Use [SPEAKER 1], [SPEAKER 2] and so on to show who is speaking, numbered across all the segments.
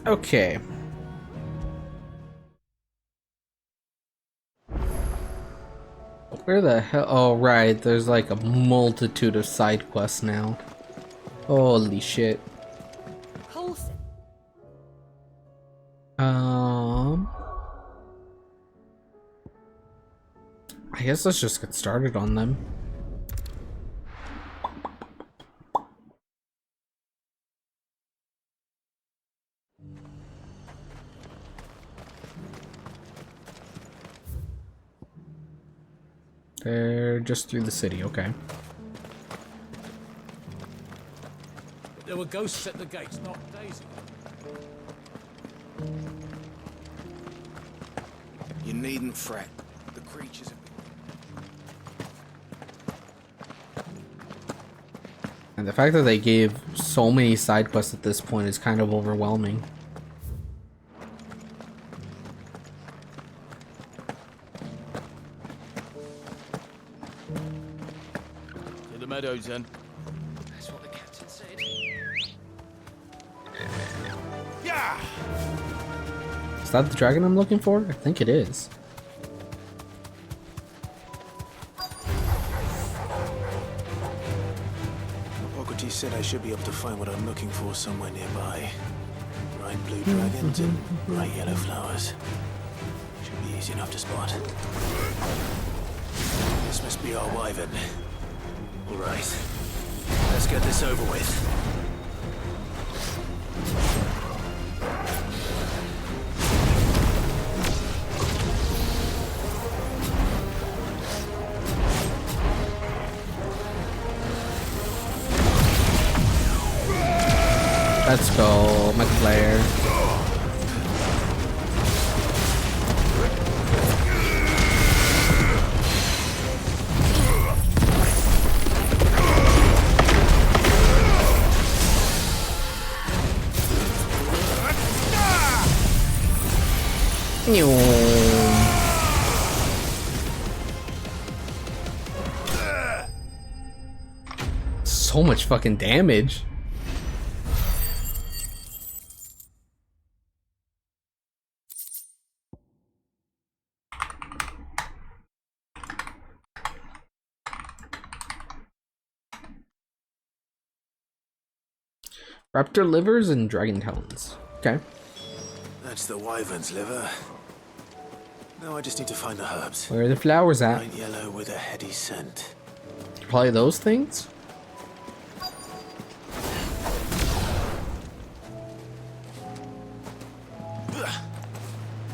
[SPEAKER 1] Okay. Where the hell? Oh, right. There's like a multitude of side quests now. Holy shit. Um, I guess let's just get started on them. They're just through the city, okay.
[SPEAKER 2] There were ghosts at the gates, not Daisy.
[SPEAKER 3] You needn't fret. The creatures have
[SPEAKER 1] And the fact that they gave so many side quests at this point is kind of overwhelming.
[SPEAKER 2] To the meadows, then.
[SPEAKER 3] That's what the captain said.
[SPEAKER 2] Yeah!
[SPEAKER 1] Is that the dragon I'm looking for? I think it is.
[SPEAKER 3] Hippocrates said I should be able to find what I'm looking for somewhere nearby. Bright blue dragons and bright yellow flowers. Should be easy enough to spot. This must be our wyvern. All right, let's get this over with.
[SPEAKER 1] Let's go, McFlair. So much fucking damage. Raptor livers and dragon talons. Okay.
[SPEAKER 3] That's the wyvern's liver. Now I just need to find the herbs.
[SPEAKER 1] Where are the flowers at?
[SPEAKER 3] Bright yellow with a heady scent.
[SPEAKER 1] Probably those things?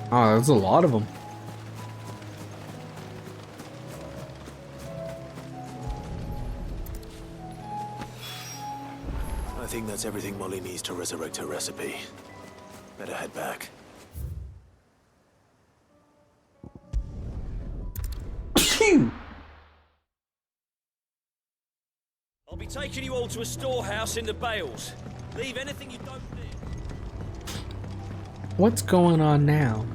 [SPEAKER 1] Oh, there's a lot of them.
[SPEAKER 3] I think that's everything Molly needs to resurrect her recipe. Better head back.
[SPEAKER 4] I'll be taking you all to a storehouse in the Bales. Leave anything you don't need.
[SPEAKER 1] What's going on now?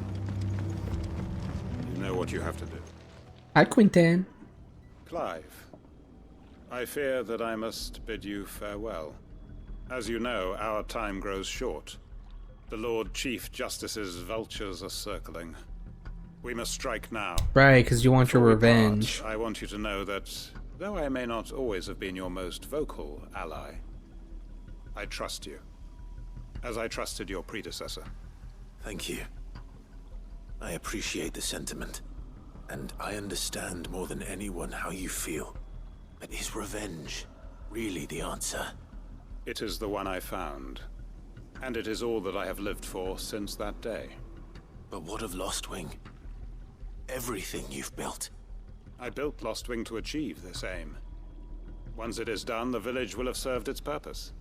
[SPEAKER 5] You know what you have to do.
[SPEAKER 1] Hi, Quintan.
[SPEAKER 5] Clive, I fear that I must bid you farewell. As you know, our time grows short. The Lord Chief Justice's vultures are circling. We must strike now.
[SPEAKER 1] Right, because you want your
[SPEAKER 5] Before we
[SPEAKER 1] revenge.
[SPEAKER 5] part, I want you to know that, though I may not always have been your most vocal ally, I trust you, as I trusted your predecessor.
[SPEAKER 3] Thank you. I appreciate the sentiment, and I understand more than anyone how you feel. But is revenge really the answer?
[SPEAKER 5] It is the one I found, and it is all that I have lived for since that day.
[SPEAKER 3] But what of Lostwing? Everything you've built.
[SPEAKER 5] I built Lostwing to achieve this aim. Once it is done, the village will have served its purpose.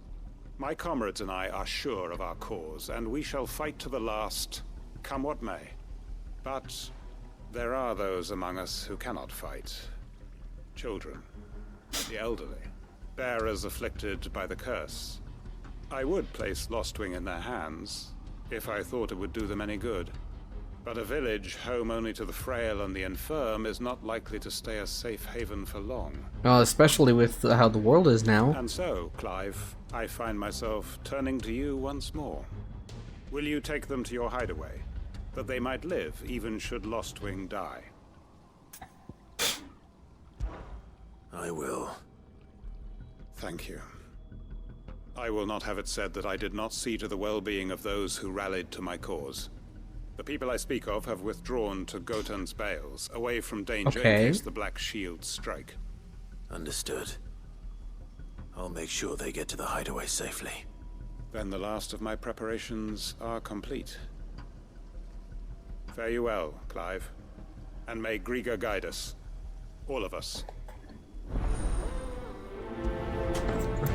[SPEAKER 5] My comrades and I are sure of our cause, and we shall fight to the last, come what may. But there are those among us who cannot fight. Children, the elderly, bearers afflicted by the curse. I would place Lostwing in their hands, if I thought it would do them any good. But a village home only to the frail and the infirm is not likely to stay a safe haven for long.
[SPEAKER 1] Especially with how the world is now.
[SPEAKER 5] And so, Clive, I find myself turning to you once more. Will you take them to your hideaway, that they might live even should Lostwing die?
[SPEAKER 3] I will.
[SPEAKER 5] Thank you. I will not have it said that I did not see to the well-being of those who rallied to my cause. The people I speak of have withdrawn to Gotan's Bales, away from danger in case the Black Shields strike.
[SPEAKER 3] Understood. I'll make sure they get to the hideaway safely.
[SPEAKER 5] Then the last of my preparations are complete. Fare you well, Clive. And may Griga guide us. All of us.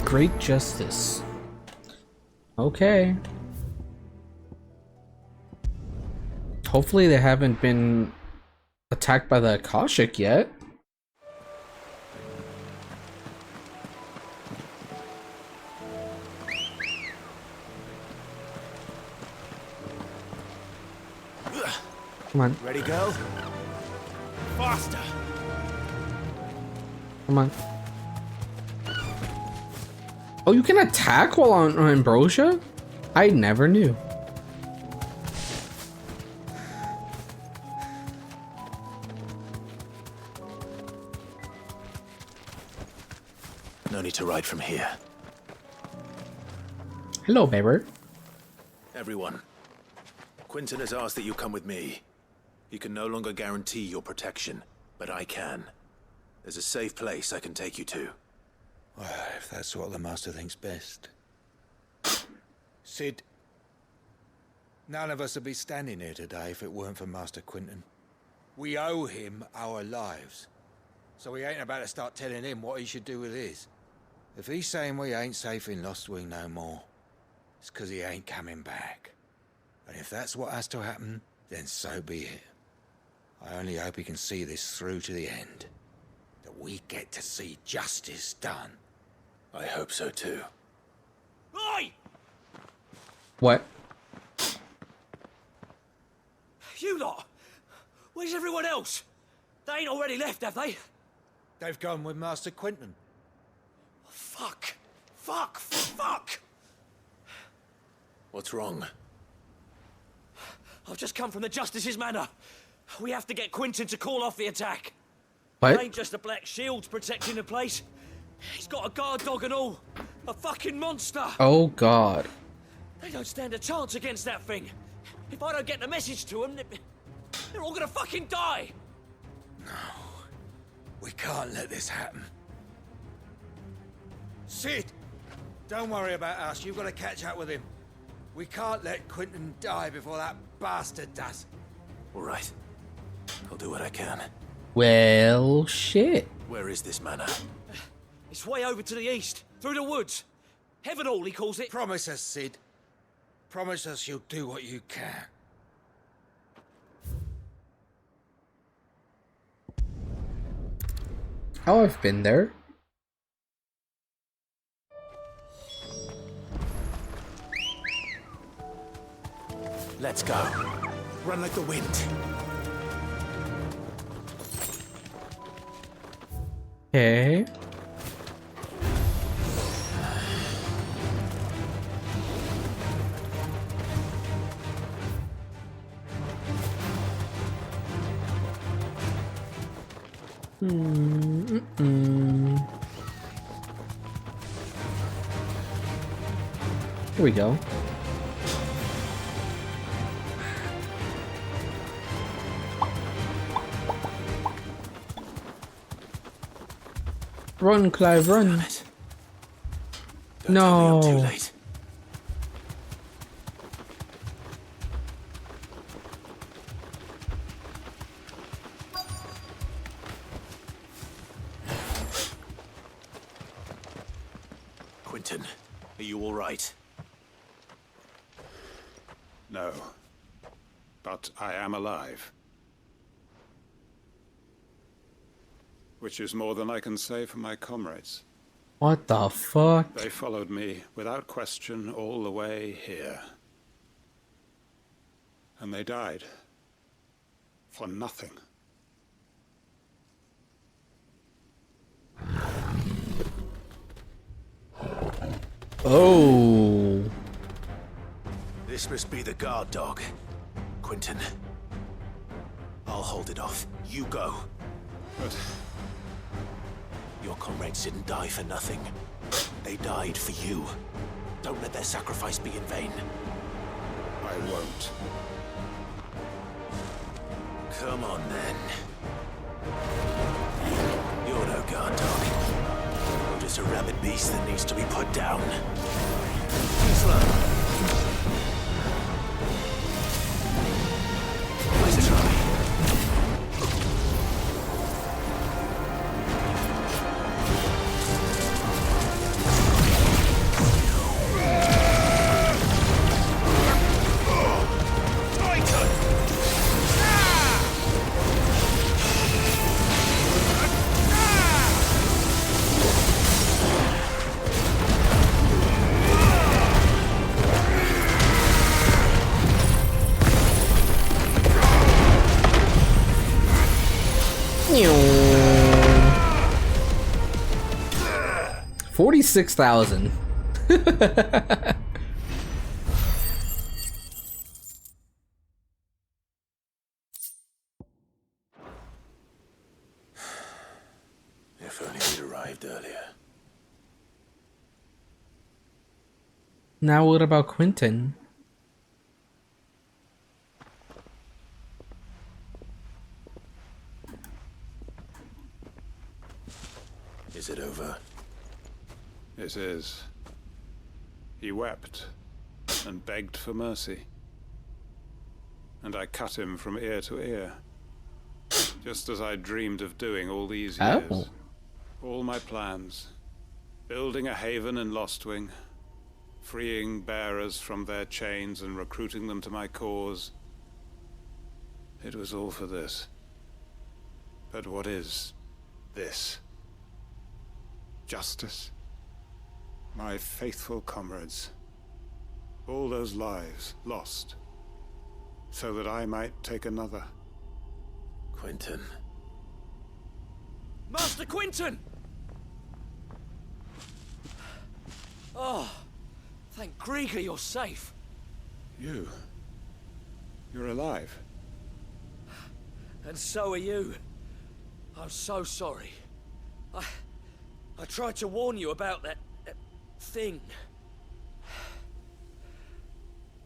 [SPEAKER 1] Great justice. Okay. Hopefully they haven't been attacked by the Akashic yet. Come on.
[SPEAKER 3] Ready, go?
[SPEAKER 2] Faster!
[SPEAKER 1] Come on. Oh, you can attack while on Ambrosia? I never knew.
[SPEAKER 3] No need to ride from here.
[SPEAKER 1] Hello, baby.
[SPEAKER 3] Everyone. Quinton has asked that you come with me. He can no longer guarantee your protection, but I can. There's a safe place I can take you to.
[SPEAKER 6] Well, if that's what the Master thinks best. Sid, none of us would be standing here today if it weren't for Master Quinton. We owe him our lives. So we ain't about to start telling him what he should do with his. If he's saying we ain't safe in Lostwing no more, it's 'cause he ain't coming back. And if that's what has to happen, then so be it. I only hope he can see this through to the end. That we get to see justice done.
[SPEAKER 3] I hope so too.
[SPEAKER 4] Oi!
[SPEAKER 1] What?
[SPEAKER 4] You lot! Where's everyone else? They ain't already left, have they?
[SPEAKER 6] They've gone with Master Quinton.
[SPEAKER 4] Fuck! Fuck! Fuck!
[SPEAKER 3] What's wrong?
[SPEAKER 4] I've just come from the Justice's manor. We have to get Quinton to call off the attack.
[SPEAKER 1] What?
[SPEAKER 4] It ain't just the Black Shields protecting the place. He's got a guard dog and all. A fucking monster.
[SPEAKER 1] Oh God.
[SPEAKER 4] They don't stand a chance against that thing. If I don't get the message to them, they're all gonna fucking die.
[SPEAKER 6] We can't let this happen. Sid! Don't worry about us. You've got to catch up with him. We can't let Quinton die before that bastard does.
[SPEAKER 3] All right. I'll do what I can.
[SPEAKER 1] Well, shit.
[SPEAKER 3] Where is this manor?
[SPEAKER 4] It's way over to the east, through the woods. Heaven Hall, he calls it.
[SPEAKER 6] Promise us, Sid. Promise us you'll do what you can.
[SPEAKER 1] Oh, I've been there.
[SPEAKER 3] Let's go. Run like the wind.
[SPEAKER 1] Okay. Here we go. Run, Clive, run.
[SPEAKER 3] Damn it. Don't tell me I'm too
[SPEAKER 1] No.
[SPEAKER 3] late. Quinton, are you all right?
[SPEAKER 5] No. But I am alive. Which is more than I can say for my comrades.
[SPEAKER 1] What the fuck?
[SPEAKER 5] They followed me, without question, all the way here. And they died, For nothing.
[SPEAKER 1] Oh.
[SPEAKER 3] This must be the guard dog. Quentin. I'll hold it off. You go.
[SPEAKER 5] But
[SPEAKER 3] Your comrades didn't die for nothing. They died for you. Don't let their sacrifice be in vain.
[SPEAKER 5] I won't.
[SPEAKER 3] Come on, then. You're no guard dog. You're just a rabid beast that needs to be put down. Slow. Let's try.
[SPEAKER 1] $46,000.
[SPEAKER 3] If only we'd arrived earlier.
[SPEAKER 1] Now what about Quentin?
[SPEAKER 3] Is it over?
[SPEAKER 5] It is. He wept and begged for mercy. And I cut him from ear to ear. Just as I dreamed of doing all these years.
[SPEAKER 1] Oh.
[SPEAKER 5] All my plans. Building a haven in Lostwing. Freeing bearers from their chains and recruiting them to my cause. It was all for this. But what is this? Justice? My faithful comrades. All those lives lost. So that I might take another.
[SPEAKER 3] Quentin.
[SPEAKER 4] Master Quentin! Oh, thank Grieger you're safe.
[SPEAKER 5] You? You're alive?
[SPEAKER 4] And so are you. I'm so sorry. I tried to warn you about that thing.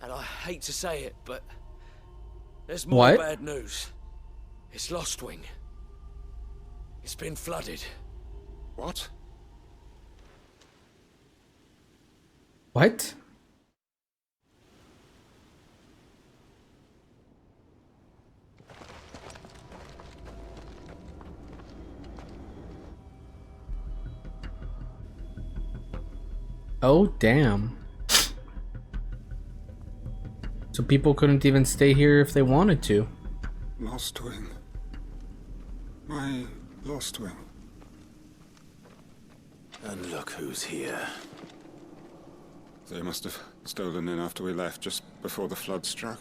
[SPEAKER 4] And I hate to say it, but there's more
[SPEAKER 1] What?
[SPEAKER 4] bad news. It's Lostwing. It's been flooded.
[SPEAKER 5] What?
[SPEAKER 1] What? Oh, damn. So people couldn't even stay here if they wanted to.
[SPEAKER 5] Lostwing. My Lostwing.
[SPEAKER 3] And look who's here.
[SPEAKER 5] They must have stolen in after we left, just before the flood struck.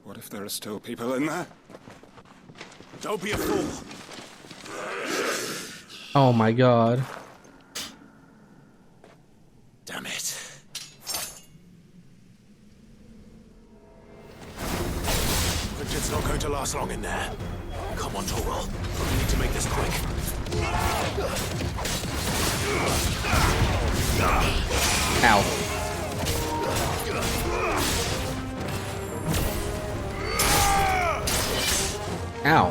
[SPEAKER 5] What if there are still people in there?
[SPEAKER 3] Don't be a fool.
[SPEAKER 1] Oh my god.
[SPEAKER 3] Damn it. Quentin's not going to last long in there. Come on, Torwell. We need to make this quick.
[SPEAKER 1] Ow. Ow.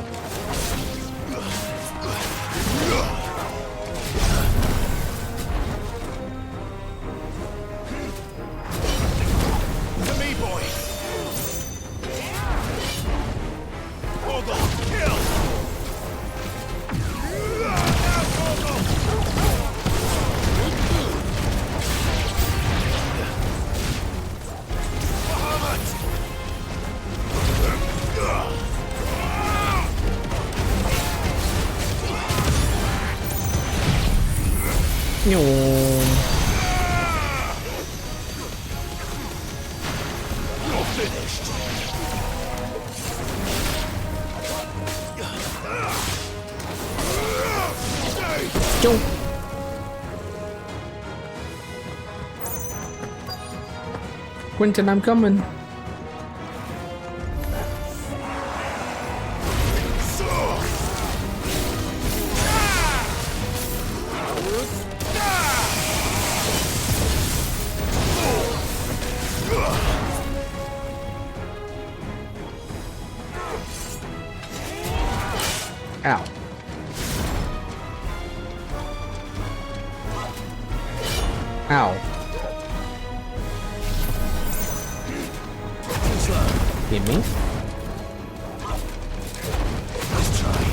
[SPEAKER 3] To me, boy. Hold on. Kill. You're finished.
[SPEAKER 1] Yo. Quentin, I'm coming. Ow. Ow. Hit me?
[SPEAKER 3] Let's try.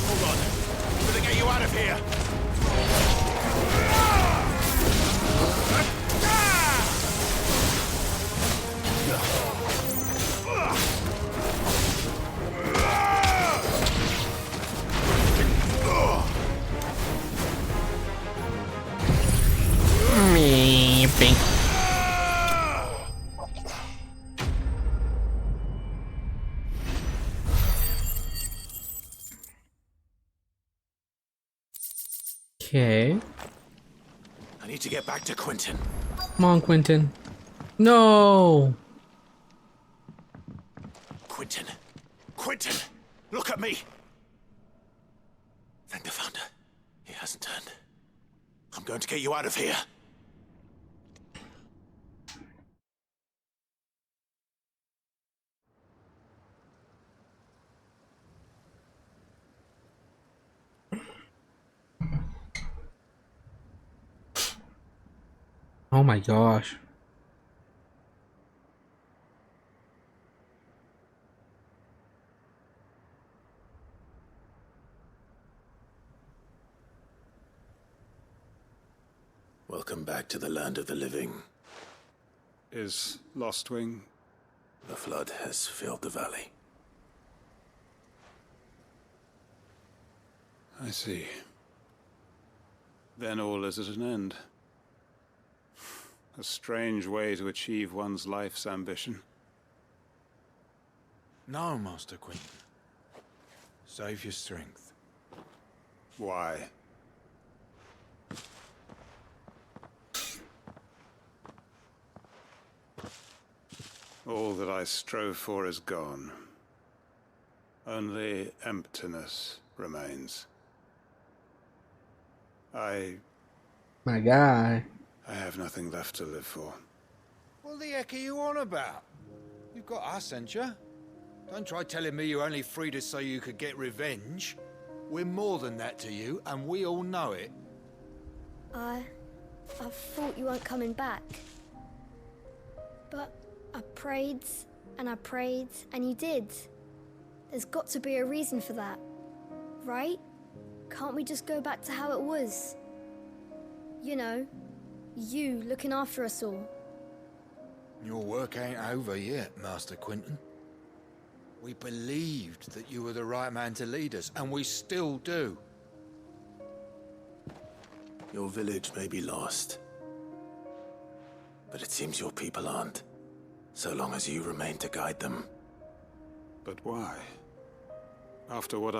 [SPEAKER 3] Hold on. I'm gonna get you out of here.
[SPEAKER 1] Me pink. Okay.
[SPEAKER 3] I need to get back to Quentin.
[SPEAKER 1] Come on, Quentin. No.
[SPEAKER 3] Quentin. Quentin! Look at me! Thank the Founder. He hasn't turned. I'm going to get you out of here.
[SPEAKER 1] Oh my gosh.
[SPEAKER 3] Welcome back to the land of the living.
[SPEAKER 5] Is Lostwing?
[SPEAKER 3] The flood has filled the valley.
[SPEAKER 5] I see. Then all is at an end. A strange way to achieve one's life's ambition.
[SPEAKER 6] No, Master Quentin. Save your strength.
[SPEAKER 5] Why? All that I strove for is gone. Only emptiness remains.
[SPEAKER 1] My guy.
[SPEAKER 5] I have nothing left to live for.
[SPEAKER 6] What the heck are you on about? You've got us, ain't you? Don't try telling me you only freed us so you could get revenge. We're more than that to you, and we all know it.
[SPEAKER 7] I thought you weren't coming back. But I prayed, and you did. There's got to be a reason for that, right? Can't we just go back to how it was? You know, you looking after us all.
[SPEAKER 6] Your work ain't over yet, Master Quentin. We believed that you were the right man to lead us, and we still do.
[SPEAKER 3] Your village may be lost, but it seems your people aren't, so long as you remain to guide them.
[SPEAKER 5] But why? After what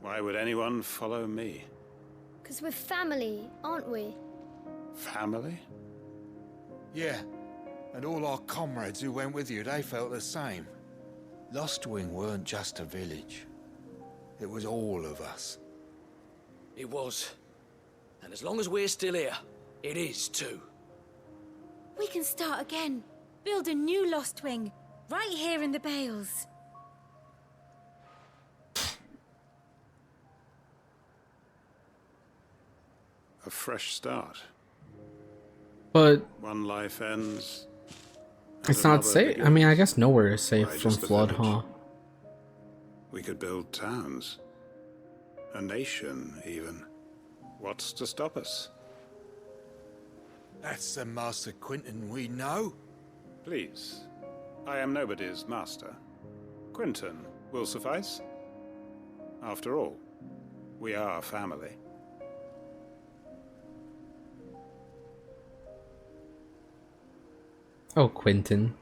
[SPEAKER 5] why would anyone follow me?
[SPEAKER 7] 'Cause we're family, aren't we?
[SPEAKER 5] Family?
[SPEAKER 6] Yeah, and all our comrades who went with you, they felt the same. Lostwing weren't just a village. It was all of us.
[SPEAKER 4] It was. And as long as we're still here, it is too.
[SPEAKER 8] We can start again. Build a new Lostwing, right here in the Bales.
[SPEAKER 5] A fresh start.
[SPEAKER 1] But
[SPEAKER 5] One life ends. and
[SPEAKER 1] it's not
[SPEAKER 5] another
[SPEAKER 1] safe. I
[SPEAKER 5] begins.
[SPEAKER 1] mean, I guess nowhere is safe
[SPEAKER 5] Why
[SPEAKER 1] from
[SPEAKER 5] just a
[SPEAKER 1] flood,
[SPEAKER 5] village?
[SPEAKER 1] huh?
[SPEAKER 5] We could build towns. A nation, even. What's to stop us?
[SPEAKER 6] That's the Master Quentin we know.
[SPEAKER 5] Please, I am nobody's master. Quinton will suffice. After all, we are family.
[SPEAKER 1] Oh, Quentin.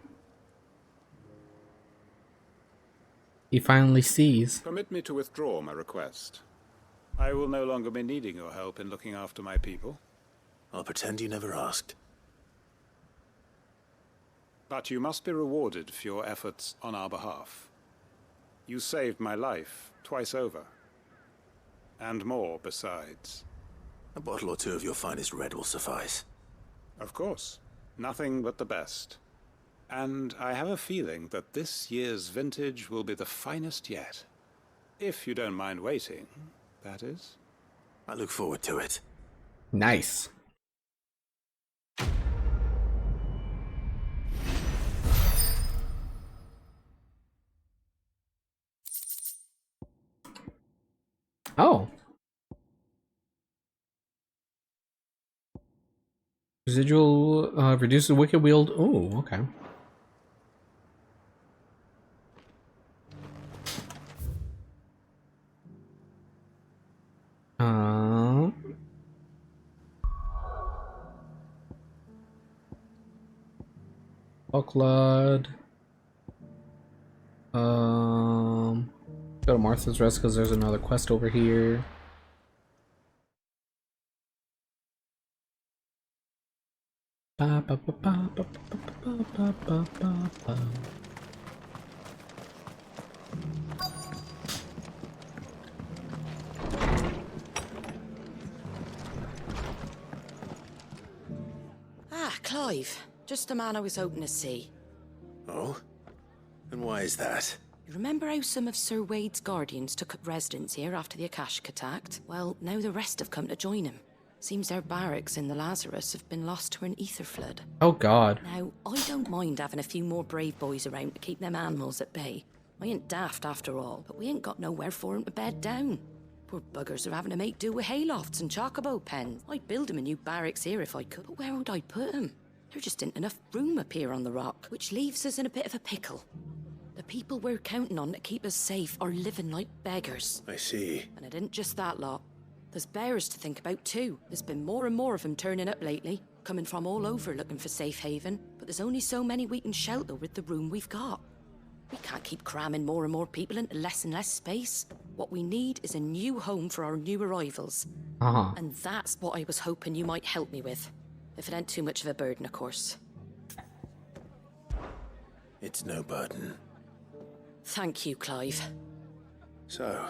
[SPEAKER 1] He finally sees.
[SPEAKER 5] Permit me to withdraw my request. I will no longer be needing your help in looking after my people.
[SPEAKER 3] I'll pretend you never asked.
[SPEAKER 5] But you must be rewarded for your efforts on our behalf. You saved my life twice over. And more besides.
[SPEAKER 3] A bottle or two of your finest red will suffice.
[SPEAKER 5] Of course. Nothing but the best. And I have a feeling that this year's vintage will be the finest yet. If you don't mind waiting, that is.
[SPEAKER 3] I look forward to it.
[SPEAKER 1] Nice. Oh. Residual reduces wicked wield. Oh, okay. Bucklad. Go to Martha's Rest because there's another quest over here.
[SPEAKER 9] Ah, Clive. Just the man I was hoping to see.
[SPEAKER 3] Oh? And why is that?
[SPEAKER 9] You remember how some of Sir Wade's guardians took up residence here after the Akashic attacked? Well, now the rest have come to join him. Seems their barracks in the Lazarus have been lost to an ether flood.
[SPEAKER 1] Oh, God.
[SPEAKER 9] Now, I don't mind having a few more brave boys around to keep them animals at bay. I ain't daft after all, but we ain't got nowhere for 'em to bed down. Poor buggers are having to make do with haylofts and chocobo pens. I'd build 'em a new barracks here if I could, but where would I put 'em? There just ain't enough room up here on the rock, which leaves us in a bit of a pickle. The people we're counting on to keep us safe are living like beggars.
[SPEAKER 3] I see.
[SPEAKER 9] And it ain't just that lot. There's bears to think about too. There's been more and more of them turning up lately, coming from all over looking for safe haven. But there's only so many we can shelter with the room we've got. We can't keep cramming more and more people into less and less space. What we need is a new home for our new arrivals. And that's what I was hoping you might help me with. If it ain't too much of a burden, of course.
[SPEAKER 3] It's no burden.
[SPEAKER 9] Thank you, Clive.
[SPEAKER 3] So,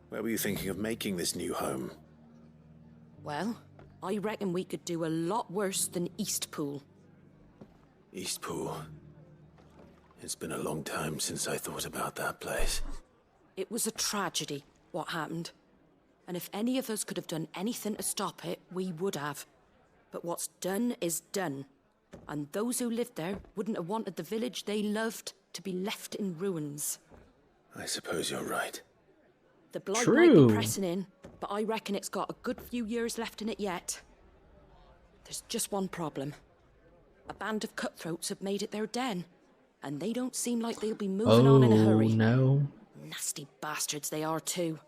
[SPEAKER 3] where were you thinking of making this new home?
[SPEAKER 9] Well, I reckon we could do a lot worse than Eastpool.
[SPEAKER 3] Eastpool. It's been a long time since I thought about that place.
[SPEAKER 9] It was a tragedy, what happened. And if any of us could have done anything to stop it, we would have. But what's done is done. And those who lived there wouldn't have wanted the village they loved to be left in ruins.
[SPEAKER 3] I suppose you're right.
[SPEAKER 9] The blight might be pressing in, but I reckon it's got a good few years left in it yet. There's just one problem. A band of cutthroats have made it their den, and they don't seem like they'll be moving on in a hurry.
[SPEAKER 1] Oh, no.
[SPEAKER 9] Nasty bastards they are too.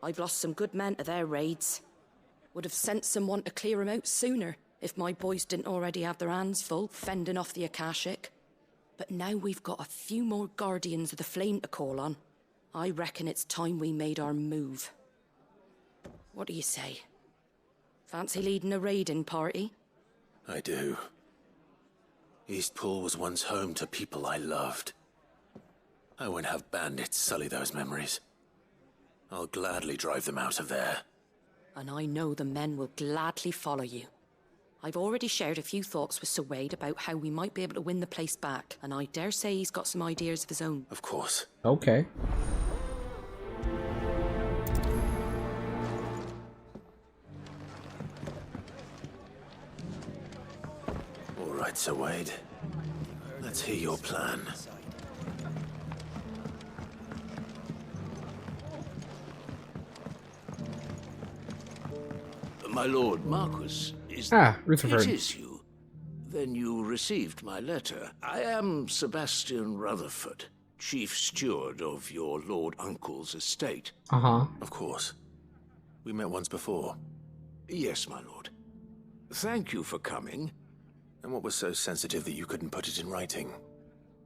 [SPEAKER 9] I've lost some good men to their raids. Would have sent someone to clear 'em out sooner, if my boys didn't already have their hands full fending off the Akashic. But now we've got a few more guardians of the flame to call on. I reckon it's time we made our move. What do you say? Fancy leading a raiding party?
[SPEAKER 3] I do. Eastpool was once home to people I loved. I won't have bandits sully those memories. I'll gladly drive them out of there.
[SPEAKER 9] And I know the men will gladly follow you. I've already shared a few thoughts with Sir Wade about how we might be able to win the place back, and I dare say he's got some ideas of his own.
[SPEAKER 3] Of course.
[SPEAKER 1] Okay.
[SPEAKER 3] All right, Sir Wade. Let's hear your plan.
[SPEAKER 10] My lord Marquis, is
[SPEAKER 1] Ah, Rutherford.
[SPEAKER 10] It is you.
[SPEAKER 3] Then you received my letter. I am Sebastian Rutherford, Chief Steward of your Lord Uncle's estate.
[SPEAKER 1] Uh-huh.
[SPEAKER 3] Of course. We met once before. Yes, my lord. Thank you for coming. And what was so sensitive that you couldn't put it in writing?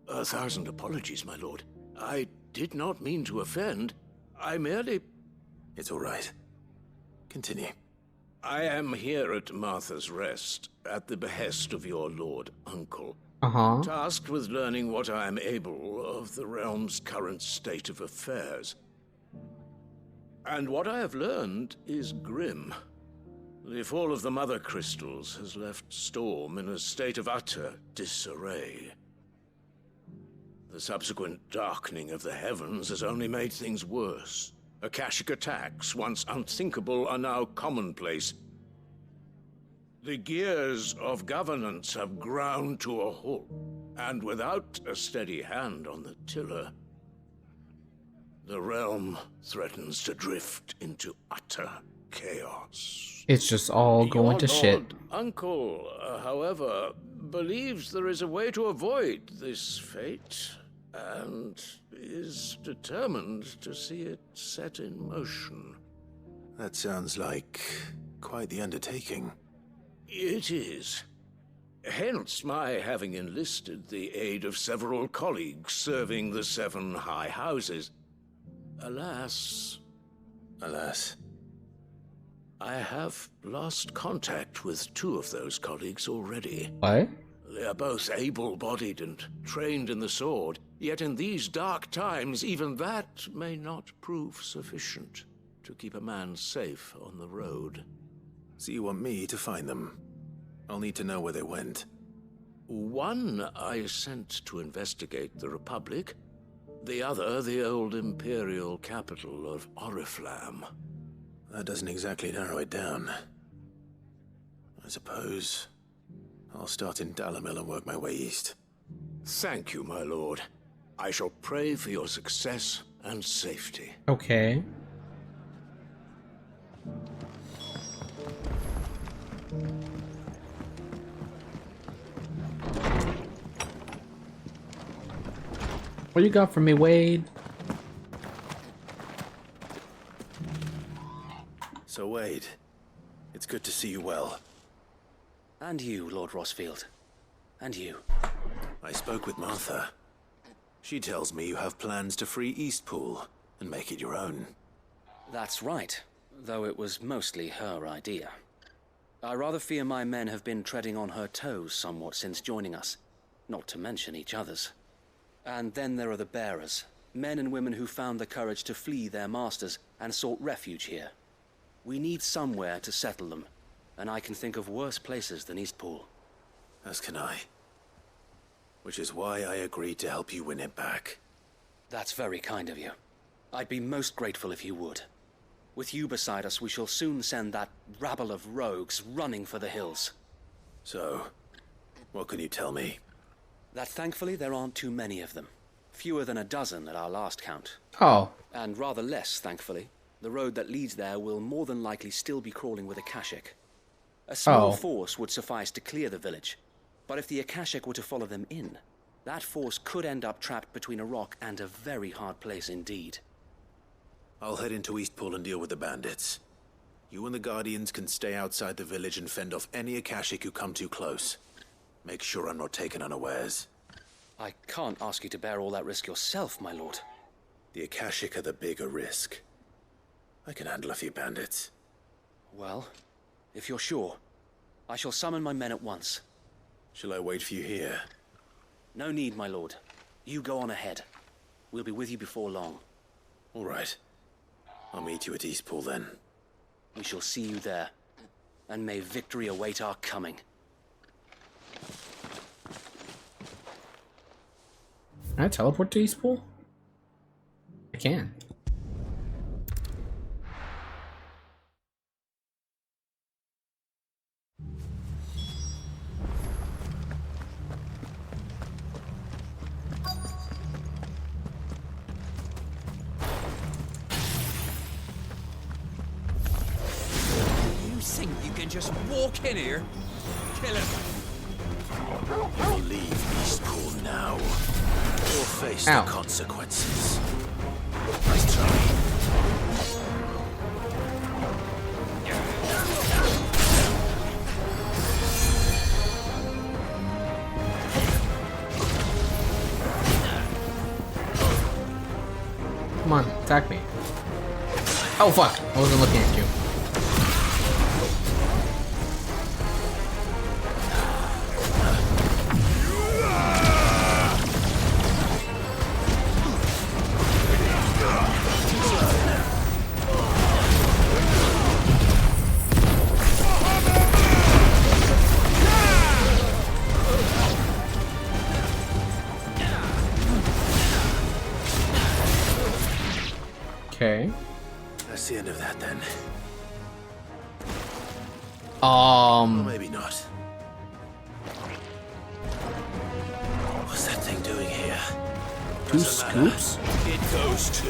[SPEAKER 3] 1,000 apologies, my lord. I did not mean to offend. I merely... It's all right. Continue. I am here at Martha's Rest, at the behest of your Lord Uncle.
[SPEAKER 1] Uh-huh.
[SPEAKER 3] Tasked with learning what I am able of the realm's current state of affairs. And what I have learned is grim. The fall of the Mother Crystals has left Storm in a state of utter disarray. The subsequent darkening of the heavens has only made things worse. Akashic attacks, once unthinkable, are now commonplace. The gears of governance have ground to a halt, and without a steady hand on the tiller, the realm threatens to drift into utter chaos.
[SPEAKER 1] It's just all going to shit.
[SPEAKER 3] Lord Uncle, however, believes there is a way to avoid this fate, and is determined to see it set in motion. That sounds like quite the undertaking. It is. Hence my having enlisted the aid of several colleagues serving the 7 high houses. Alas, I have lost contact with 2 of those colleagues already.
[SPEAKER 1] What?
[SPEAKER 3] They are both able-bodied and trained in the sword, yet in these dark times, even that may not prove sufficient to keep a man safe on the road. So you want me to find them? I'll need to know where they went. One I sent to investigate the Republic, the other the old Imperial capital of Oriflamme. That doesn't exactly narrow it down. I suppose I'll start in Dalamil and work my way east. Thank you, my lord. I shall pray for your success and safety.
[SPEAKER 1] Okay. What you got for me, Wade?
[SPEAKER 3] So, Wade, it's good to see you well.
[SPEAKER 10] And you, Lord Rossfield. And you.
[SPEAKER 3] I spoke with Martha. She tells me you have plans to free Eastpool and make it your own.
[SPEAKER 10] That's right, though it was mostly her idea. I rather fear my men have been treading on her toes somewhat since joining us, not to mention each other's. And then there are the bearers, men and women who found the courage to flee their masters and sought refuge here. We need somewhere to settle them, and I can think of worse places than Eastpool.
[SPEAKER 3] As can I. Which is why I agreed to help you win it back.
[SPEAKER 10] That's very kind of you. I'd be most grateful if you would. With you beside us, we shall soon send that rabble of rogues running for the hills.
[SPEAKER 3] So, what can you tell me?
[SPEAKER 10] That thankfully there aren't too many of them. Fewer than a dozen at our last count.
[SPEAKER 1] Oh.
[SPEAKER 10] And rather less, thankfully. The road that leads there will more than likely still be crawling with Akashic. A small force would suffice to clear the village. But if the Akashic were to follow them in, that force could end up trapped between a rock and a very hard place indeed.
[SPEAKER 3] I'll head into Eastpool and deal with the bandits. You and the Guardians can stay outside the village and fend off any Akashic who come too close. Make sure I'm not taken unawares.
[SPEAKER 10] I can't ask you to bear all that risk yourself, my lord.
[SPEAKER 3] The Akashic are the bigger risk. I can handle a few bandits.
[SPEAKER 10] Well, if you're sure, I shall summon my men at once.
[SPEAKER 3] Shall I wait for you here?
[SPEAKER 10] No need, my lord. You go on ahead. We'll be with you before long.
[SPEAKER 3] All right. I'll meet you at Eastpool then.
[SPEAKER 10] We shall see you there. And may victory await our coming.
[SPEAKER 1] Can I teleport to Eastpool? I can.
[SPEAKER 4] You think you can just walk in here? Kill him.
[SPEAKER 3] You'll leave Eastpool now, or face
[SPEAKER 1] Ow.
[SPEAKER 3] the consequences. Nice try.
[SPEAKER 1] Come on, attack me. Oh fuck, I wasn't looking at you. Okay.
[SPEAKER 3] That's the end of that then. Or maybe not. What's that thing doing here?
[SPEAKER 1] Two
[SPEAKER 3] Doesn't matter.
[SPEAKER 1] scoops?
[SPEAKER 3] It goes too.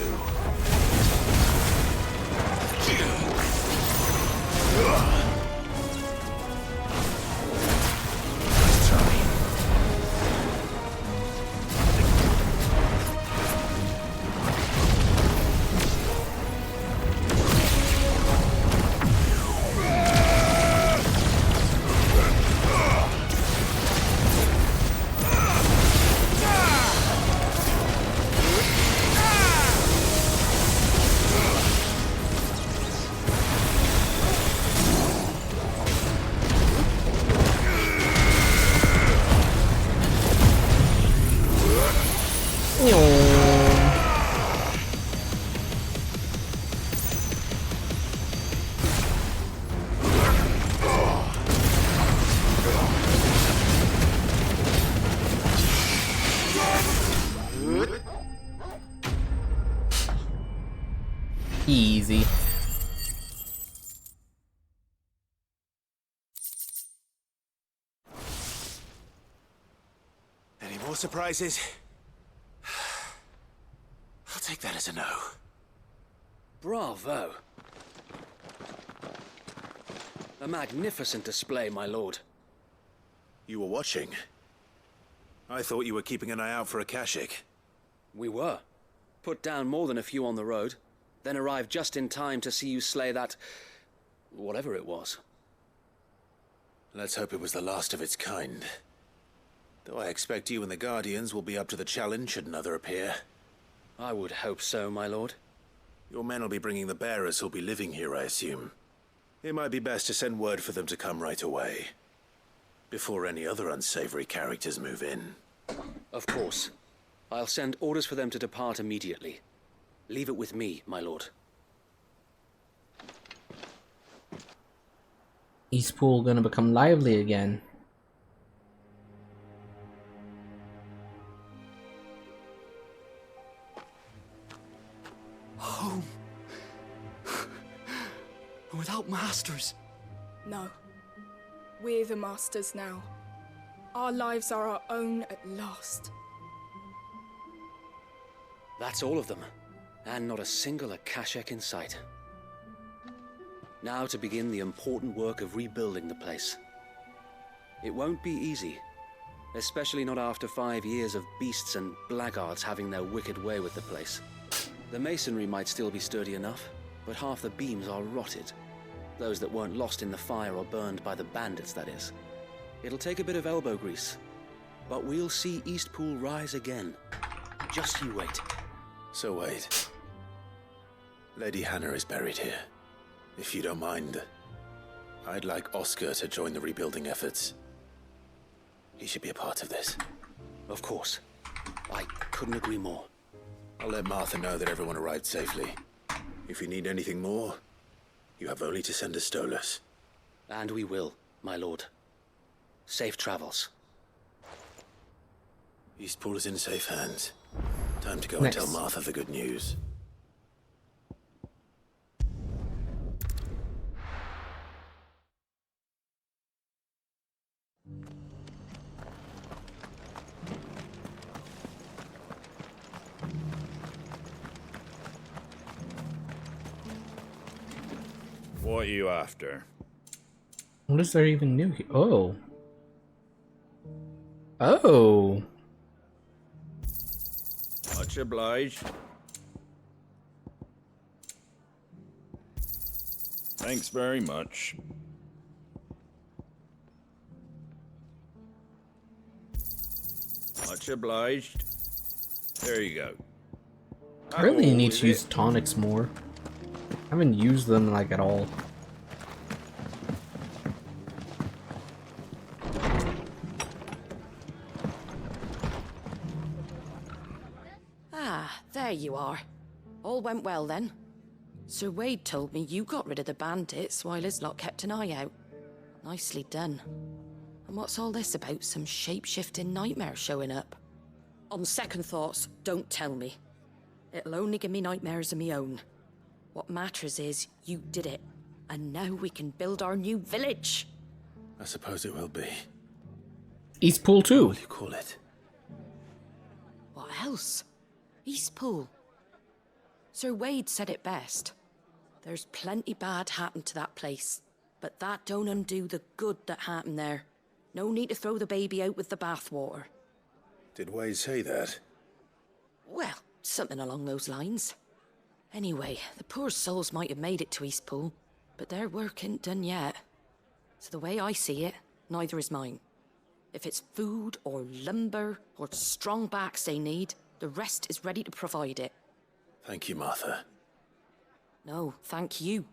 [SPEAKER 3] Nice try.
[SPEAKER 1] Easy.
[SPEAKER 3] Any more surprises? I'll take that as a no.
[SPEAKER 10] Bravo. A magnificent display, my lord.
[SPEAKER 3] You were watching. I thought you were keeping an eye out for a Kashik.
[SPEAKER 10] We were. Put down more than a few on the road, then arrived just in time to see you slay that... whatever it was.
[SPEAKER 3] Let's hope it was the last of its kind. Though I expect you and the Guardians will be up to the challenge should another appear.
[SPEAKER 10] I would hope so, my lord.
[SPEAKER 3] Your men will be bringing the bearers who'll be living here, I assume. It might be best to send word for them to come right away, before any other unsavory characters move in.
[SPEAKER 10] Of course. I'll send orders for them to depart immediately. Leave it with me, my lord.
[SPEAKER 1] Eastpool gonna become lively again.
[SPEAKER 4] Home. Without masters.
[SPEAKER 11] No. We're the masters now. Our lives are our own at last.
[SPEAKER 10] That's all of them. And not a single Akashek in sight. Now to begin the important work of rebuilding the place. It won't be easy. Especially not after 5 years of beasts and blackguards having their wicked way with the place. The masonry might still be sturdy enough, but half the beams are rotted. Those that weren't lost in the fire or burned by the bandits, that is. It'll take a bit of elbow grease. But we'll see Eastpool rise again. Just you wait.
[SPEAKER 3] So wait. Lady Hannah is buried here. If you don't mind, I'd like Oscar to join the rebuilding efforts. He should be a part of this.
[SPEAKER 10] Of course. I couldn't agree more.
[SPEAKER 3] I'll let Martha know that everyone arrived safely. If you need anything more, you have only to send a Stolas.
[SPEAKER 10] And we will, my lord. Safe travels.
[SPEAKER 3] Eastpool is in safe hands. Time to go
[SPEAKER 1] Nice.
[SPEAKER 3] and tell Martha the good news.
[SPEAKER 12] What are you after?
[SPEAKER 1] What is there even new here? Oh. Oh.
[SPEAKER 3] Much obliged. Thanks very much. Much obliged. There you go.
[SPEAKER 1] I really
[SPEAKER 3] Oh,
[SPEAKER 1] need
[SPEAKER 3] is
[SPEAKER 1] to use
[SPEAKER 3] it?
[SPEAKER 1] tonics more. I haven't used them like at all.
[SPEAKER 9] Ah, there you are. All went well then. Sir Wade told me you got rid of the bandits while his lot kept an eye out. Nicely done. And what's all this about some shape-shifting nightmare showing up? On second thoughts, don't tell me. It'll only give me nightmares of my own. What matters is you did it. And now we can build our new village.
[SPEAKER 12] I suppose it will be.
[SPEAKER 1] Eastpool
[SPEAKER 12] What
[SPEAKER 1] 2.
[SPEAKER 12] will you call it?
[SPEAKER 9] What else? Eastpool. Sir Wade said it best. There's plenty bad happened to that place, but that don't undo the good that happened there. No need to throw the baby out with the bathwater.
[SPEAKER 12] Did Wade say that?
[SPEAKER 9] Well, something along those lines. Anyway, the poor souls might have made it to Eastpool, but their work ain't done yet. So the way I see it, neither is mine. If it's food or lumber or strong backs they need, the rest is ready to provide it.
[SPEAKER 12] Thank you, Martha.
[SPEAKER 9] No, thank you.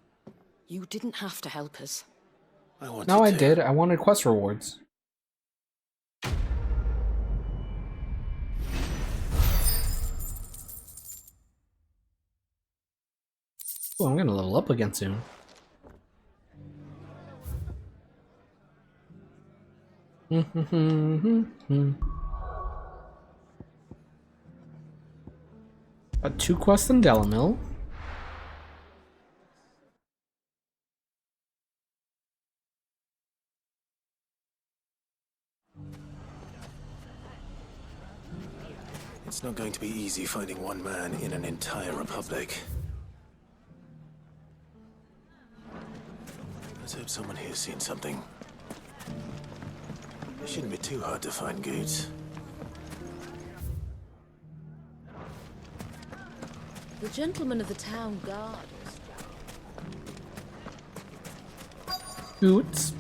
[SPEAKER 9] You didn't have to help us.
[SPEAKER 12] I wanted
[SPEAKER 1] No, I
[SPEAKER 12] to.
[SPEAKER 1] did. I wanted quest rewards. Oh, I'm gonna level up again soon. Got 2 quests in Delamil.
[SPEAKER 12] It's not going to be easy finding one man in an entire republic. Let's hope someone here's seen something. It shouldn't be too hard to find goods.
[SPEAKER 13] The gentleman of the town guard.
[SPEAKER 1] Boots.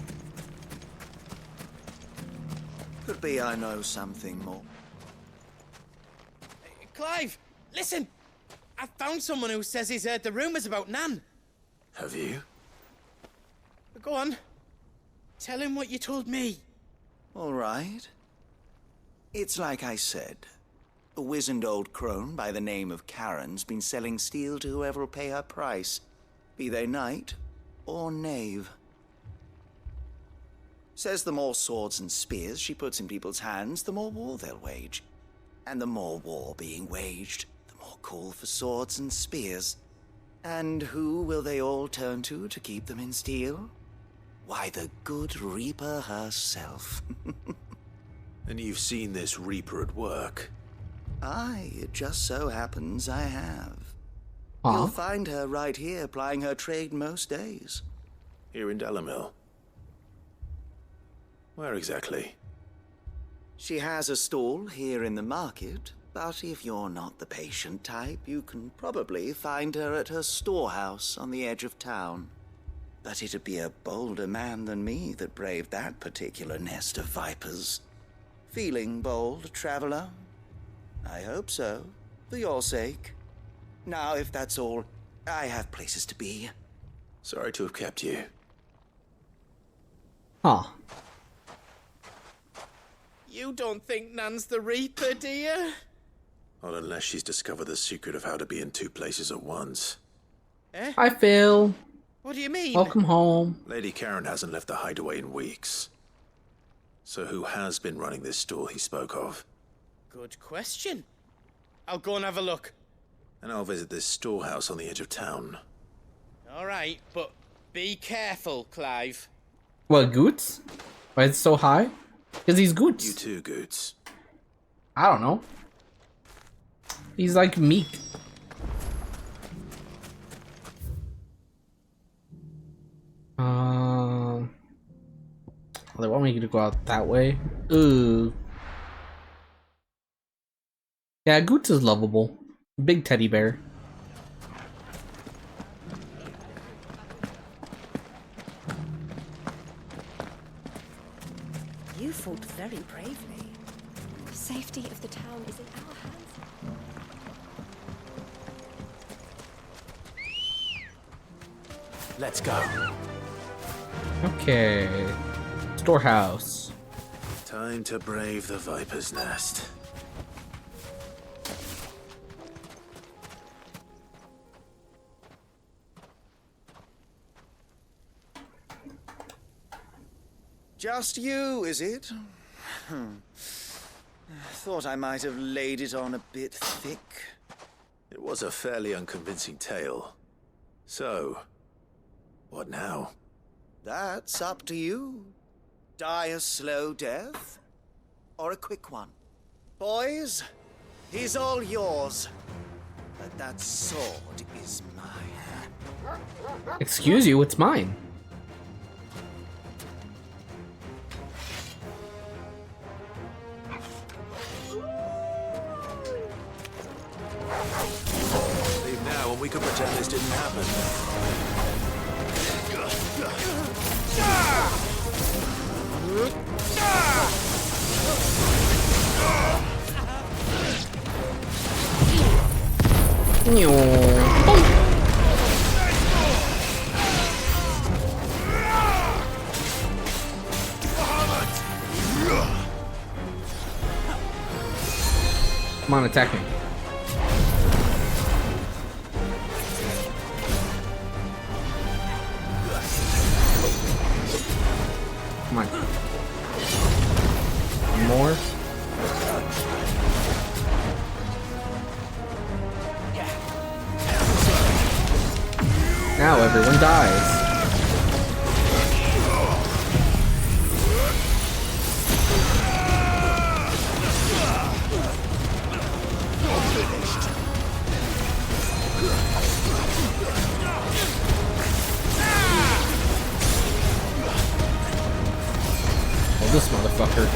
[SPEAKER 14] Could be I know something more.
[SPEAKER 4] Clive, listen! I found someone who says he's heard the rumours about Nan.
[SPEAKER 12] Have you?
[SPEAKER 4] Go on. Tell him what you told me.
[SPEAKER 14] All right. It's like I said. A wizened old crone by the name of Karen's been selling steel to whoever'll pay her price, be they knight or knave. Says the more swords and spears she puts in people's hands, the more war they'll wage. And the more war being waged, the more call for swords and spears. And who will they all turn to keep them in steel? Why, the good Reaper herself.
[SPEAKER 12] And you've seen this Reaper at work?
[SPEAKER 14] Aye, it just so happens I have.
[SPEAKER 1] Huh?
[SPEAKER 14] You'll find her right here plying her trade most days.
[SPEAKER 12] Here in Delamil? Where exactly?
[SPEAKER 14] She has a stall here in the market, but if you're not the patient type, you can probably find her at her storehouse on the edge of town. But it'd be a bolder man than me that braved that particular nest of vipers. Feeling bold, traveler? I hope so, for your sake. Now, if that's all, I have places to be.
[SPEAKER 12] Sorry to have kept you.
[SPEAKER 1] Huh.
[SPEAKER 4] You don't think Nan's the Reaper, do you?
[SPEAKER 12] Not unless she's discovered the secret of how to be in 2 places at once.
[SPEAKER 4] Eh?
[SPEAKER 1] Hi, Phil.
[SPEAKER 4] What do you mean?
[SPEAKER 1] Welcome home.
[SPEAKER 12] Lady Karen hasn't left the hideaway in weeks. So who has been running this store he spoke of?
[SPEAKER 4] Good question. I'll go and have a look.
[SPEAKER 12] And I'll visit this storehouse on the edge of town.
[SPEAKER 4] All right, but be careful, Clive.
[SPEAKER 1] What, Goots? Why it's so high? Because he's Goots.
[SPEAKER 12] You too, Goots.
[SPEAKER 1] I don't know. He's like meek. They want me to go out that way. Ooh. Yeah, Goots is lovable. Big teddy bear.
[SPEAKER 13] You fought very bravely.
[SPEAKER 15] The safety of the town is in our hands.
[SPEAKER 12] Let's go.
[SPEAKER 1] Okay. Storehouse.
[SPEAKER 12] Time to brave the Viper's Nest.
[SPEAKER 14] Just you, is it? Thought I might have laid it on a bit thick.
[SPEAKER 12] It was a fairly unconvincing tale. So, what now?
[SPEAKER 14] That's up to you. Die a slow death, or a quick one. Boys, he's all yours. But that sword is mine.
[SPEAKER 1] Excuse you, it's mine.
[SPEAKER 12] Leave now and we can pretend this didn't happen.
[SPEAKER 1] Come on, attack me. Come on. More. Now everyone dies. Oh, this motherfucker.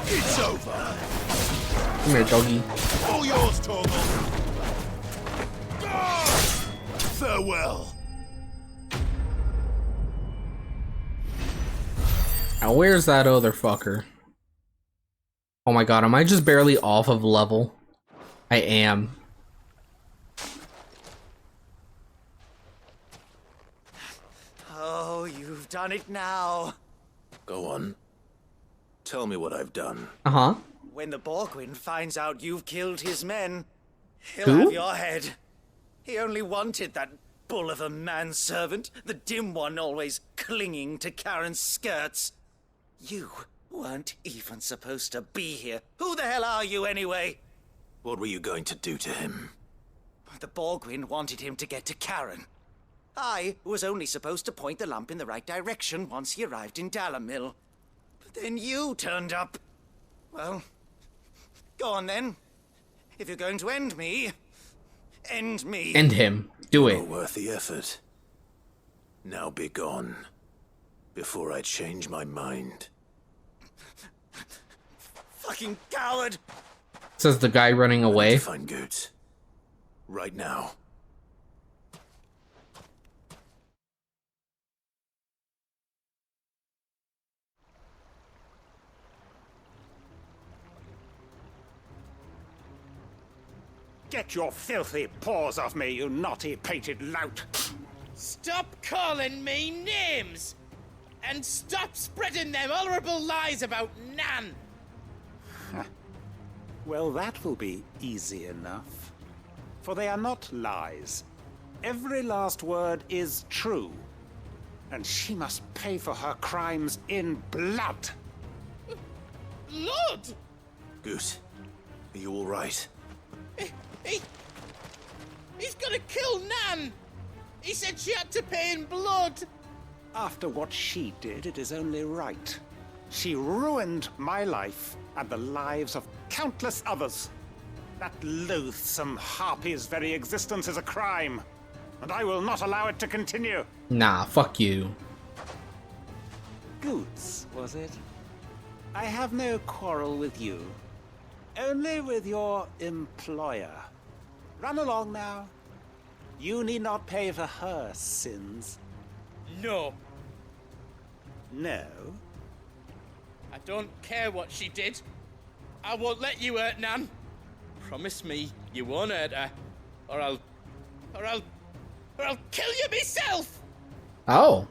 [SPEAKER 12] It's over.
[SPEAKER 1] Come here, doggy.
[SPEAKER 12] All yours, Torgal. Farewell.
[SPEAKER 1] Now, where's that other fucker? Oh my god, am I just barely off of level? I am.
[SPEAKER 14] Oh, you've done it now.
[SPEAKER 12] Go on. Tell me what I've done.
[SPEAKER 1] Uh-huh.
[SPEAKER 14] When the Borgwyn finds out you've killed his men, he'll
[SPEAKER 1] Who?
[SPEAKER 14] have your head. He only wanted that bull of a manservant, the dim one always clinging to Karen's skirts. You weren't even supposed to be here. Who the hell are you anyway?
[SPEAKER 12] What were you going to do to him?
[SPEAKER 14] The Borgwyn wanted him to get to Karen. I was only supposed to point the lamp in the right direction once he arrived in Dalamil. But then you turned up. Well, go on then. If you're going to end me, end me.
[SPEAKER 1] End him. Do
[SPEAKER 12] Not
[SPEAKER 1] it.
[SPEAKER 12] worth the effort. Now be gone, before I change my mind.
[SPEAKER 14] Fucking coward!
[SPEAKER 1] Says the guy running
[SPEAKER 12] I need
[SPEAKER 1] away.
[SPEAKER 12] to find Goots. Right now.
[SPEAKER 5] Get your filthy paws off me, you naughty-pated lout!
[SPEAKER 16] Stop calling me names! And stop spreading them horrible lies about Nan!
[SPEAKER 5] Well, that will be easy enough. For they are not lies. Every last word is true. And she must pay for her crimes in blood.
[SPEAKER 16] Blood?
[SPEAKER 12] Goot, are you all right?
[SPEAKER 16] He's gonna kill Nan! He said she had to pay in blood!
[SPEAKER 5] After what she did, it is only right. She ruined my life and the lives of countless others. That loathsome harpy's very existence is a crime, and I will not allow it to continue.
[SPEAKER 1] Nah, fuck you.
[SPEAKER 5] Goots, was it? I have no quarrel with you. Only with your employer. Run along now. You need not pay for her sins.
[SPEAKER 16] No.
[SPEAKER 5] No?
[SPEAKER 16] I don't care what she did. I won't let you hurt Nan. Promise me you won't hurt her, or I'll kill you myself.
[SPEAKER 1] Oh.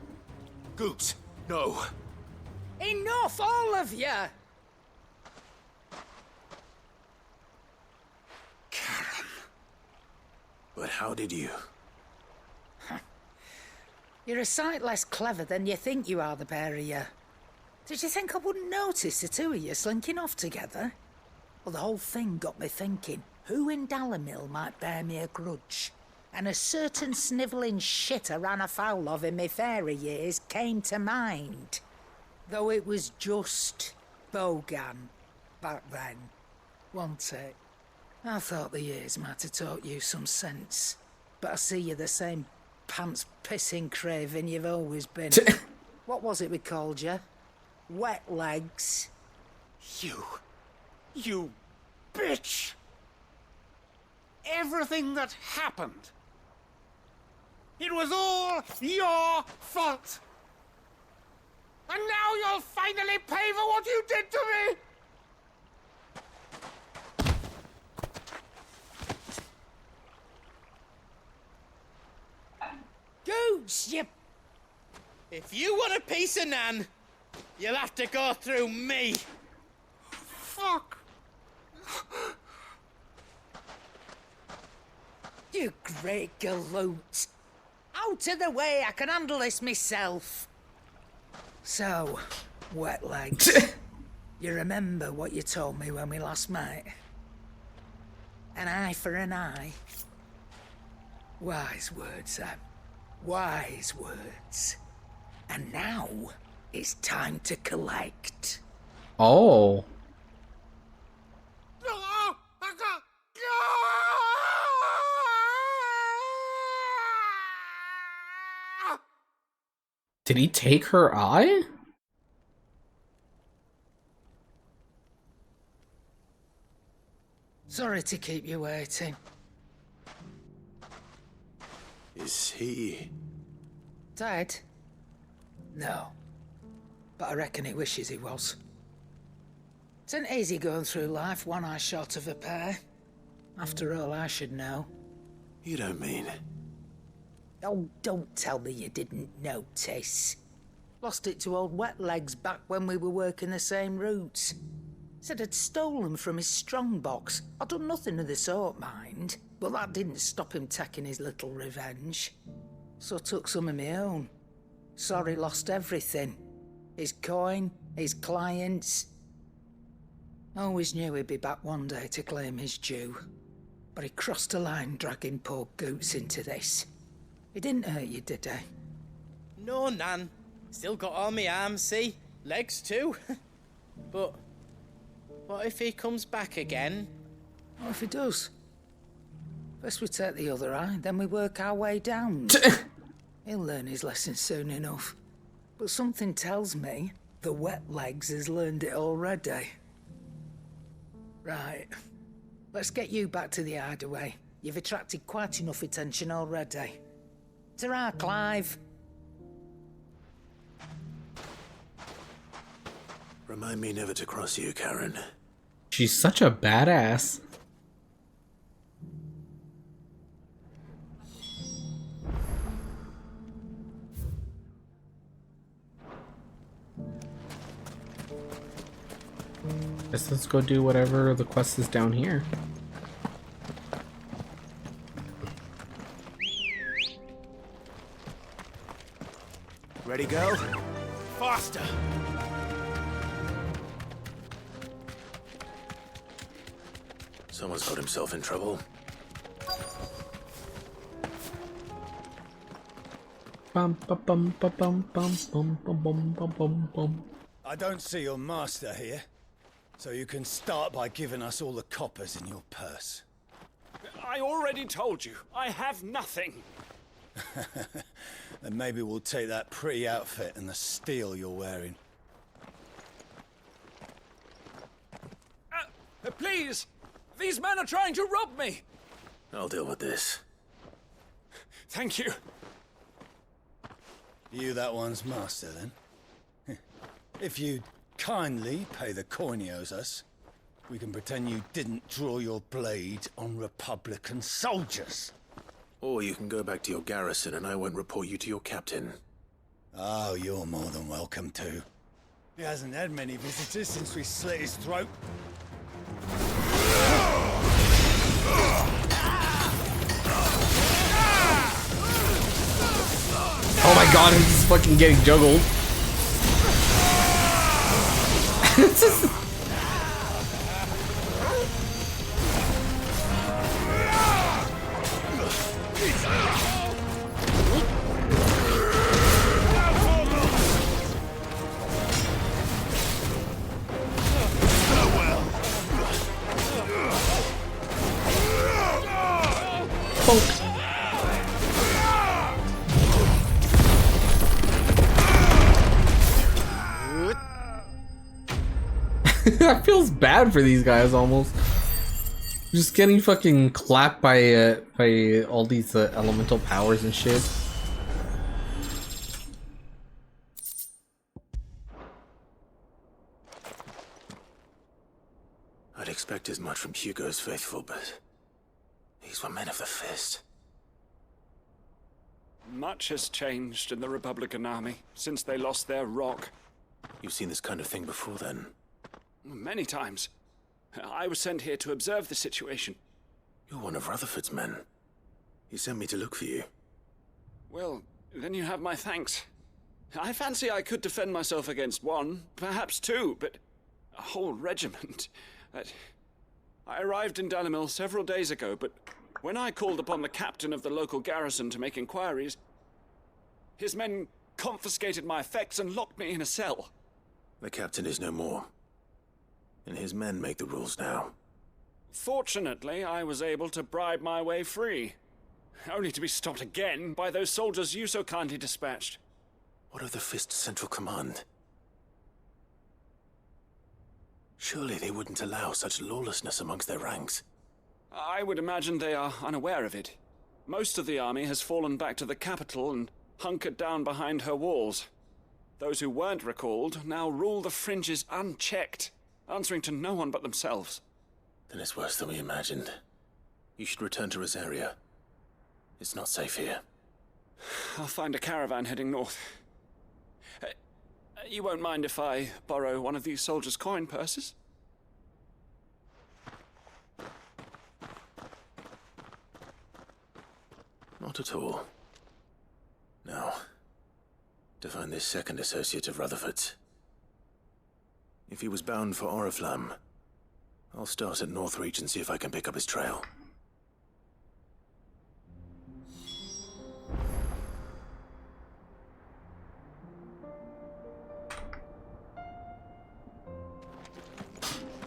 [SPEAKER 12] Goots, no.
[SPEAKER 13] Enough, all of you!
[SPEAKER 12] Karen. But how did you?
[SPEAKER 13] You're a sight less clever than you think you are, the pair of you. Did you think I wouldn't notice the two of you slinking off together? Well, the whole thing got me thinking, who in Dalamil might bear me a grudge? And a certain snivelling shit I ran afoul of in my fairy years came to mind. Though it was just Bogan back then, wasn't it? I thought the years might have taught you some sense, but I see you're the same pants-pissing craven you've always been. What was it we called you? Wet legs?
[SPEAKER 5] You bitch! Everything that happened, it was all your fault! And now you'll finally pay for what you did to me!
[SPEAKER 13] Goose, you...
[SPEAKER 16] If you want a piece of Nan, you'll have to go through me.
[SPEAKER 5] Fuck!
[SPEAKER 13] You great galoot. Out of the way, I can handle this myself. So, wet legs. You remember what you told me when we last met? An eye for an eye. Wise words, Sam. Wise words. And now, it's time to collect.
[SPEAKER 1] Oh. Did he take her eye?
[SPEAKER 13] Sorry to keep you waiting.
[SPEAKER 12] Is he...
[SPEAKER 13] Dead? No. But I reckon he wishes he was. It ain't easy going through life one eye short of a pair. After all, I should know.
[SPEAKER 12] You don't mean...
[SPEAKER 13] Oh, don't tell me you didn't notice. Lost it to old Wet Legs back when we were working the same routes. Said I'd stolen from his strongbox. I'd done nothing of the sort, mind. But that didn't stop him taking his little revenge. So I took some of my own. Sorry, lost everything. His coin, his clients. Always knew he'd be back one day to claim his due. But he crossed a line dragging poor Goots into this. He didn't hurt you, did he?
[SPEAKER 16] No, Nan. Still got all my arms, see? Legs too. But what if he comes back again?
[SPEAKER 13] What if he does? First we take the other eye, then we work our way down. He'll learn his lesson soon enough. But something tells me the Wet Legs has learned it already. Right. Let's get you back to the hideaway. You've attracted quite enough attention already. Ta-ra, Clive.
[SPEAKER 12] Remind me never to cross you, Karen.
[SPEAKER 1] She's such a badass. Guess let's go do whatever the quest is down here.
[SPEAKER 3] Ready, go?
[SPEAKER 16] Faster!
[SPEAKER 12] Someone's got himself in trouble.
[SPEAKER 1] Ba
[SPEAKER 6] I don't see your master here, so you can start by giving us all the coppers in your purse.
[SPEAKER 17] I already told you, I have nothing.
[SPEAKER 6] Then maybe we'll take that pretty outfit and the steel you're wearing.
[SPEAKER 17] Please! These men are trying to rob me!
[SPEAKER 12] I'll deal with this.
[SPEAKER 17] Thank you.
[SPEAKER 6] You that one's master, then? If you kindly pay the coin he owes us, we can pretend you didn't draw your blade on Republican soldiers.
[SPEAKER 12] Or you can go back to your garrison and I won't report you to your captain.
[SPEAKER 6] Oh, you're more than welcome to. He hasn't had many visitors since we slit his throat.
[SPEAKER 1] Oh my god, he's just fucking getting juggled. It's just... I feels bad for these guys almost. Just getting fucking clapped by all these elemental powers and shit.
[SPEAKER 12] I'd expect as much from Hugo's faithful, but these were men of the fist.
[SPEAKER 17] Much has changed in the Republican army since they lost their rock.
[SPEAKER 12] You've seen this kind of thing before, then?
[SPEAKER 17] Many times. I was sent here to observe the situation.
[SPEAKER 12] You're one of Rutherford's men. He sent me to look for you.
[SPEAKER 17] Well, then you have my thanks. I fancy I could defend myself against one, perhaps two, but a whole regiment. I arrived in Dalimil several days ago, but when I called upon the captain of the local garrison to make inquiries, his men confiscated my effects and locked me in a cell.
[SPEAKER 12] The captain is no more, and his men make the rules now.
[SPEAKER 17] Fortunately, I was able to bribe my way free, only to be stopped again by those soldiers you so kindly dispatched.
[SPEAKER 12] What of the Fist's central command? Surely they wouldn't allow such lawlessness amongst their ranks.
[SPEAKER 17] I would imagine they are unaware of it. Most of the army has fallen back to the capital and hunkered down behind her walls. Those who weren't recalled now rule the fringes unchecked, answering to no one but themselves.
[SPEAKER 12] Then it's worse than we imagined. You should return to Rosaria. It's not safe here.
[SPEAKER 17] I'll find a caravan heading north. You won't mind if I borrow one of these soldiers' coin purses?
[SPEAKER 12] Not at all. Now, to find this second associate of Rutherford's. If he was bound for Oriflamme, I'll start at Northreach and see if I can pick up his trail.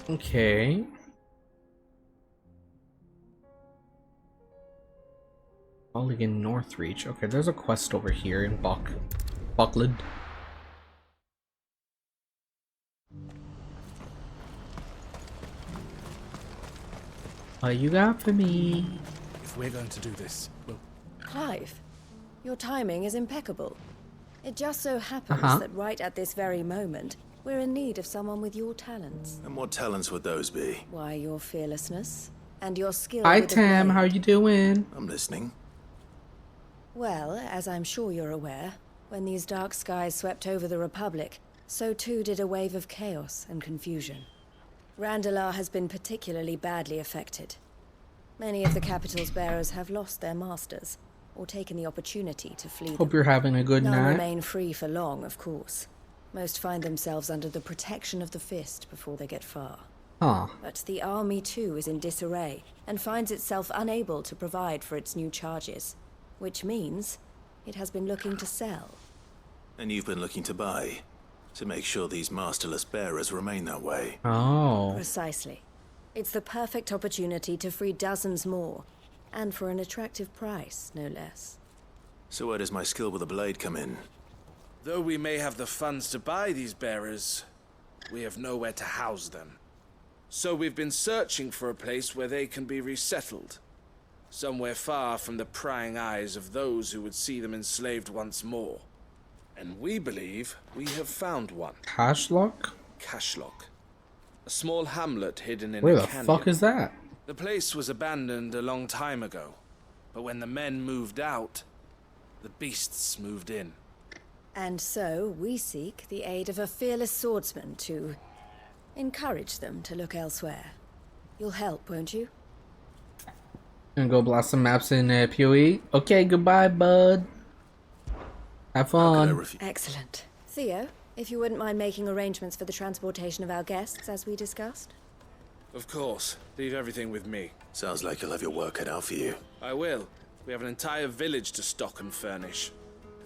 [SPEAKER 1] Okay. Mulligan Northreach. Okay, there's a quest over here in Buckland. What you got for me?
[SPEAKER 2] If we're going to do this, well...
[SPEAKER 9] Clive, your timing is impeccable. It just so happens that right at this very moment, we're in need of someone with your talents.
[SPEAKER 12] And what talents would those be?
[SPEAKER 9] Why, your fearlessness and your skill
[SPEAKER 1] Hi
[SPEAKER 9] with the
[SPEAKER 1] Tam,
[SPEAKER 9] blade.
[SPEAKER 1] how you doing?
[SPEAKER 12] I'm listening.
[SPEAKER 9] Well, as I'm sure you're aware, when these dark skies swept over the Republic, so too did a wave of chaos and confusion. Randalar has been particularly badly affected. Many of the capital's bearers have lost their masters, or taken the opportunity to flee
[SPEAKER 1] Hope you're having a good
[SPEAKER 9] None
[SPEAKER 1] night.
[SPEAKER 9] remain free for long, of course. Most find themselves under the protection of the Fist before they get far.
[SPEAKER 1] Huh.
[SPEAKER 9] But the army too is in disarray, and finds itself unable to provide for its new charges. Which means,
[SPEAKER 18] It has been looking to sell.
[SPEAKER 12] And you've been looking to buy, to make sure these masterless bearers remain that way.
[SPEAKER 1] Oh.
[SPEAKER 18] Precisely. It's the perfect opportunity to free dozens more, and for an attractive price, no less.
[SPEAKER 12] So where does my skill with a blade come in?
[SPEAKER 2] Though we may have the funds to buy these bearers, we have nowhere to house them. So we've been searching for a place where they can be resettled. Somewhere far from the prying eyes of those who would see them enslaved once more. And we believe we have found one.
[SPEAKER 1] Cashlock?
[SPEAKER 2] Cashlock. A small hamlet hidden in
[SPEAKER 1] Where
[SPEAKER 2] a
[SPEAKER 1] the
[SPEAKER 2] canyon.
[SPEAKER 1] fuck is that?
[SPEAKER 2] The place was abandoned a long time ago. But when the men moved out, the beasts moved in.
[SPEAKER 18] And so we seek the aid of a fearless swordsman to encourage them to look elsewhere. You'll help, won't you?
[SPEAKER 1] Gonna go blast some maps in PoE. Okay, goodbye, bud. Have fun.
[SPEAKER 18] Excellent. Theo, if you wouldn't mind making arrangements for the transportation of our guests, as we discussed.
[SPEAKER 2] Of course. Leave everything with me.
[SPEAKER 12] Sounds like you'll have your work cut out for you.
[SPEAKER 2] I will. We have an entire village to stock and furnish.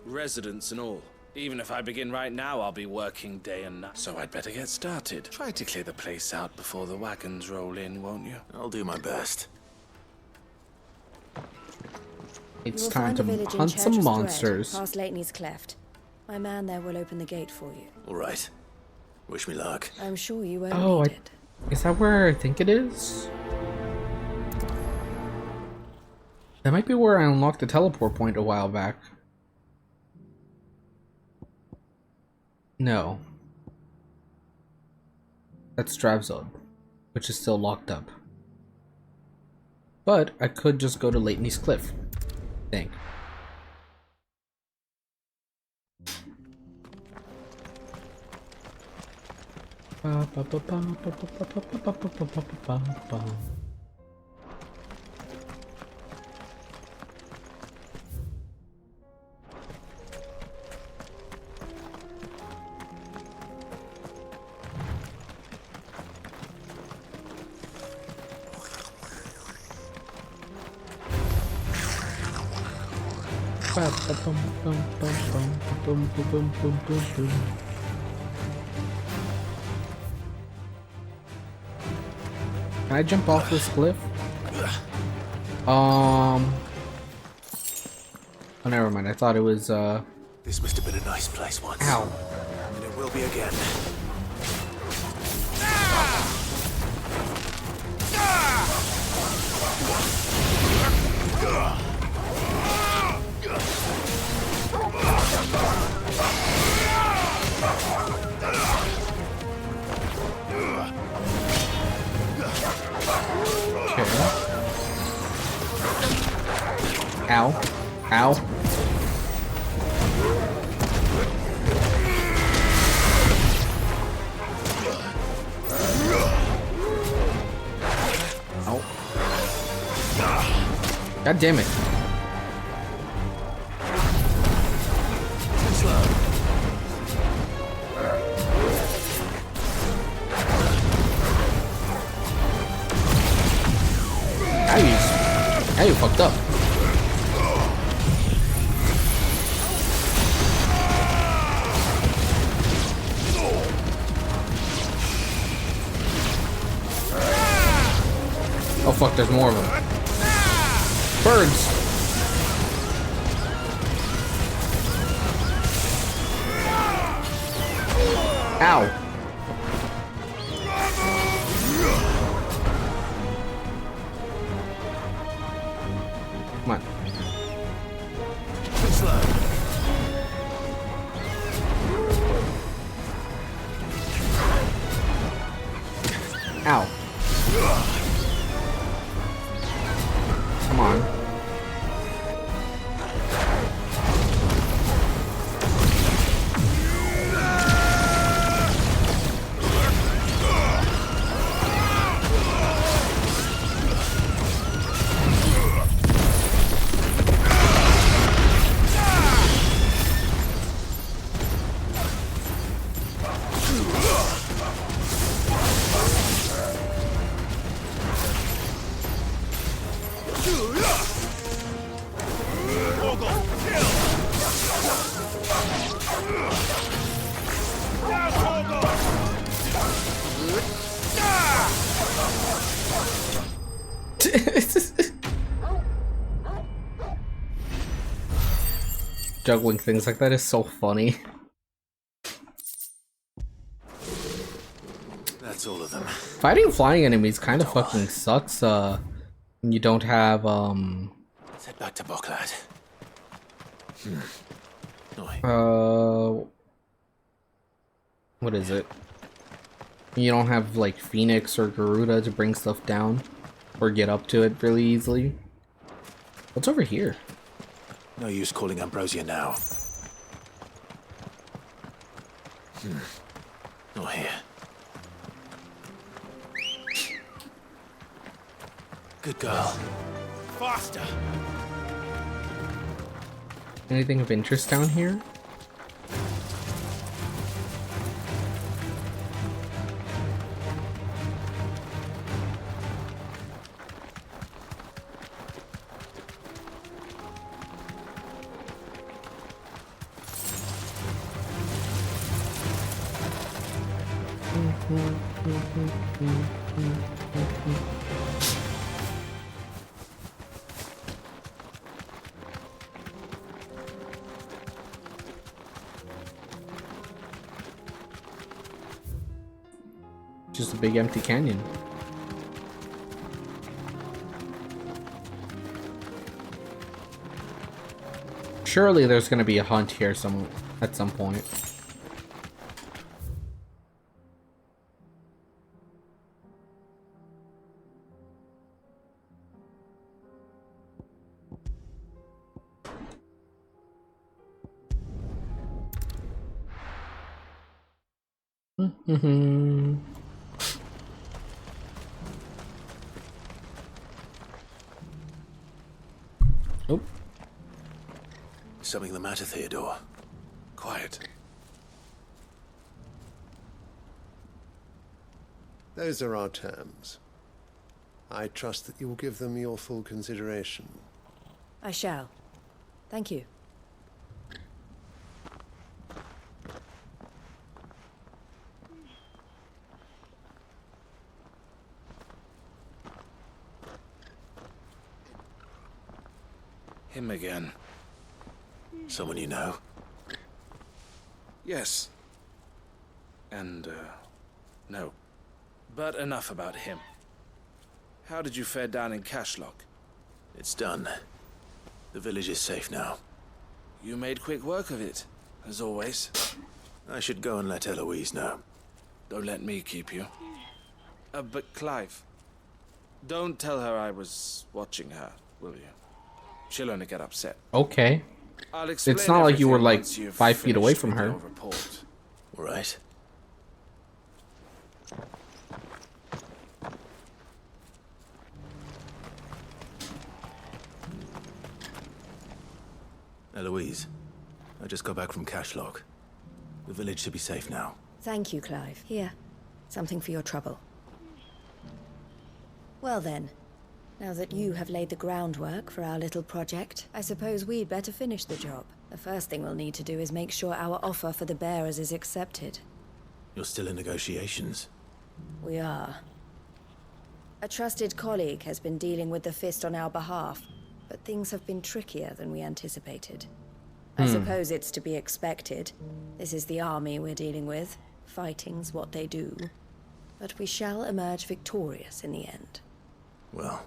[SPEAKER 2] Residents and all. Even if I begin right now, I'll be working day and night. So I'd better get started. Try to clear the place out before the wagons roll in, won't you?
[SPEAKER 12] I'll do my best.
[SPEAKER 1] It's
[SPEAKER 18] You will
[SPEAKER 1] time
[SPEAKER 18] find
[SPEAKER 1] to
[SPEAKER 18] a village in
[SPEAKER 1] hunt
[SPEAKER 18] Church
[SPEAKER 1] some
[SPEAKER 18] of Thread,
[SPEAKER 1] monsters.
[SPEAKER 18] past Lateney's Cleft. My man there will open the gate for you.
[SPEAKER 12] All right. Wish me luck.
[SPEAKER 18] I'm sure you won't
[SPEAKER 1] Oh,
[SPEAKER 18] need it.
[SPEAKER 1] is that where I think it is? That might be where I unlocked the teleport point a while back. No. That's Stravzod, which is still locked up. But I could just go to Lateney's Cliff. I think. Can I jump off this cliff? Oh, never mind. I thought it was,
[SPEAKER 12] This must have been a nice place once.
[SPEAKER 1] Ow.
[SPEAKER 12] And it will be again.
[SPEAKER 1] Ow. Ow. Ow. God damn it. Now you fucked up. Oh fuck, there's more of them. Birds! Ow. Come on. Ow. Come on. Juggling things like that is so funny.
[SPEAKER 12] That's all of them.
[SPEAKER 1] Fighting flying enemies kind of fucking sucks, when you don't have,
[SPEAKER 12] Let's head back to Boklad.
[SPEAKER 1] what is it? You don't have, like, Phoenix or Garuda to bring stuff down, or get up to it really easily. What's over here?
[SPEAKER 12] No use calling Ambrosia now. Not here. Good girl.
[SPEAKER 16] Faster!
[SPEAKER 1] Anything of interest down here? Just a big empty canyon. Surely there's gonna be a hunt here at some point. Oh.
[SPEAKER 12] Something the matter, Theodore? Quiet.
[SPEAKER 19] Those are our terms. I trust that you will give them your full consideration.
[SPEAKER 18] I shall. Thank you.
[SPEAKER 2] Him again.
[SPEAKER 12] Someone you know?
[SPEAKER 2] Yes. And, no. But enough about him. How did you fare down in Cashlock?
[SPEAKER 12] It's done. The village is safe now.
[SPEAKER 2] You made quick work of it, as always.
[SPEAKER 12] I should go and let Eloise know.
[SPEAKER 2] Don't let me keep you. But Clive, don't tell her I was watching her, will you? She'll only get upset.
[SPEAKER 1] Okay.
[SPEAKER 2] I'll explain
[SPEAKER 1] It's not like you were
[SPEAKER 2] everything
[SPEAKER 1] like
[SPEAKER 2] once you've
[SPEAKER 1] 5 feet away
[SPEAKER 2] finished
[SPEAKER 1] from
[SPEAKER 2] with
[SPEAKER 1] her.
[SPEAKER 2] your report.
[SPEAKER 12] All right. Eloise, I just got back from Cashlock. The village should be safe now.
[SPEAKER 18] Thank you, Clive. Here, something for your trouble. Well then, now that you have laid the groundwork for our little project, I suppose we'd better finish the job. The first thing we'll need to do is make sure our offer for the bearers is accepted.
[SPEAKER 12] You're still in negotiations?
[SPEAKER 18] We are. A trusted colleague has been dealing with the Fist on our behalf, but things have been trickier than we anticipated. I suppose it's to be expected. This is the army we're dealing with. Fighting's what they do. But we shall emerge victorious in the end.
[SPEAKER 12] Well,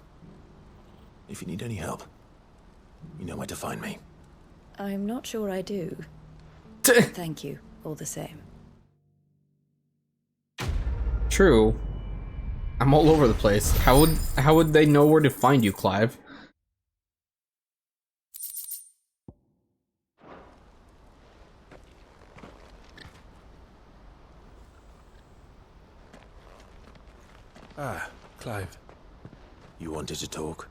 [SPEAKER 12] if you need any help, you know where to find me.
[SPEAKER 18] I'm not sure I do. Thank you, all the same.
[SPEAKER 1] True. I'm all over the place. How would they know where to find you, Clive?
[SPEAKER 2] Ah, Clive.
[SPEAKER 12] You wanted to talk?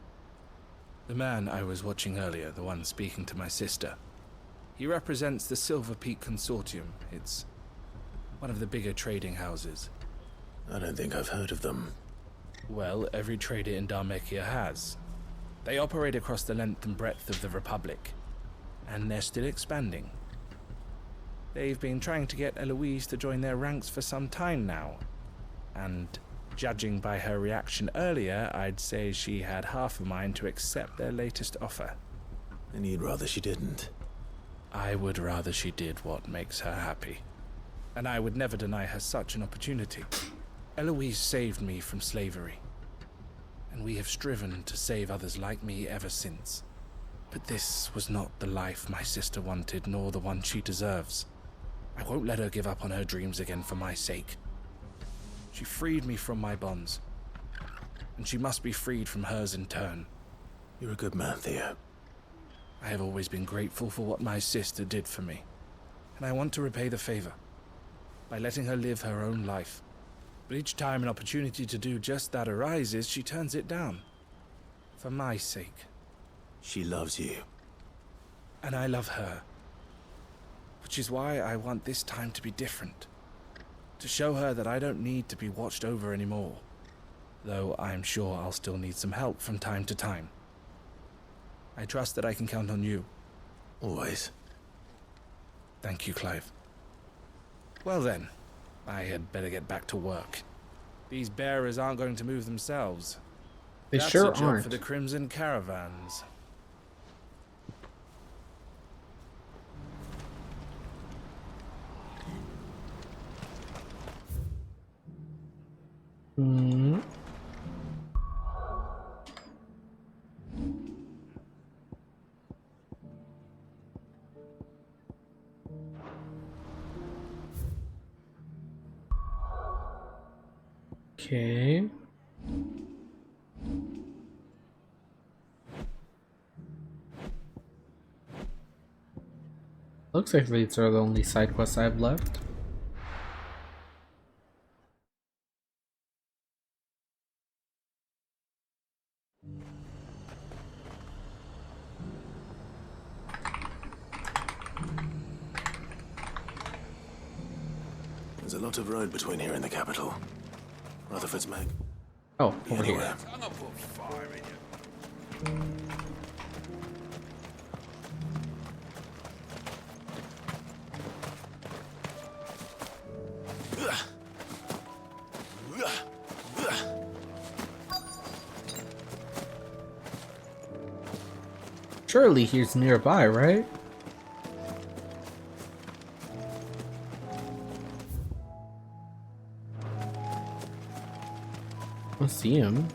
[SPEAKER 2] The man I was watching earlier, the one speaking to my sister. He represents the Silver Peak Consortium. It's one of the bigger trading houses.
[SPEAKER 12] I don't think I've heard of them.
[SPEAKER 2] Well, every trader in Dharmekia has. They operate across the length and breadth of the Republic, and they're still expanding. They've been trying to get Eloise to join their ranks for some time now, and Judging by her reaction earlier, I'd say she had half a mind to accept their latest offer.
[SPEAKER 12] And you'd rather she didn't?
[SPEAKER 2] I would rather she did what makes her happy. And I would never deny her such an opportunity. Eloise saved me from slavery. And we have striven to save others like me ever since. But this was not the life my sister wanted, nor the one she deserves. I won't let her give up on her dreams again for my sake. She freed me from my bonds, and she must be freed from hers in turn.
[SPEAKER 12] You're a good man, Theo.
[SPEAKER 2] I have always been grateful for what my sister did for me, and I want to repay the favor by letting her live her own life. But each time an opportunity to do just that arises, she turns it down. For my sake.
[SPEAKER 12] She loves you.
[SPEAKER 2] And I love her. Which is why I want this time to be different. To show her that I don't need to be watched over anymore. Though I'm sure I'll still need some help from time to time. I trust that I can count on you.
[SPEAKER 12] Always.
[SPEAKER 2] Thank you, Clive. Well then, I had better get back to work. These bearers aren't going to move themselves.
[SPEAKER 1] They
[SPEAKER 2] That's
[SPEAKER 1] sure
[SPEAKER 2] a job
[SPEAKER 1] aren't.
[SPEAKER 2] for the Crimson Caravans.
[SPEAKER 1] Hmm. Okay. Looks like these are the only side quests I have left.
[SPEAKER 12] There's a lot of road between here and the capital. Rutherford's Mag.
[SPEAKER 1] Oh, over here. Surely he's nearby, right? I see him.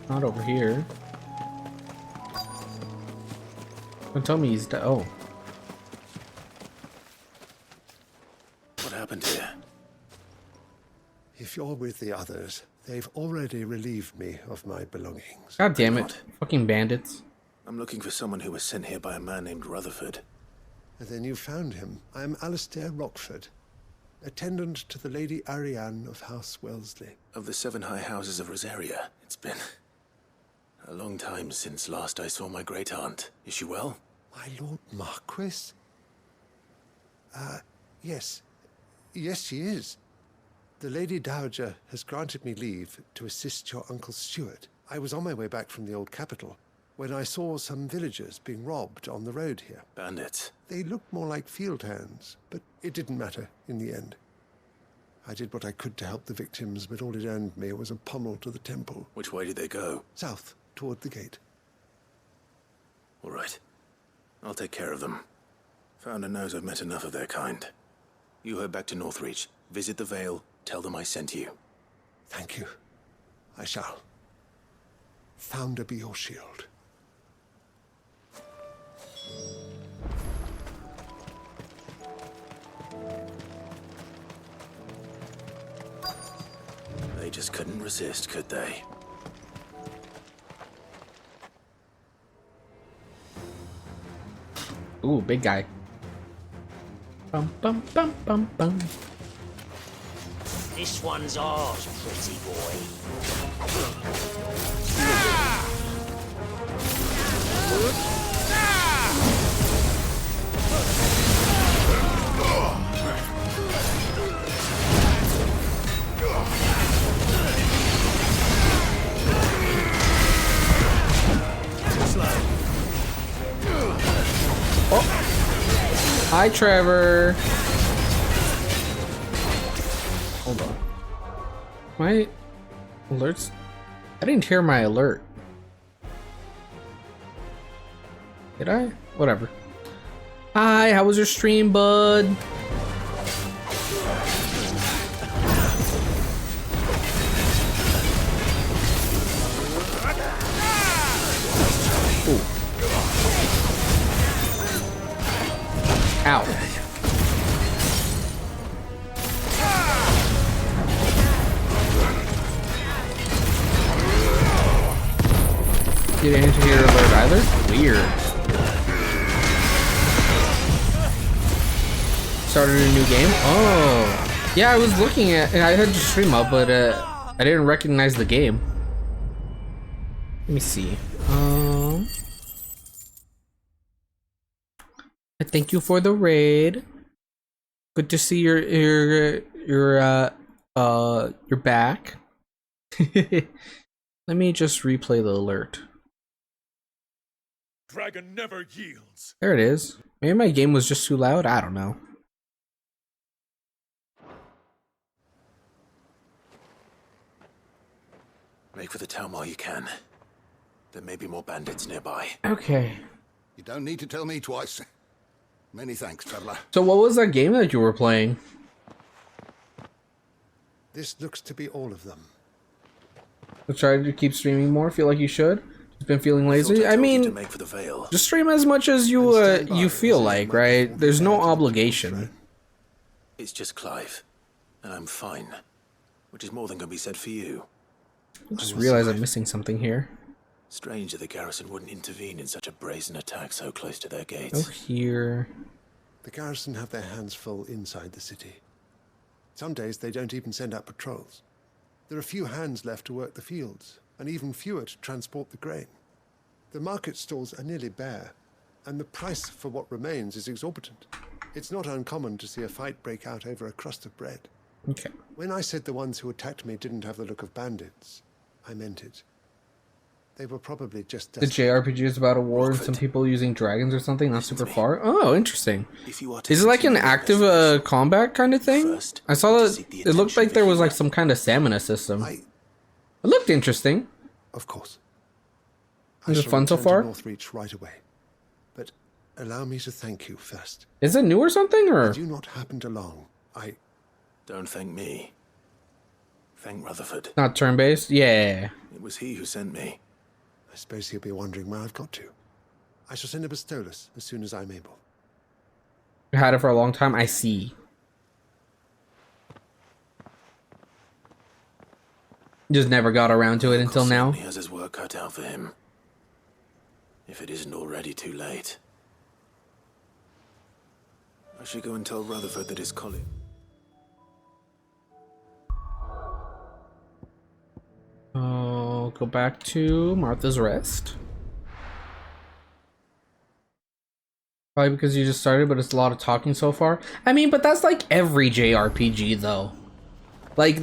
[SPEAKER 1] Not over here. Don't tell me he's dead. Oh.
[SPEAKER 12] What happened here?
[SPEAKER 19] If you're with the others, they've already relieved me of my belongings.
[SPEAKER 1] God damn it. Fucking bandits.
[SPEAKER 12] I'm looking for someone who was sent here by a man named Rutherford.
[SPEAKER 19] And then you found him. I am Alistair Rockford, attendant to the Lady Ariane of House Wellesley.
[SPEAKER 12] Of the 7 high houses of Rosaria. It's been a long time since last I saw my great-aunt. Is she well?
[SPEAKER 19] My Lord Marquis? Yes. Yes, she is. The Lady Dowager has granted me leave to assist your Uncle Stuart. I was on my way back from the old capital when I saw some villagers being robbed on the road here.
[SPEAKER 12] Bandits?
[SPEAKER 19] They looked more like field hands, but it didn't matter in the end. I did what I could to help the victims, but all it earned me was a pommel to the temple.
[SPEAKER 12] Which way did they go?
[SPEAKER 19] South, toward the gate.
[SPEAKER 12] All right. I'll take care of them. Founder knows I've met enough of their kind. You head back to Northreach, visit the Vale, tell them I sent you.
[SPEAKER 19] Thank you. I shall. Founder be your shield.
[SPEAKER 12] They just couldn't resist, could they?
[SPEAKER 1] Ooh, big guy. Bum bum bum bum bum.
[SPEAKER 20] This one's ours, pretty boy.
[SPEAKER 1] Oh. Hi, Trevor. Hold on. My alerts? I didn't hear my alert. Did I? Whatever. Hi, how was your stream, bud? Ooh. Ow. You didn't hear your alert either? Weird. Started a new game? Oh. Yeah, I was looking at I had your stream up, but I didn't recognize the game. Let me see. Thank you for the raid. Good to see you're back. Let me just replay the alert.
[SPEAKER 21] Dragon never yields.
[SPEAKER 1] There it is. Maybe my game was just too loud. I don't know.
[SPEAKER 12] Make for the town while you can. There may be more bandits nearby.
[SPEAKER 1] Okay.
[SPEAKER 22] You don't need to tell me twice. Many thanks, traveler.
[SPEAKER 1] So what was that game that you were playing?
[SPEAKER 19] This looks to be all of them.
[SPEAKER 1] I'll try to keep streaming more. Feel like you should. Just been feeling lazy. I mean, just stream as much as you feel like, right? There's no obligation.
[SPEAKER 12] It's just Clive, and I'm fine, which is more than can be said for you.
[SPEAKER 1] I just realized I'm missing something here.
[SPEAKER 12] Strange that the garrison wouldn't intervene in such a brazen attack so close to their gates.
[SPEAKER 1] Oh, here.
[SPEAKER 19] The garrison have their hands full inside the city. Some days they don't even send out patrols. There are few hands left to work the fields, and even fewer to transport the grain. The market stalls are nearly bare, and the price for what remains is exorbitant. It's not uncommon to see a fight break out over a crust of bread.
[SPEAKER 1] Okay.
[SPEAKER 19] When I said the ones who attacked me didn't have the look of bandits, I meant it. They were probably just
[SPEAKER 1] The JRPG is about a war and some people using dragons or something, not super far. Oh, interesting. Is it like an active combat kind of thing? I saw that it looked like there was like some kind of stamina system. It looked interesting.
[SPEAKER 19] Of course.
[SPEAKER 1] Is it fun so far?
[SPEAKER 19] Northreach right away. But allow me to thank you first.
[SPEAKER 1] Is it new or something, or?
[SPEAKER 19] Had you not happened along,
[SPEAKER 12] Don't thank me. Thank Rutherford.
[SPEAKER 1] Not turn-based? Yeah.
[SPEAKER 12] It was he who sent me.
[SPEAKER 19] I suppose he'll be wondering where I've got to. I shall send a Bastolus as soon as I'm able.
[SPEAKER 1] You had it for a long time? I see. Just never got around to it until now.
[SPEAKER 12] He has his work cut out for him. If it isn't already too late. I should go and tell Rutherford that his colleague...
[SPEAKER 1] Oh, go back to Martha's Rest. Probably because you just started, but it's a lot of talking so far. I mean, but that's like every JRPG though. Like,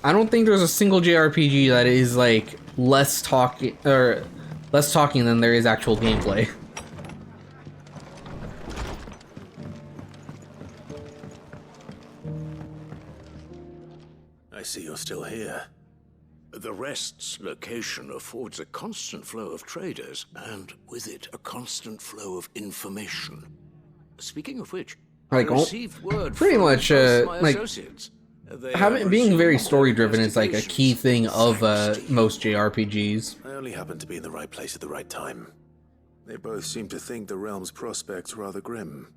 [SPEAKER 1] I don't think there's a single JRPG that is like less talking than there is actual gameplay.
[SPEAKER 12] I see you're still here.
[SPEAKER 3] The Rest's location affords a constant flow of traders, and with it, a constant flow of information. Speaking of which,
[SPEAKER 1] Like,
[SPEAKER 3] I received word
[SPEAKER 1] pretty
[SPEAKER 3] from
[SPEAKER 1] much,
[SPEAKER 3] both my
[SPEAKER 1] like,
[SPEAKER 3] associates.
[SPEAKER 1] being very story driven is like a key thing of most JRPGs.
[SPEAKER 12] I only happened to be in the right place at the right time. They both seem to think the realm's prospects rather grim.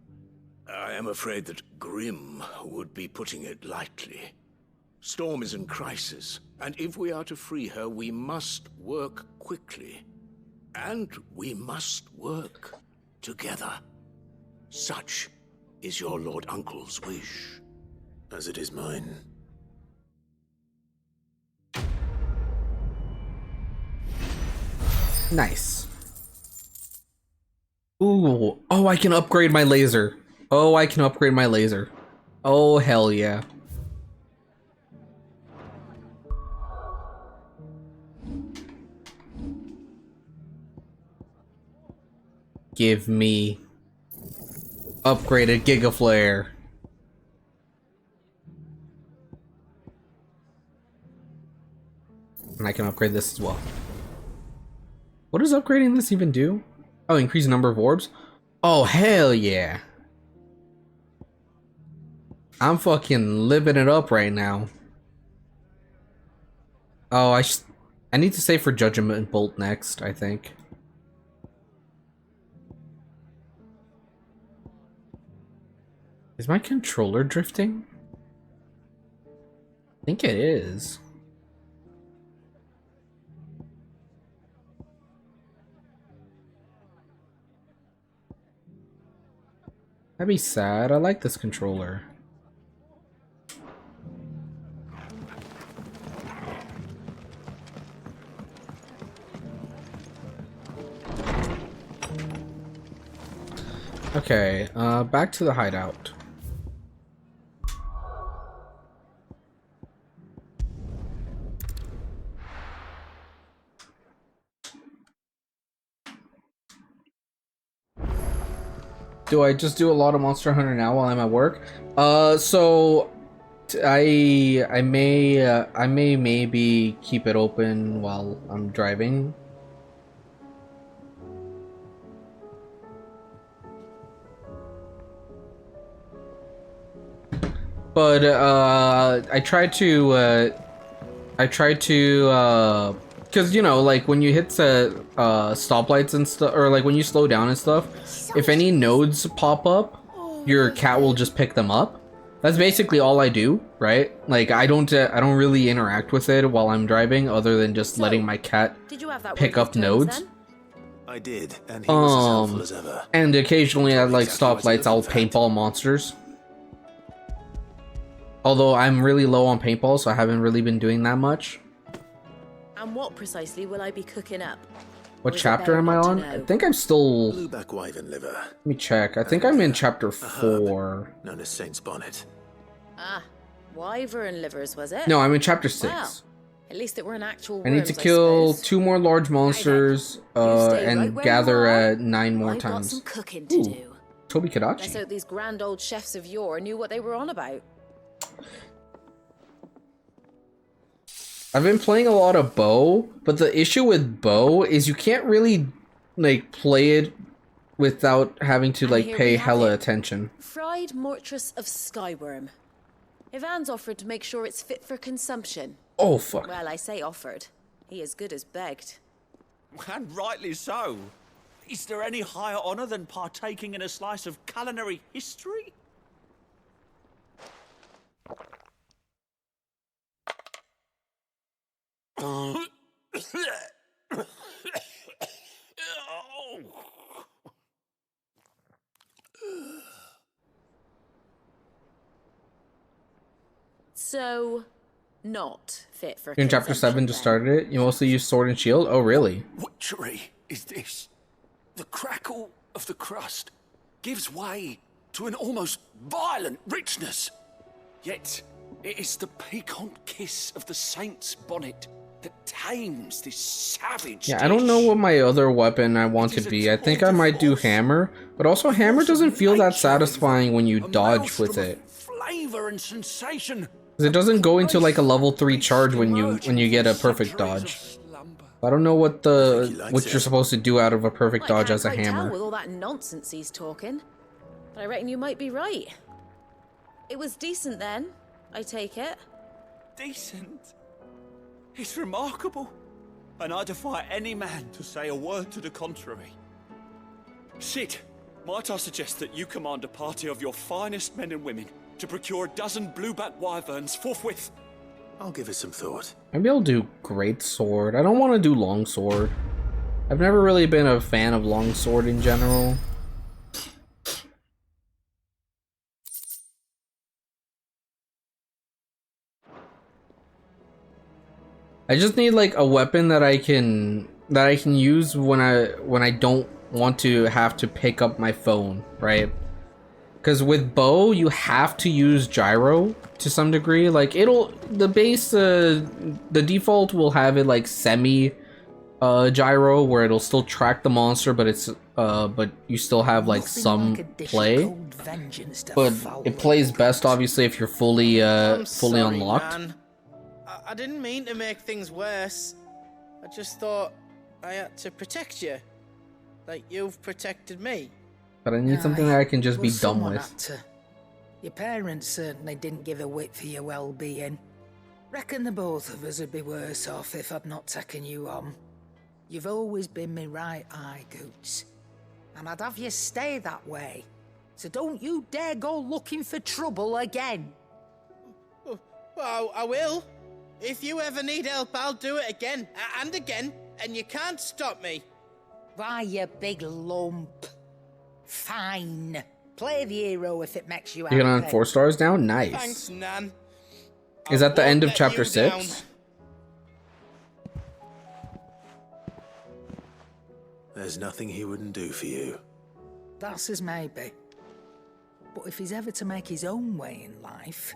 [SPEAKER 3] I am afraid that grim would be putting it lightly. Storm is in crisis, and if we are to free her, we must work quickly. And we must work together. Such is your Lord Uncle's wish.
[SPEAKER 12] As it is mine.
[SPEAKER 1] Nice. Ooh. Oh, I can upgrade my laser. Oh, I can upgrade my laser. Oh, hell yeah. Give me upgraded Giga Flare. And I can upgrade this as well. What does upgrading this even do? Oh, increase number of orbs? Oh, hell yeah. I'm fucking living it up right now. Oh, I need to save for Judgment Bolt next, I think. Is my controller drifting? I think it is. That'd be sad. I like this controller. Okay, back to the hideout. Do I just do a lot of Monster Hunter now while I'm at work? So I may maybe keep it open while I'm driving. But I try to because you know, like when you hit stoplights and stuff, or like when you slow down and stuff, if any nodes pop up, your cat will just pick them up. That's basically all I do, right? Like I don't really interact with it while I'm driving, other than just letting my cat pick up nodes.
[SPEAKER 12] I did, and he was as helpful as ever.
[SPEAKER 1] And occasionally at like stoplights, I'll paintball monsters. Although I'm really low on paintball, so I haven't really been doing that much.
[SPEAKER 7] And what precisely will I be cooking up?
[SPEAKER 1] What chapter am I on? I think I'm still...
[SPEAKER 12] Blueback wyvern liver.
[SPEAKER 1] Let me check. I think I'm in chapter 4.
[SPEAKER 12] Known as Saint's Bonnet.
[SPEAKER 7] Ah, wyvern livers, was it?
[SPEAKER 1] No, I'm in chapter 6.
[SPEAKER 7] Well, at least it were an actual
[SPEAKER 1] I need to kill 2 more large monsters and
[SPEAKER 7] right
[SPEAKER 1] gather 9 more
[SPEAKER 7] I've got
[SPEAKER 1] times.
[SPEAKER 7] some cooking to do.
[SPEAKER 1] Toby
[SPEAKER 7] Let's
[SPEAKER 1] Kadachi.
[SPEAKER 7] hope these grand old chefs of yore knew what they were on about.
[SPEAKER 1] I've been playing a lot of bow, but the issue with bow is you can't really like play it without having to like pay hella attention.
[SPEAKER 7] Fried mortress of skyworm. Ivan's offered to make sure it's fit for consumption.
[SPEAKER 1] Oh fuck.
[SPEAKER 7] Well, I say offered. He as good as begged.
[SPEAKER 8] And rightly so. Is there any higher honor than partaking in a slice of culinary history?
[SPEAKER 7] So, not fit for
[SPEAKER 1] You're in chapter 7, just started it. You mostly use sword and shield. Oh really?
[SPEAKER 3] Witchery is this. The crackle of the crust gives way to an almost violent richness. Yet, it is the piquant kiss of the saint's bonnet that tames this savage
[SPEAKER 1] Yeah, I don't know what my other weapon I want to be. I think I might do hammer, but also hammer doesn't feel that satisfying when you dodge with it.
[SPEAKER 3] flavor and sensation.
[SPEAKER 1] 'Cause it doesn't go into like a level 3 charge when you get a perfect dodge. I don't know what you're supposed to do out of a perfect dodge as a
[SPEAKER 7] I can't quite tell
[SPEAKER 1] hammer.
[SPEAKER 7] with all that nonsense he's talking, but I reckon you might be right. It was decent then, I take it.
[SPEAKER 8] Decent? It's remarkable. And I defy any man to say a word to the contrary. Sid, might I suggest that you command a party of your finest men and women to procure a dozen blueback wyverns forthwith?
[SPEAKER 12] I'll give it some thought.
[SPEAKER 1] Maybe I'll do great sword. I don't want to do long sword. I've never really been a fan of long sword in general. I just need like a weapon that I can use when I don't want to have to pick up my phone, right? Because with bow you have to use gyro to some degree. Like the default will have it like semi gyro where it'll still track the monster, but it's but you still have like some play. But it plays best obviously if you're fully unlocked.
[SPEAKER 16] Man. I didn't mean to make things worse. I just thought I had to protect you. Like you've protected me.
[SPEAKER 1] But I need something that I can just
[SPEAKER 13] Well,
[SPEAKER 1] be done
[SPEAKER 13] someone
[SPEAKER 1] with.
[SPEAKER 13] had to. Your parents certainly didn't give a whit for your well-being. Reckon the both of us would be worse off if I'd not taken you on. You've always been me right eye, Goots. And I'd have you stay that way. So don't you dare go looking for trouble again.
[SPEAKER 16] Well, I will. If you ever need help, I'll do it again and again, and you can't stop me.
[SPEAKER 13] Why, you big lump. Fine. Play the hero if it makes you happy.
[SPEAKER 1] You're gonna 4 stars now? Nice.
[SPEAKER 16] Thanks, Nan.
[SPEAKER 1] Is that the end of
[SPEAKER 16] let
[SPEAKER 1] chapter
[SPEAKER 16] you
[SPEAKER 1] 6?
[SPEAKER 16] down.
[SPEAKER 12] There's nothing he wouldn't do for you.
[SPEAKER 13] That's as maybe. But if he's ever to make his own way in life,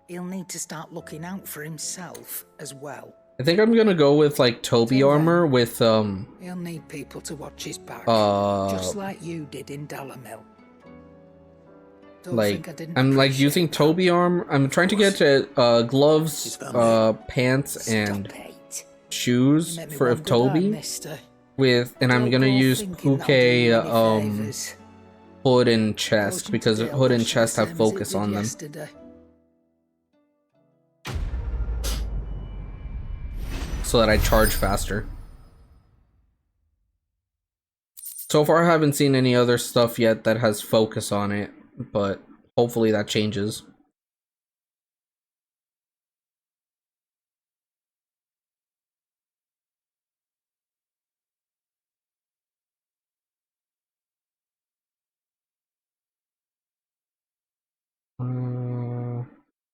[SPEAKER 13] he'll need to start looking out for himself as well.
[SPEAKER 1] I think I'm gonna go with like Toby armor with
[SPEAKER 13] He'll need people to watch his back, just like you did in Dalamil.
[SPEAKER 1] I'm like using Toby armor. I'm trying to get gloves, pants, and shoes for Toby. With and I'm gonna use Puke hood and chest because hood and chest have focus on them. So that I charge faster. So far I haven't seen any other stuff yet that has focus on it, but hopefully that changes.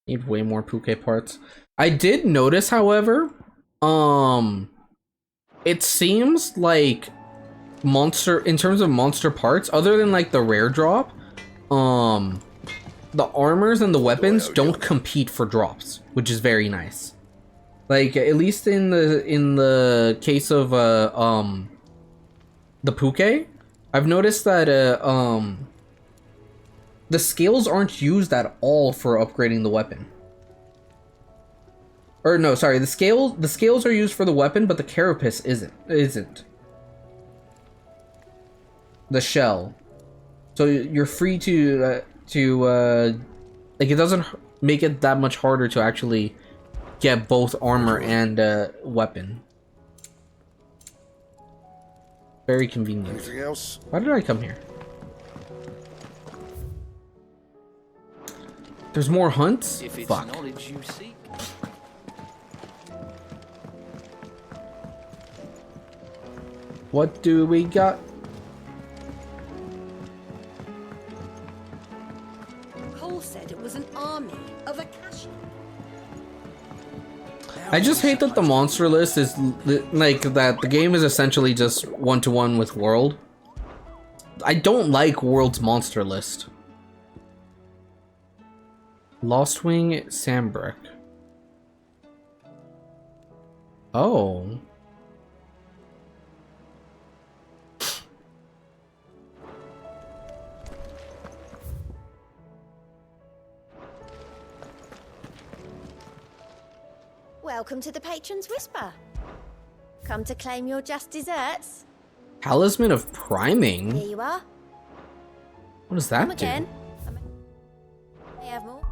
[SPEAKER 1] Need way more Puke parts. I did notice, however, it seems like in terms of monster parts, other than like the rare drop, the armors and the weapons don't compete for drops, which is very nice. Like at least in the case of the Puke, I've noticed that the scales aren't used at all for upgrading the weapon. Or no, sorry, the scales are used for the weapon, but the carapace isn't. The shell. So you're free to like it doesn't make it that much harder to actually get both armor and weapon. Very convenient.
[SPEAKER 10] Anything else?
[SPEAKER 1] Why did I come here? There's more hunts?
[SPEAKER 4] If it's
[SPEAKER 1] Fuck.
[SPEAKER 4] knowledge you seek.
[SPEAKER 1] What do we got?
[SPEAKER 15] Cole said it was an army of Akashi.
[SPEAKER 1] I just hate that the monster list is like that the game is essentially just one-to-one with World. I don't like World's monster list. Lostwing Sambrick. Oh.
[SPEAKER 15] Welcome to the Patron's Whisper. Come to claim your just desserts?
[SPEAKER 1] Talisman of Priming?
[SPEAKER 15] Here you are.
[SPEAKER 1] What does
[SPEAKER 15] Come
[SPEAKER 1] that do?
[SPEAKER 15] again. May I have more?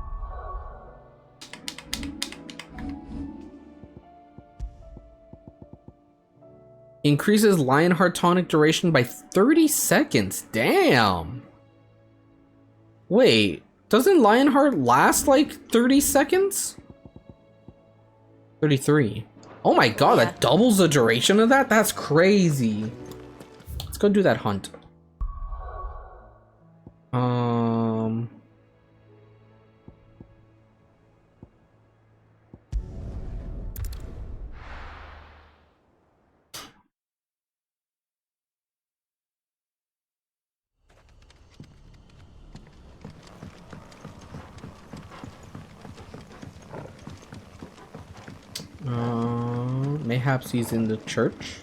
[SPEAKER 1] Increases Lionheart tonic duration by 30 seconds. Damn. Wait, doesn't Lionheart last like 30 seconds? 33. Oh my god, that doubles the duration of that? That's crazy. Let's go do that hunt. Mayhaps he's in the church.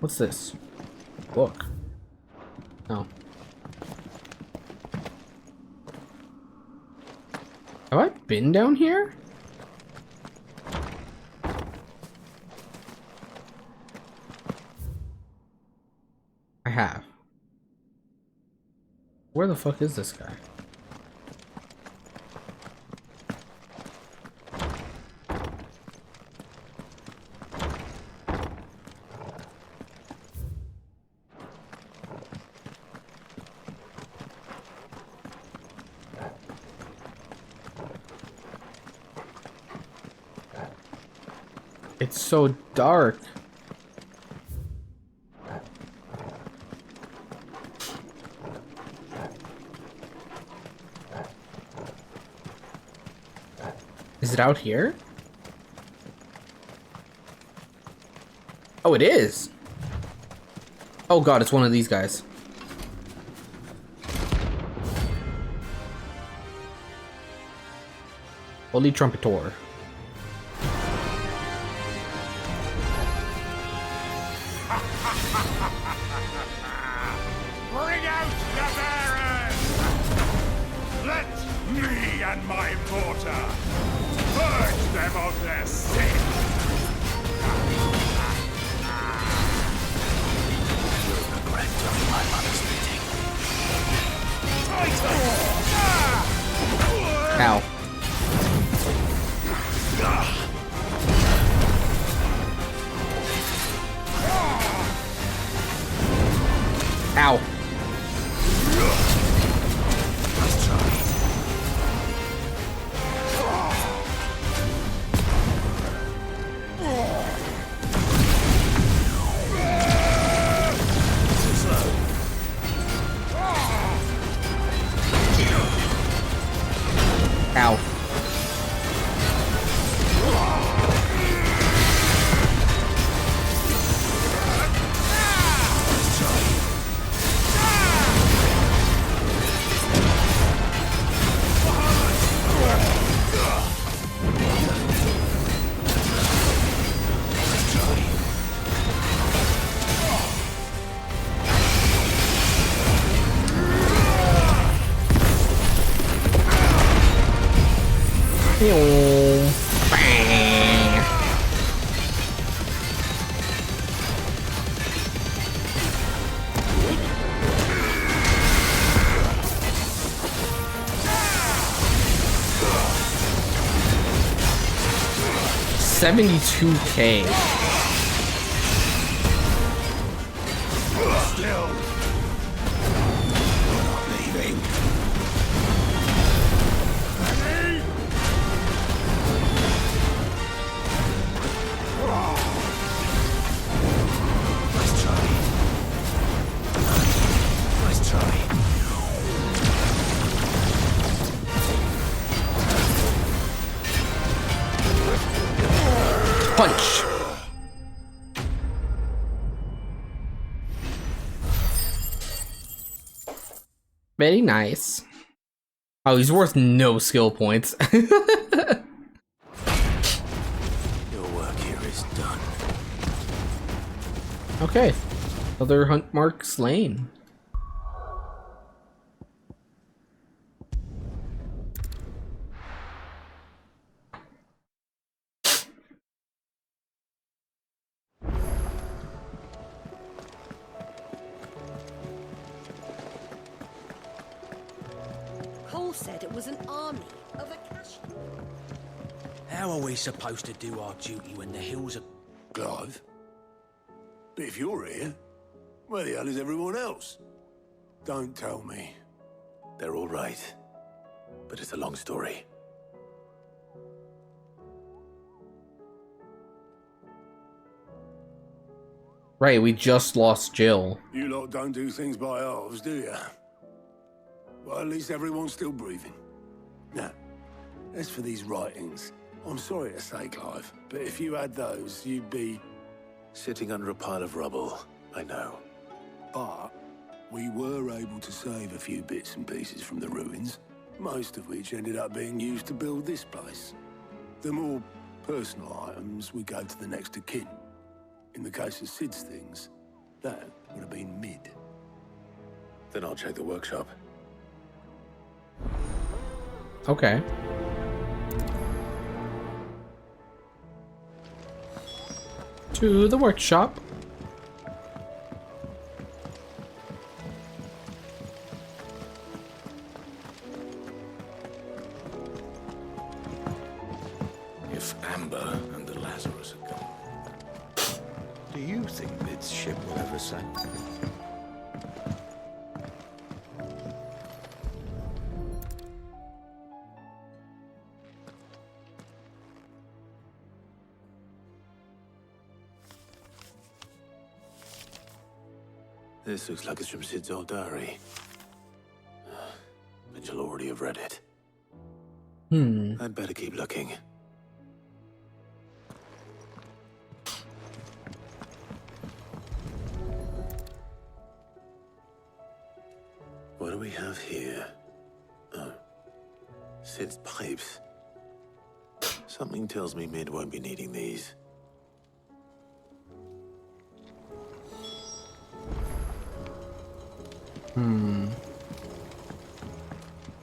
[SPEAKER 1] What's this? Book. Oh. Have I been down here? I have. Where the fuck is this guy? It's so dark. Is it out here? Oh, it is. Oh god, it's one of these guys. Holy Trumpetor.
[SPEAKER 21] Bring out the bearers! Let me and my mortar purge them of their sin!
[SPEAKER 12] Regret during my mother's meeting.
[SPEAKER 1] Ow. Ow. Ow. $72K.
[SPEAKER 21] Still, you're not leaving.
[SPEAKER 12] Nice try. Nice try.
[SPEAKER 1] Punch. Very nice. Oh, he's worth no skill points.
[SPEAKER 12] Your work here is done.
[SPEAKER 1] Okay. Other hunt mark slain.
[SPEAKER 9] Cole said it was an army of Akashi.
[SPEAKER 4] How are we supposed to do our duty when the hills are...
[SPEAKER 3] Clive? But if you're here, where the hell is everyone else? Don't tell me.
[SPEAKER 12] They're all right. But it's a long story.
[SPEAKER 1] Right, we just lost Jill.
[SPEAKER 3] You lot don't do things by halves, do you? Well, at least everyone's still breathing. Now, as for these writings, I'm sorry to say, Clive, but if you had those, you'd be...
[SPEAKER 12] Sitting under a pile of rubble, I know.
[SPEAKER 3] But we were able to save a few bits and pieces from the ruins, most of which ended up being used to build this place. The more personal items, we gave to the next of kin. In the case of Sid's things,
[SPEAKER 12] That would have been mid. Then I'll check the workshop.
[SPEAKER 1] Okay. To the workshop.
[SPEAKER 12] If Amber and the Lazarus are gone.
[SPEAKER 6] Do you think Mid's ship will ever sink?
[SPEAKER 12] This looks like it's from Sid's old diary. But you'll already have read it. I'd better keep looking. What do we have here? Oh. Sid's pipes. Something tells me Mid won't be needing these.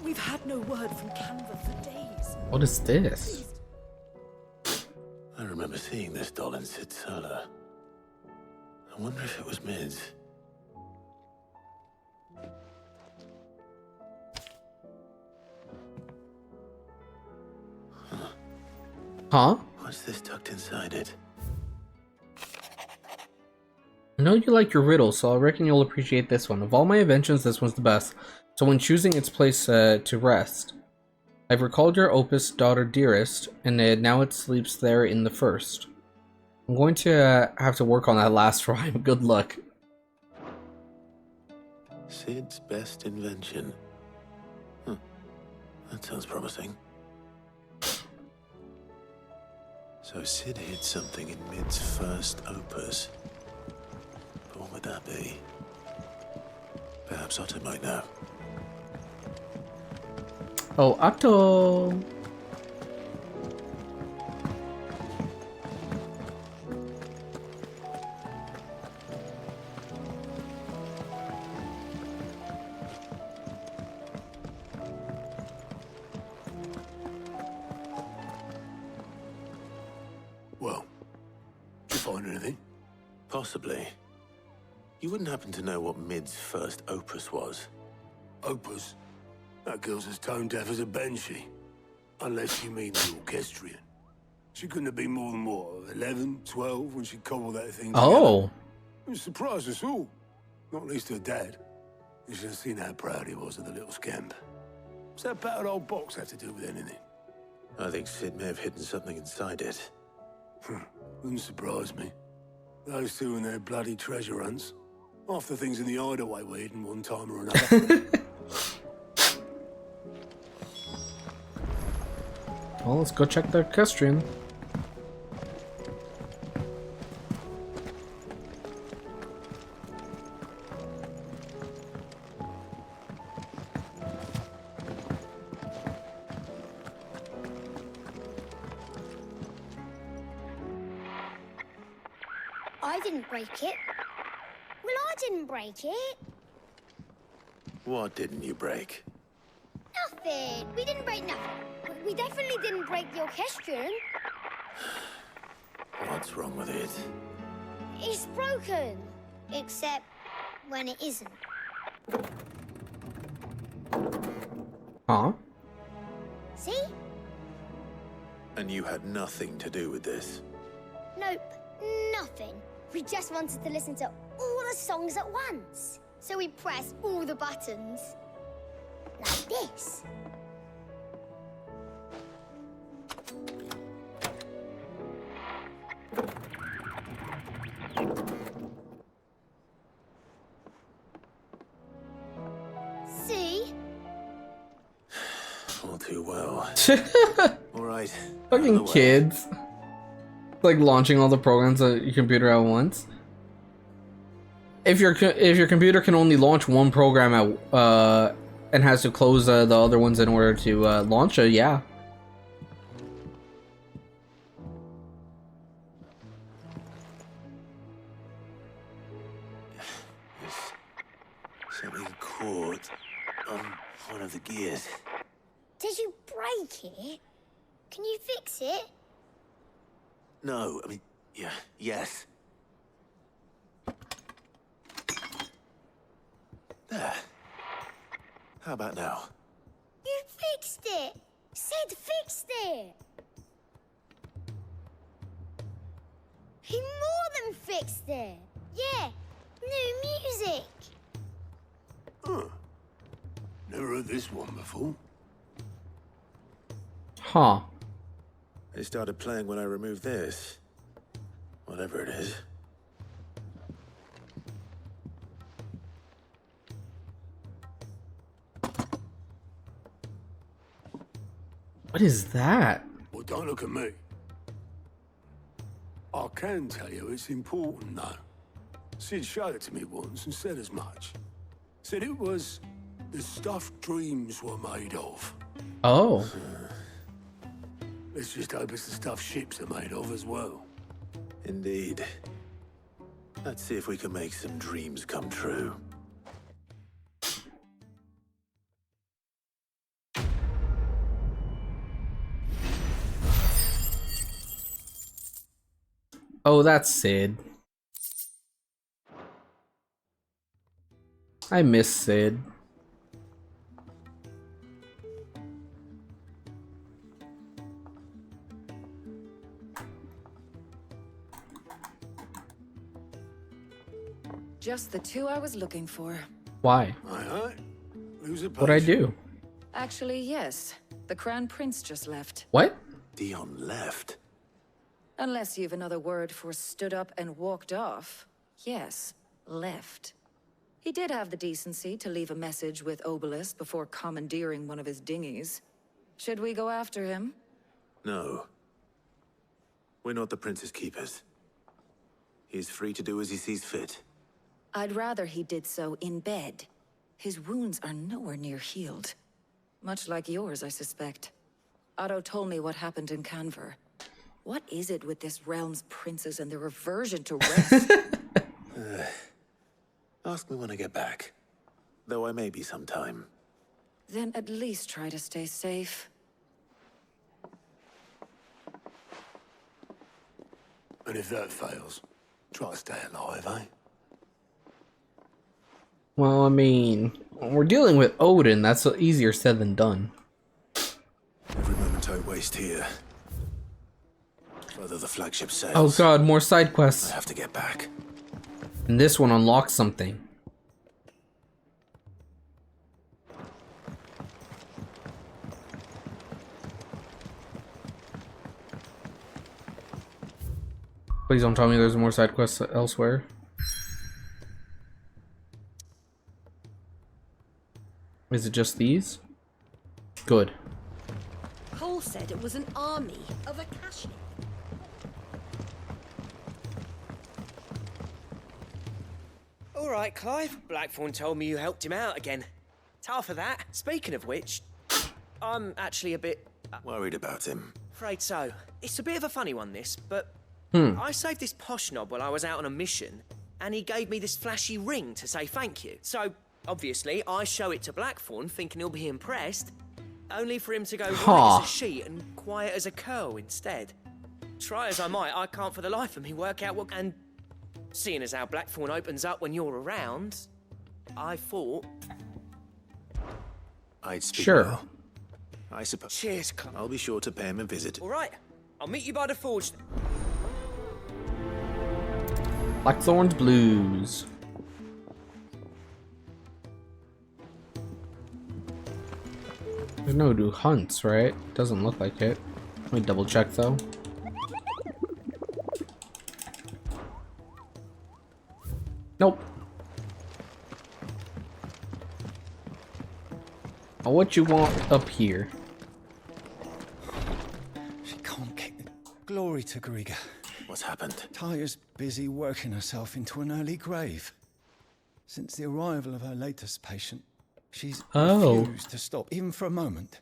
[SPEAKER 9] We've had no word from Canva for days.
[SPEAKER 1] What is this?
[SPEAKER 12] I remember seeing this doll in Sid's cellar. I wonder if it was Mid's.
[SPEAKER 1] Huh?
[SPEAKER 12] What's this tucked inside it?
[SPEAKER 1] I know you like your riddles, so I reckon you'll appreciate this one. Of all my inventions, this one's the best. So when choosing its place to rest, I've recalled your opus, Daughter Dearest, and now it sleeps there in the first. I'm going to have to work on that last rhyme. Good luck.
[SPEAKER 12] Sid's best invention. That sounds promising. So Sid hid something in Mid's first opus. But what would that be? Perhaps Otto might know.
[SPEAKER 1] Oh, Otto!
[SPEAKER 12] Well, did you find anything? Possibly. You wouldn't happen to know what Mid's first opus was?
[SPEAKER 10] Opus? That girl's as tone deaf as a banshee. Unless you mean the orchestrion. She couldn't have been more than, what, 11, 12 when she cobbled that thing together.
[SPEAKER 1] Oh!
[SPEAKER 10] It surprised us all. Not least her dad. You should have seen how proud he was of the little scamp. What's that battered old box have to do with anything?
[SPEAKER 12] I think Sid may have hidden something inside it.
[SPEAKER 10] Wouldn't surprise me. Those two and their bloody treasure hunts. Half the things in the hideaway were hidden one time or another.
[SPEAKER 1] Well, let's go check the orchestrion.
[SPEAKER 11] I didn't break it. Well, I didn't break it.
[SPEAKER 12] What didn't you break?
[SPEAKER 11] Nothing. We didn't break nothing. We definitely didn't break the orchestrion.
[SPEAKER 12] What's wrong with it?
[SPEAKER 11] It's broken. Except when it isn't.
[SPEAKER 1] Huh?
[SPEAKER 11] See?
[SPEAKER 12] And you had nothing to do with this?
[SPEAKER 11] Nope. Nothing. We just wanted to listen to all the songs at once. So we pressed all the buttons. Like this. See?
[SPEAKER 12] All too well. Alright.
[SPEAKER 1] Fucking kids. Like launching all the programs on your computer at once. If your computer can only launch one program at and has to close the other ones in order to launch it, yeah.
[SPEAKER 12] of the gears.
[SPEAKER 11] Did you break it? Can you fix it?
[SPEAKER 12] No, I mean, yes. There. How about now?
[SPEAKER 11] You fixed it! Sid fixed it! He more than fixed it! Yeah, new music!
[SPEAKER 10] Huh. Never heard this one before.
[SPEAKER 1] Huh.
[SPEAKER 12] It started playing when I removed this. Whatever it is.
[SPEAKER 1] What is that?
[SPEAKER 10] Well, don't look at me. I can tell you it's important, though. Sid showed it to me once and said as much. Said it was the stuff dreams were made of.
[SPEAKER 1] Oh.
[SPEAKER 10] Let's just hope it's the stuff ships are made of as well.
[SPEAKER 12] Indeed. Let's see if we can make some dreams come true.
[SPEAKER 1] Oh, that's Sid. I miss Sid.
[SPEAKER 9] Just the two I was looking for.
[SPEAKER 1] Why?
[SPEAKER 10] Aye. Who's a
[SPEAKER 1] What'd I do?
[SPEAKER 9] Actually, yes. The Crown Prince just left.
[SPEAKER 1] What?
[SPEAKER 12] Dion left.
[SPEAKER 9] Unless you've another word for stood up and walked off. Yes, left. He did have the decency to leave a message with Obelisk before commandeering one of his dinghies. Should we go after him?
[SPEAKER 12] No. We're not the Prince's keepers. He's free to do as he sees fit.
[SPEAKER 9] I'd rather he did so in bed. His wounds are nowhere near healed. Much like yours, I suspect. Otto told me what happened in Canver. What is it with this realm's princes and their aversion to rest?
[SPEAKER 12] Ask me when I get back. Though I may be sometime.
[SPEAKER 9] Then at least try to stay safe.
[SPEAKER 10] And if that fails, try to stay alive, eh?
[SPEAKER 1] Well, I mean, we're dealing with Odin. That's easier said than done.
[SPEAKER 12] Every moment I waste here. Further the flagship sails.
[SPEAKER 1] Oh god, more side quests.
[SPEAKER 12] I have to get back.
[SPEAKER 1] And this one unlocks something. Please don't tell me there's more side quests elsewhere. Is it just these? Good.
[SPEAKER 15] Cole said it was an army of Akashi.
[SPEAKER 5] All right, Clive. Blackthorn told me you helped him out again. Tough for that. Speaking of which, I'm actually a bit...
[SPEAKER 12] Worried about him.
[SPEAKER 5] afraid so. It's a bit of a funny one, this, but... I saved this posh knob while I was out on a mission, and he gave me this flashy ring to say thank you. So, obviously, I show it to Blackthorn, thinking he'll be impressed, only for him to go white as a sheet and quiet as a curl instead. Try as I might, I can't for the life of me work out what... And seeing as how Blackthorn opens up when you're around, I thought...
[SPEAKER 12] I'd speak
[SPEAKER 1] Sure.
[SPEAKER 12] well. I suppose.
[SPEAKER 5] Cheers, Clive.
[SPEAKER 12] I'll be sure to pay him a visit.
[SPEAKER 5] All right, I'll meet you by the forge.
[SPEAKER 1] Blackthorn's Blues. There's no new hunts, right? Doesn't look like it. Let me double check though. Nope. Now what you want up here?
[SPEAKER 14] She can't kick. Glory to Griga.
[SPEAKER 12] What's happened?
[SPEAKER 14] Taya's busy working herself into an early grave. Since the arrival of her latest patient, she's refused to stop, even for a moment.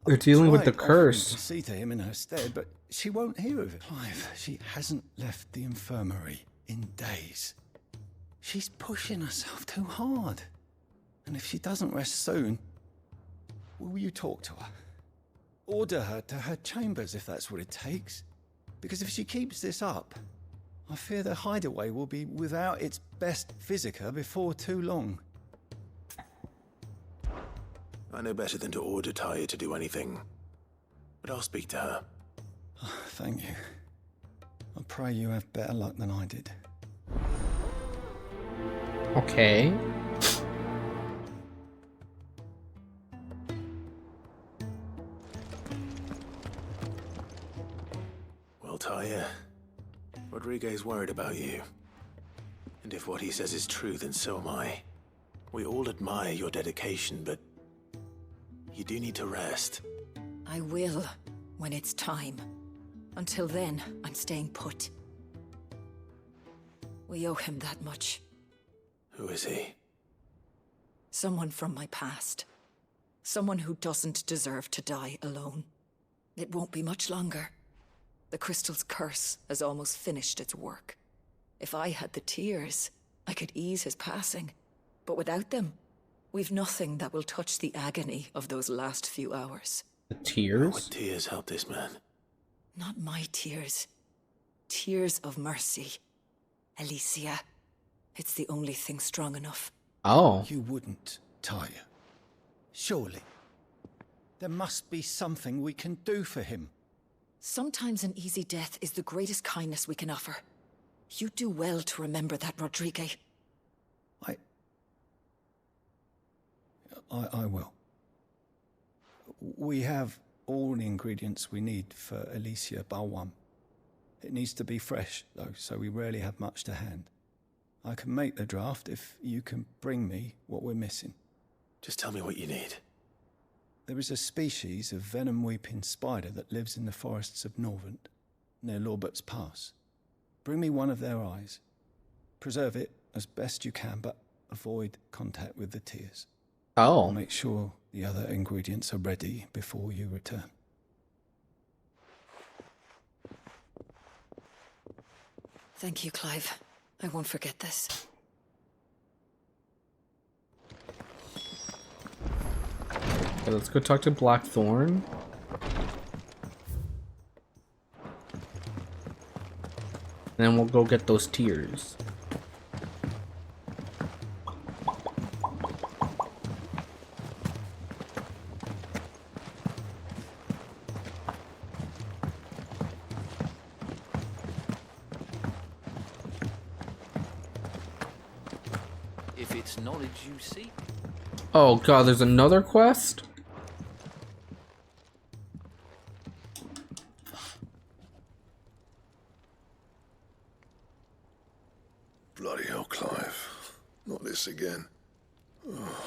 [SPEAKER 1] They're dealing with the
[SPEAKER 14] Tried offering
[SPEAKER 1] curse.
[SPEAKER 14] to see to him in her stead, but she won't hear of it. Clive, she hasn't left the infirmary in days. She's pushing herself too hard. And if she doesn't rest soon, will you talk to her? Order her to her chambers if that's what it takes. Because if she keeps this up, I fear the hideaway will be without its best physica before too long.
[SPEAKER 12] I know better than to order Tyre to do anything. But I'll speak to her.
[SPEAKER 14] Thank you. I pray you have better luck than I did.
[SPEAKER 1] Okay.
[SPEAKER 12] Well, Tyre, Rodriguez worried about you. And if what he says is true, then so am I. We all admire your dedication, but you do need to rest.
[SPEAKER 9] I will, when it's time. Until then, I'm staying put. We owe him that much.
[SPEAKER 12] Who is he?
[SPEAKER 9] Someone from my past. Someone who doesn't deserve to die alone. It won't be much longer. The crystal's curse has almost finished its work. If I had the tears, I could ease his passing. But without them, we've nothing that will touch the agony of those last few hours.
[SPEAKER 1] The tears?
[SPEAKER 12] How would tears help this man?
[SPEAKER 9] Not my tears. Tears of mercy. Alicia. It's the only thing strong enough.
[SPEAKER 1] Oh.
[SPEAKER 14] You wouldn't, Tyre. Surely. There must be something we can do for him.
[SPEAKER 9] Sometimes an easy death is the greatest kindness we can offer. You do well to remember that, Rodrigue.
[SPEAKER 14] I will. We have all the ingredients we need for Alicia Balwam. It needs to be fresh, though, so we rarely have much to hand. I can make the draft if you can bring me what we're missing.
[SPEAKER 12] Just tell me what you need.
[SPEAKER 14] There is a species of venom-weeping spider that lives in the forests of Norvent, near Lorbert's Pass. Bring me one of their eyes. Preserve it as best you can, but avoid contact with the tears.
[SPEAKER 1] Oh.
[SPEAKER 14] I'll make sure the other ingredients are ready before you return.
[SPEAKER 9] Thank you, Clive. I won't forget this.
[SPEAKER 1] Okay, let's go talk to Blackthorn. And then we'll go get those tears.
[SPEAKER 4] If it's knowledge you seek.
[SPEAKER 1] Oh god, there's another quest?
[SPEAKER 22] Bloody hell, Clive. Not this again. Oh,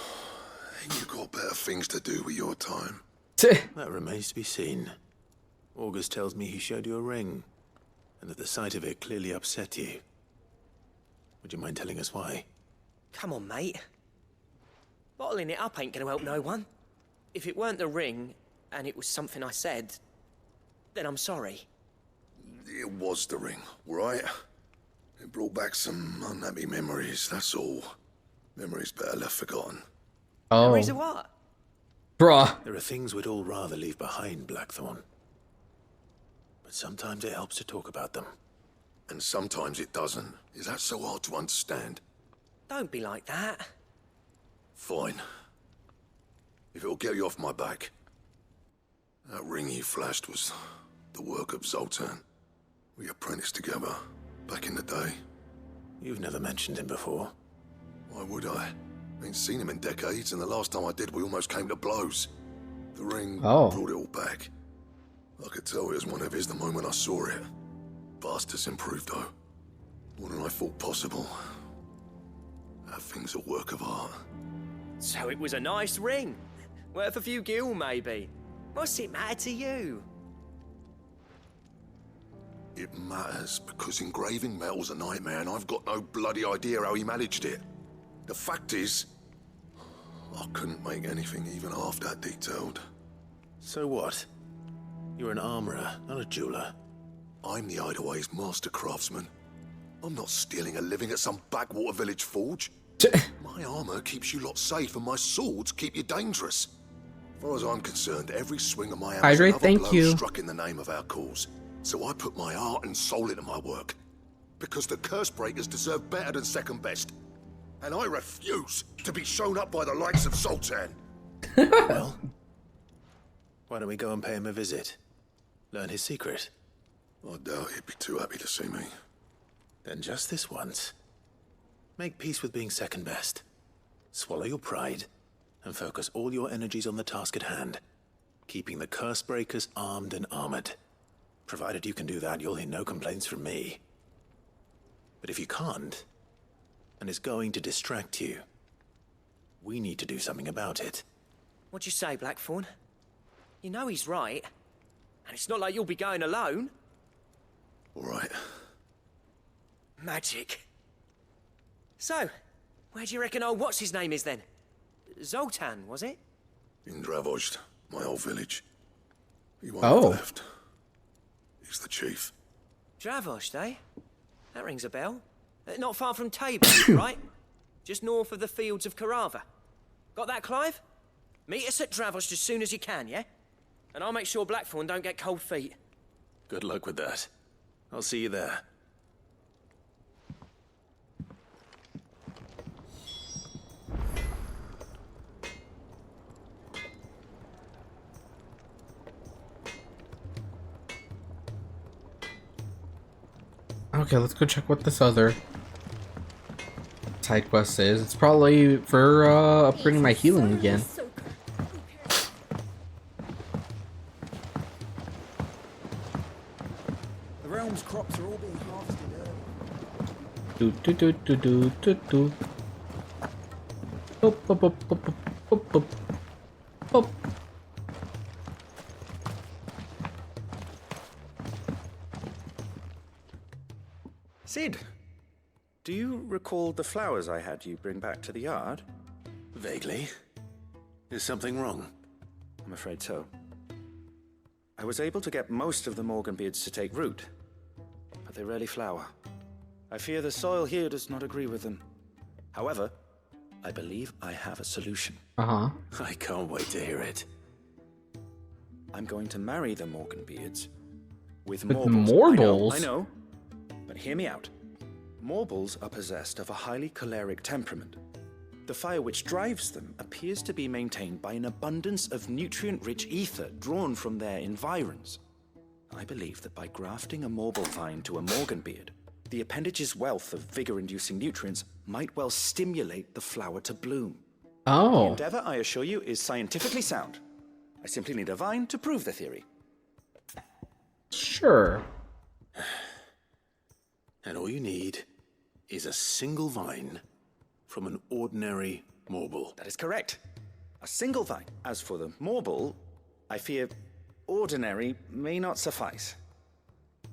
[SPEAKER 22] ain't you got better things to do with your time?
[SPEAKER 12] That remains to be seen. August tells me he showed you a ring, and that the sight of it clearly upset you. Would you mind telling us why?
[SPEAKER 5] Come on, mate. Bottling it up ain't gonna help no one. If it weren't the ring, and it was something I said, then I'm sorry.
[SPEAKER 22] It was the ring, right? It brought back some unhappy memories, that's all. Memories better left forgotten.
[SPEAKER 1] Oh.
[SPEAKER 5] Memories of what?
[SPEAKER 1] Bruh.
[SPEAKER 12] There are things we'd all rather leave behind, Blackthorn. But sometimes it helps to talk about them.
[SPEAKER 22] And sometimes it doesn't. Is that so hard to understand?
[SPEAKER 5] Don't be like that.
[SPEAKER 22] Fine. If it'll get you off my back. That ring you flashed was the work of Zoltan. We apprenticed together, back in the day.
[SPEAKER 12] You've never mentioned him before.
[SPEAKER 22] Why would I? Ain't seen him in decades, and the last time I did, we almost came to blows. The ring brought it all back. I could tell it was one of his the moment I saw it. Vast improved, though. More than I thought possible. That thing's a work of art.
[SPEAKER 5] So it was a nice ring. Worth a few gil, maybe. What's it matter to you?
[SPEAKER 22] It matters because engraving metal's a nightmare, and I've got no bloody idea how he managed it. The fact is, I couldn't make anything even half that detailed.
[SPEAKER 12] So what? You're an armorer, not a jeweler.
[SPEAKER 22] I'm the Hideaway's master craftsman. I'm not stealing a living at some backwater village forge. My armor keeps you lot safe, and my swords keep you dangerous. As far as I'm concerned, every swing of my hammer is
[SPEAKER 1] Hydrate,
[SPEAKER 22] another
[SPEAKER 1] thank
[SPEAKER 22] blow
[SPEAKER 1] you.
[SPEAKER 22] struck in the name of our cause. So I put my heart and soul into my work. Because the curse breakers deserve better than second best. And I refuse to be shown up by the likes of Sultan.
[SPEAKER 12] Well, why don't we go and pay him a visit? Learn his secret.
[SPEAKER 22] I doubt he'd be too happy to see me.
[SPEAKER 12] Then just this once, make peace with being second best. Swallow your pride and focus all your energies on the task at hand, keeping the curse breakers armed and armored. Provided you can do that, you'll hear no complaints from me. But if you can't, and it's going to distract you, we need to do something about it.
[SPEAKER 5] What'd you say, Blackthorn? You know he's right. And it's not like you'll be going alone.
[SPEAKER 22] All right.
[SPEAKER 5] Magic. So, where do you reckon old what's-his-name is then? Zoltan, was it?
[SPEAKER 22] In Dravozd, my old village. He won't
[SPEAKER 1] Oh.
[SPEAKER 22] have left. He's the chief.
[SPEAKER 5] Dravozd, eh? That rings a bell. Not far from Tabor, right? Just north of the fields of Carava. Got that, Clive? Meet us at Dravozd as soon as you can, yeah? And I'll make sure Blackthorn don't get cold feet.
[SPEAKER 12] Good luck with that. I'll see you there.
[SPEAKER 1] Okay, let's go check what this other side quest is. It's probably for upgrading my healing again.
[SPEAKER 17] The realm's crops are all being harvested early.
[SPEAKER 1] Do do do do do do do. Boop, boop, boop, boop, boop, boop, boop. Boop.
[SPEAKER 18] Sid, do you recall the flowers I had you bring back to the yard?
[SPEAKER 12] Vaguely. Is something wrong?
[SPEAKER 18] I'm afraid so. I was able to get most of the Morganbeards to take root, but they rarely flower. I fear the soil here does not agree with them. However, I believe I have a solution.
[SPEAKER 1] Uh-huh.
[SPEAKER 12] I can't wait to hear it.
[SPEAKER 18] I'm going to marry the Morganbeards with
[SPEAKER 1] With
[SPEAKER 18] Morbles.
[SPEAKER 1] Morbles?
[SPEAKER 18] I know, but hear me out. Morbles are possessed of a highly choleric temperament. The fire which drives them appears to be maintained by an abundance of nutrient-rich ether drawn from their environs. I believe that by grafting a Morble vine to a Morganbeard, the appendage's wealth of vigor-inducing nutrients might well stimulate the flower to bloom.
[SPEAKER 1] Oh.
[SPEAKER 18] The endeavor, I assure you, is scientifically sound. I simply need a vine to prove the theory.
[SPEAKER 1] Sure.
[SPEAKER 12] And all you need is a single vine from an ordinary Morble.
[SPEAKER 18] That is correct. A single vine. As for the Morble, I fear ordinary may not suffice.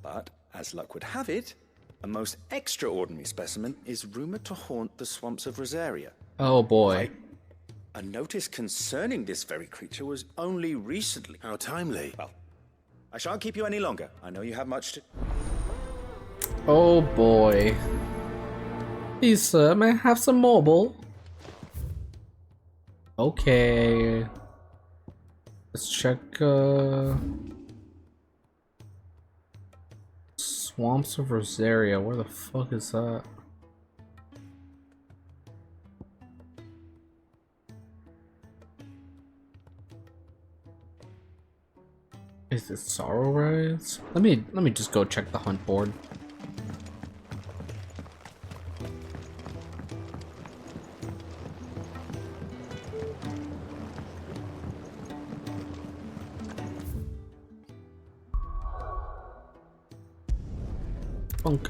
[SPEAKER 18] But, as luck would have it, a most extraordinary specimen is rumored to haunt the swamps of Rosaria.
[SPEAKER 1] Oh boy.
[SPEAKER 18] A notice concerning this very creature was only recently.
[SPEAKER 12] How timely.
[SPEAKER 18] Well, I shan't keep you any longer. I know you have much to...
[SPEAKER 1] Oh boy. Please, sir, may I have some mobile? Okay. Let's check, Swamps of Rosaria. Where the fuck is that? Is it Sorrow Rise? Let me just go check the hunt board. Funk.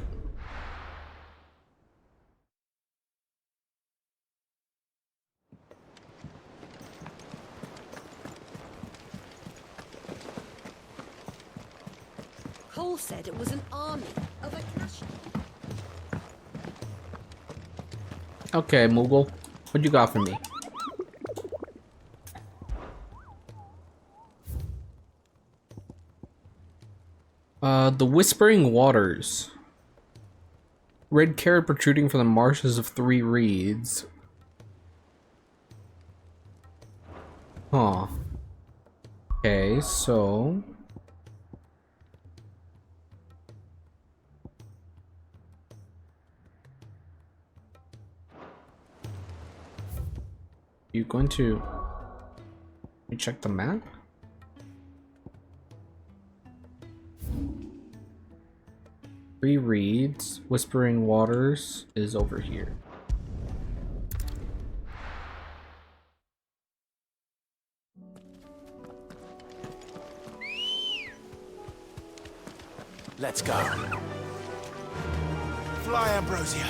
[SPEAKER 23] Cole said it was an army of Akashi.
[SPEAKER 1] Okay, Moogle. What you got for me? The Whispering Waters. Red carrot protruding from the marshes of 3 reeds. Huh. Okay, so you going to check the map? Rereads. Whispering Waters is over here.
[SPEAKER 12] Let's go. Fly, Ambrosia.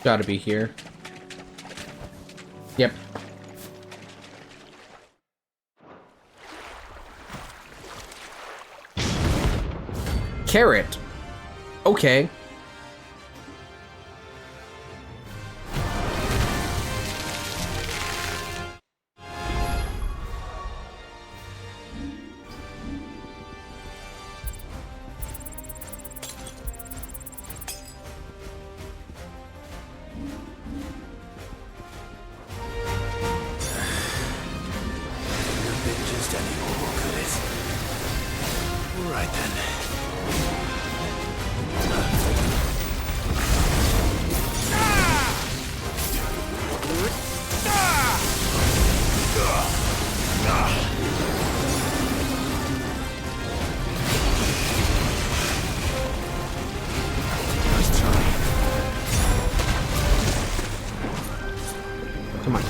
[SPEAKER 1] Gotta be here. Yep. Carrot. Okay. Come on.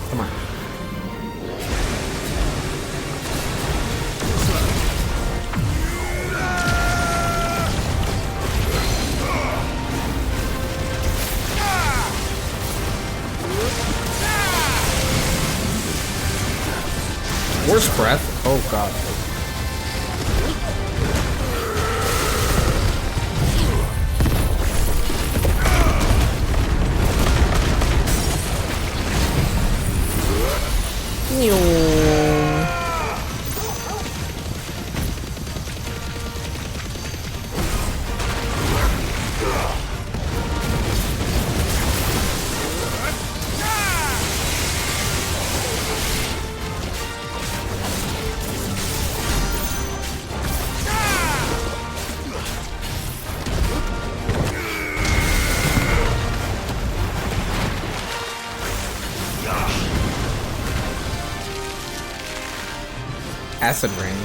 [SPEAKER 1] Come on. Worst breath? Oh god. Acid ring.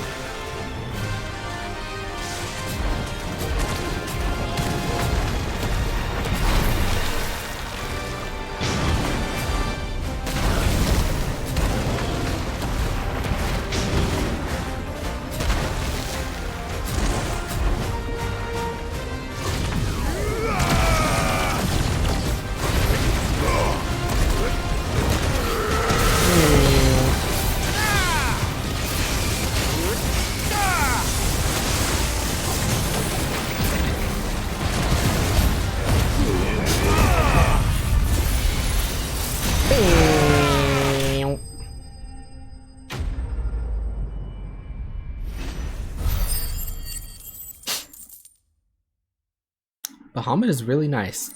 [SPEAKER 1] Bahamut is really nice.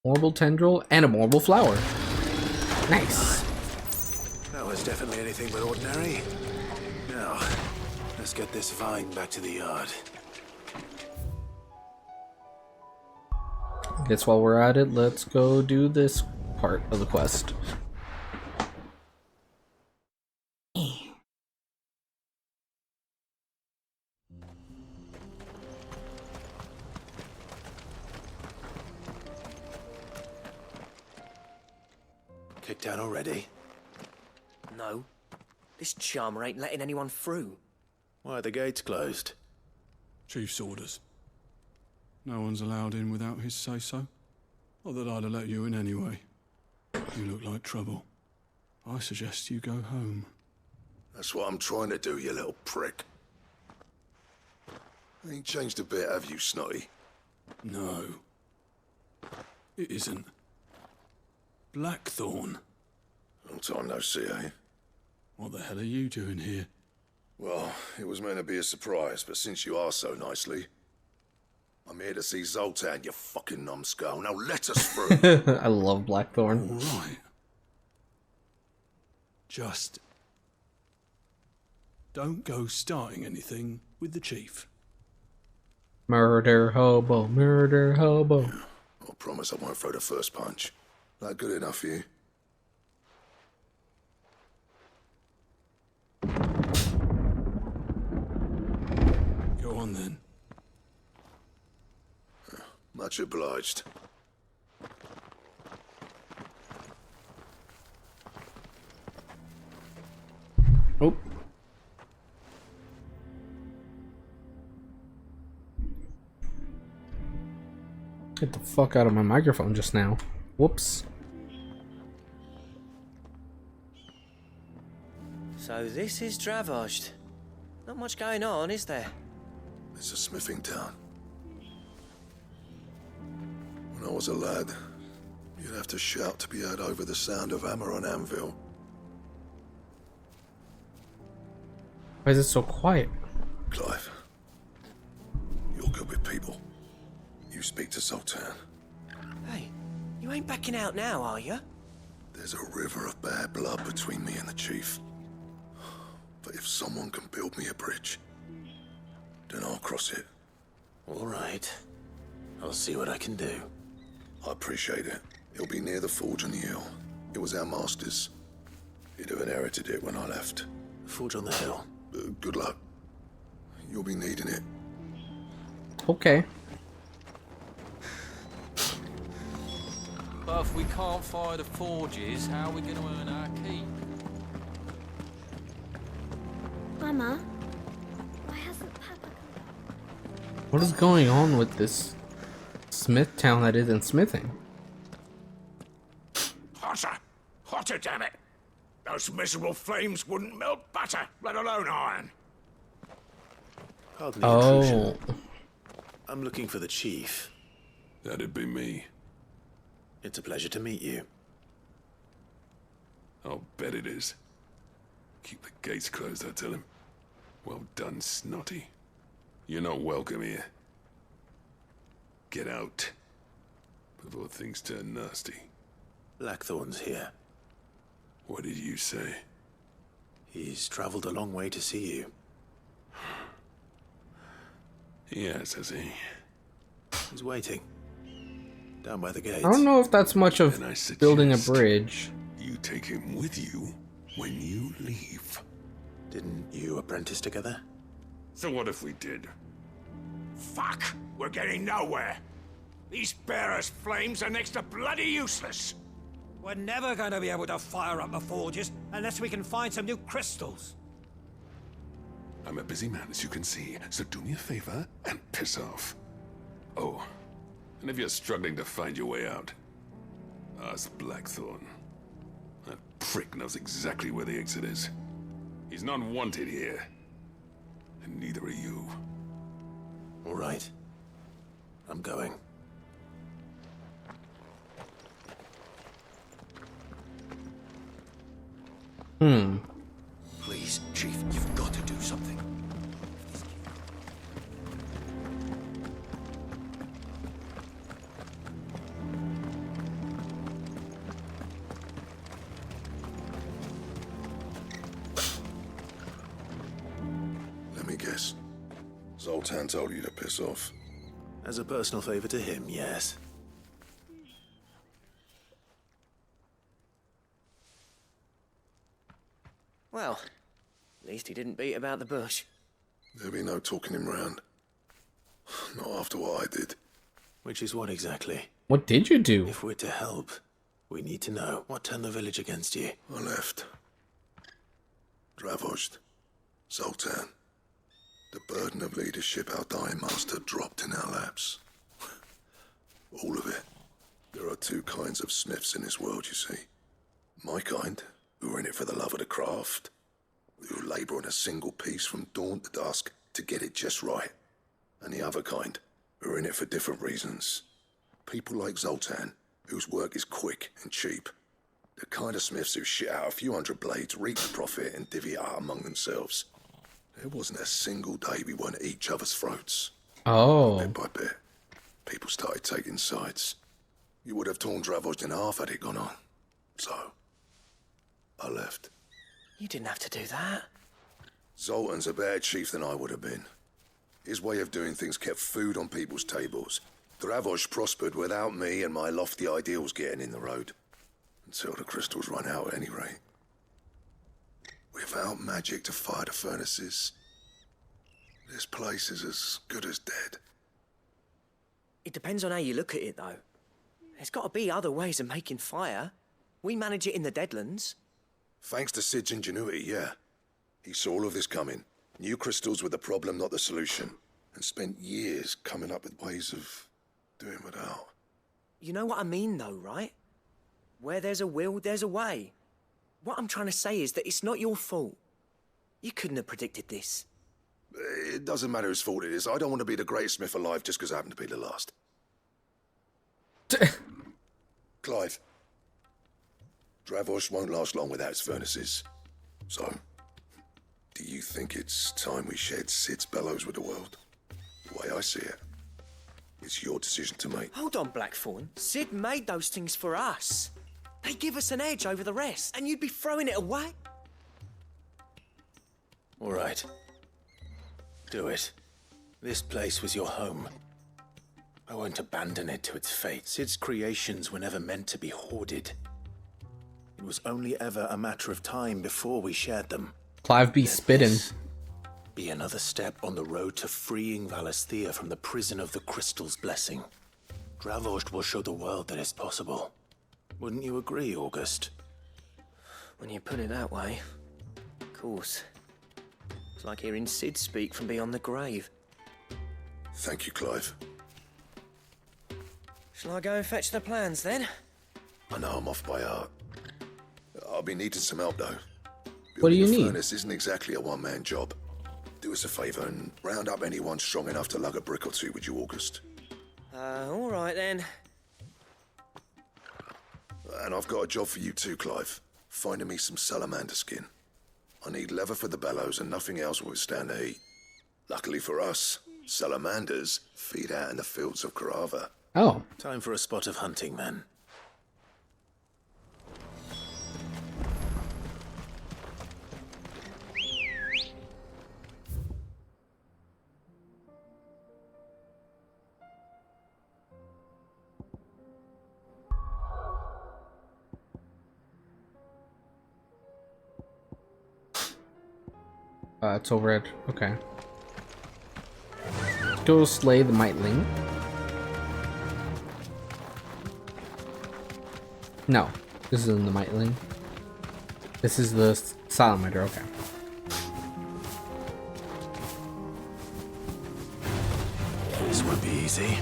[SPEAKER 1] Marble tendril and a marble flower. Nice.
[SPEAKER 12] That was definitely anything but ordinary. Now, let's get this vine back to the yard.
[SPEAKER 1] Guess while we're at it, let's go do this part of the quest.
[SPEAKER 12] Kicked out already?
[SPEAKER 5] No. This charmer ain't letting anyone through.
[SPEAKER 12] Why are the gates closed?
[SPEAKER 2] Chief's orders. No one's allowed in without his say-so. Not that I'd have let you in anyway. You look like trouble. I suggest you go home.
[SPEAKER 22] That's what I'm trying to do, you little prick. Ain't changed a bit, have you, Snotty?
[SPEAKER 2] No. It isn't. Blackthorn.
[SPEAKER 22] Long time no see, eh?
[SPEAKER 2] What the hell are you doing here?
[SPEAKER 22] Well, it was meant to be a surprise, but since you are so nicely, I'm here to see Zoltan, you fucking numbskull. Now let us through.
[SPEAKER 1] I love Blackthorn.
[SPEAKER 2] All right. Just don't go starting anything with the chief.
[SPEAKER 1] Murder hobo, murder hobo.
[SPEAKER 22] Yeah, I promise I won't throw the first punch. That good enough for you?
[SPEAKER 2] Go on then.
[SPEAKER 22] Much obliged.
[SPEAKER 1] Oh. Get the fuck out of my microphone just now. Whoops.
[SPEAKER 5] So this is Dravosht. Not much going on, is there?
[SPEAKER 22] It's a smithing town. When I was a lad, you'd have to shout to be heard over the sound of hammer on anvil.
[SPEAKER 1] Why is it so quiet?
[SPEAKER 22] Clive, you're good with people. You speak to Zoltan.
[SPEAKER 5] Hey, you ain't backing out now, are you?
[SPEAKER 22] There's a river of bad blood between me and the chief. But if someone can build me a bridge, then I'll cross it.
[SPEAKER 12] All right. I'll see what I can do.
[SPEAKER 22] I appreciate it. It'll be near the forge on the hill. It was our master's. He'd have inherited it when I left.
[SPEAKER 12] Forge on the hill.
[SPEAKER 22] Good luck. You'll be needing it.
[SPEAKER 1] Okay.
[SPEAKER 19] But if we can't fire the forges, how are we going to earn our keep?
[SPEAKER 11] Mama, why hasn't Papa come?
[SPEAKER 1] What is going on with this Smith town that isn't smithing?
[SPEAKER 3] Hotter! Hotter, damn it! Those miserable flames wouldn't melt butter, let alone iron.
[SPEAKER 12] Pardon the intrusion. I'm looking for the chief.
[SPEAKER 2] That'd be me.
[SPEAKER 12] It's a pleasure to meet you.
[SPEAKER 2] I'll bet it is. Keep the gates closed, I tell him. Well done, Snotty. You're not welcome here. Get out before things turn nasty.
[SPEAKER 12] Blackthorn's here.
[SPEAKER 2] What did you say?
[SPEAKER 12] He's traveled a long way to see you.
[SPEAKER 2] Yes, has he?
[SPEAKER 12] He's waiting. Down by the gates.
[SPEAKER 1] I don't know if that's much of building a bridge.
[SPEAKER 2] You take him with you when you leave.
[SPEAKER 12] Didn't you apprentice together?
[SPEAKER 2] So what if we did?
[SPEAKER 3] Fuck! We're getting nowhere. These bearers' flames are next to bloody useless.
[SPEAKER 4] We're never going to be able to fire up the forges unless we can find some new crystals.
[SPEAKER 2] I'm a busy man, as you can see, so do me a favor and piss off. Oh, and if you're struggling to find your way out, ask Blackthorn. That prick knows exactly where the exit is. He's not wanted here. And neither are you.
[SPEAKER 12] All right. I'm going.
[SPEAKER 4] Please, Chief, you've got to do something.
[SPEAKER 22] Let me guess. Zoltan told you to piss off.
[SPEAKER 12] As a personal favor to him, yes.
[SPEAKER 5] Well, at least he didn't beat about the bush.
[SPEAKER 22] There'll be no talking him round. Not after what I did.
[SPEAKER 12] Which is what exactly?
[SPEAKER 1] What did you do?
[SPEAKER 12] If we're to help, We need to know what turned the village against you.
[SPEAKER 22] I left. Dravost. Zoltan. The burden of leadership our dying master dropped in our laps. All of it. There are two kinds of smiths in this world, you see. My kind, who are in it for the love of the craft, who labour on a single piece from dawn to dusk to get it just right. And the other kind, who are in it for different reasons. People like Zoltan, whose work is quick and cheap. The kind of smiths who shit out a few hundred blades, reap the profit, and divvy it out among themselves. There wasn't a single day we weren't at each other's throats.
[SPEAKER 1] Oh.
[SPEAKER 22] Bit by bit, people started taking sides. You would have torn Dravost in half had it gone on. So, I left.
[SPEAKER 5] You didn't have to do that.
[SPEAKER 22] Zoltan's a better chief than I would have been. His way of doing things kept food on people's tables. Dravost prospered without me and my lofty ideals getting in the road. Until the crystals run out at any rate. Without magic to fire the furnaces, this place is as good as dead.
[SPEAKER 5] It depends on how you look at it, though. There's got to be other ways of making fire. We manage it in the Deadlands.
[SPEAKER 22] Thanks to Sid's ingenuity, yeah. He saw all of this coming. Knew crystals were the problem, not the solution. And spent years coming up with ways of doing without.
[SPEAKER 5] You know what I mean, though, right? Where there's a will, there's a way. What I'm trying to say is that it's not your fault. You couldn't have predicted this.
[SPEAKER 22] It doesn't matter whose fault it is. I don't want to be the greatest smith alive just because I happen to be the last. Clive. Dravost won't last long without its furnaces. So, do you think it's time we shared Sid's bellows with the world? The way I see it, it's your decision to make.
[SPEAKER 5] Hold on, Blackthorn. Sid made those things for us. They give us an edge over the rest, and you'd be throwing it away?
[SPEAKER 12] All right. Do it. This place was your home. I won't abandon it to its fate. Sid's creations were never meant to be hoarded. It was only ever a matter of time before we shared them.
[SPEAKER 1] Clive be spitting.
[SPEAKER 12] Be another step on the road to freeing Valisthea from the prison of the Crystal's blessing. Dravost will show the world that it's possible. Wouldn't you agree, August?
[SPEAKER 5] When you put it that way, of course. It's like hearing Sid speak from beyond the grave.
[SPEAKER 22] Thank you, Clive.
[SPEAKER 5] Shall I go and fetch the plans, then?
[SPEAKER 22] I know I'm off by heart. I'll be needing some help, though.
[SPEAKER 1] What do you need?
[SPEAKER 22] Furnace isn't exactly a one-man job. Do us a favour and round up anyone strong enough to lug a brick or two with you, August.
[SPEAKER 5] All right, then.
[SPEAKER 22] And I've got a job for you too, Clive. Finding me some salamander skin. I need leather for the bellows and nothing else will withstand the heat. Luckily for us, salamanders feed out in the fields of Carava.
[SPEAKER 1] Oh.
[SPEAKER 12] Time for a spot of hunting, then.
[SPEAKER 1] It's over at... Okay. Go slay the Mightling. No, this isn't the Mightling. This is the Salamander, okay.
[SPEAKER 12] This won't be easy.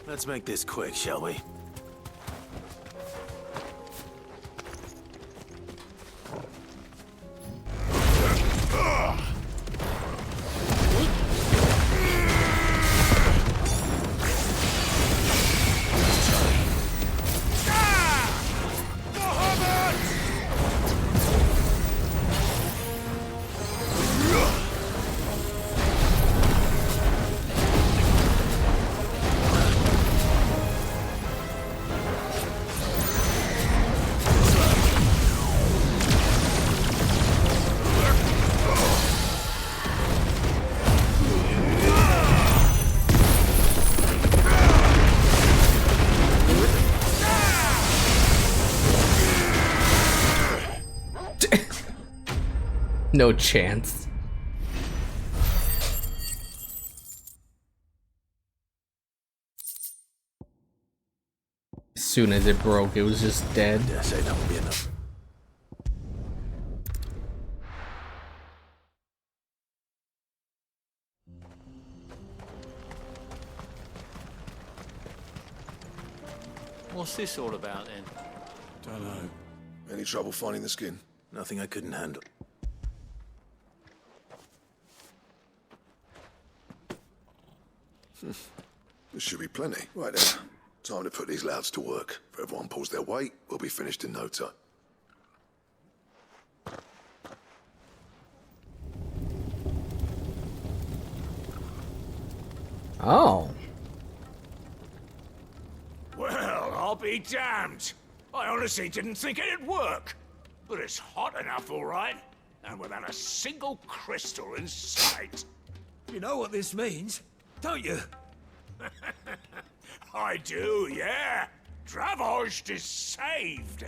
[SPEAKER 12] Let's make this quick, shall we?
[SPEAKER 1] No chance. As soon as it broke, it was just dead.
[SPEAKER 12] I say that will be enough.
[SPEAKER 19] What's this all about then?
[SPEAKER 22] Don't know. Any trouble finding the skin?
[SPEAKER 12] Nothing I couldn't handle.
[SPEAKER 22] There should be plenty. Right then. Time to put these louds to work. If everyone pulls their weight, we'll be finished in no time.
[SPEAKER 1] Oh.
[SPEAKER 21] Well, I'll be damned. I honestly didn't think it'd work. But it's hot enough, all right. And without a single crystal in sight.
[SPEAKER 4] You know what this means, don't you?
[SPEAKER 21] I do, yeah. Dravost is saved.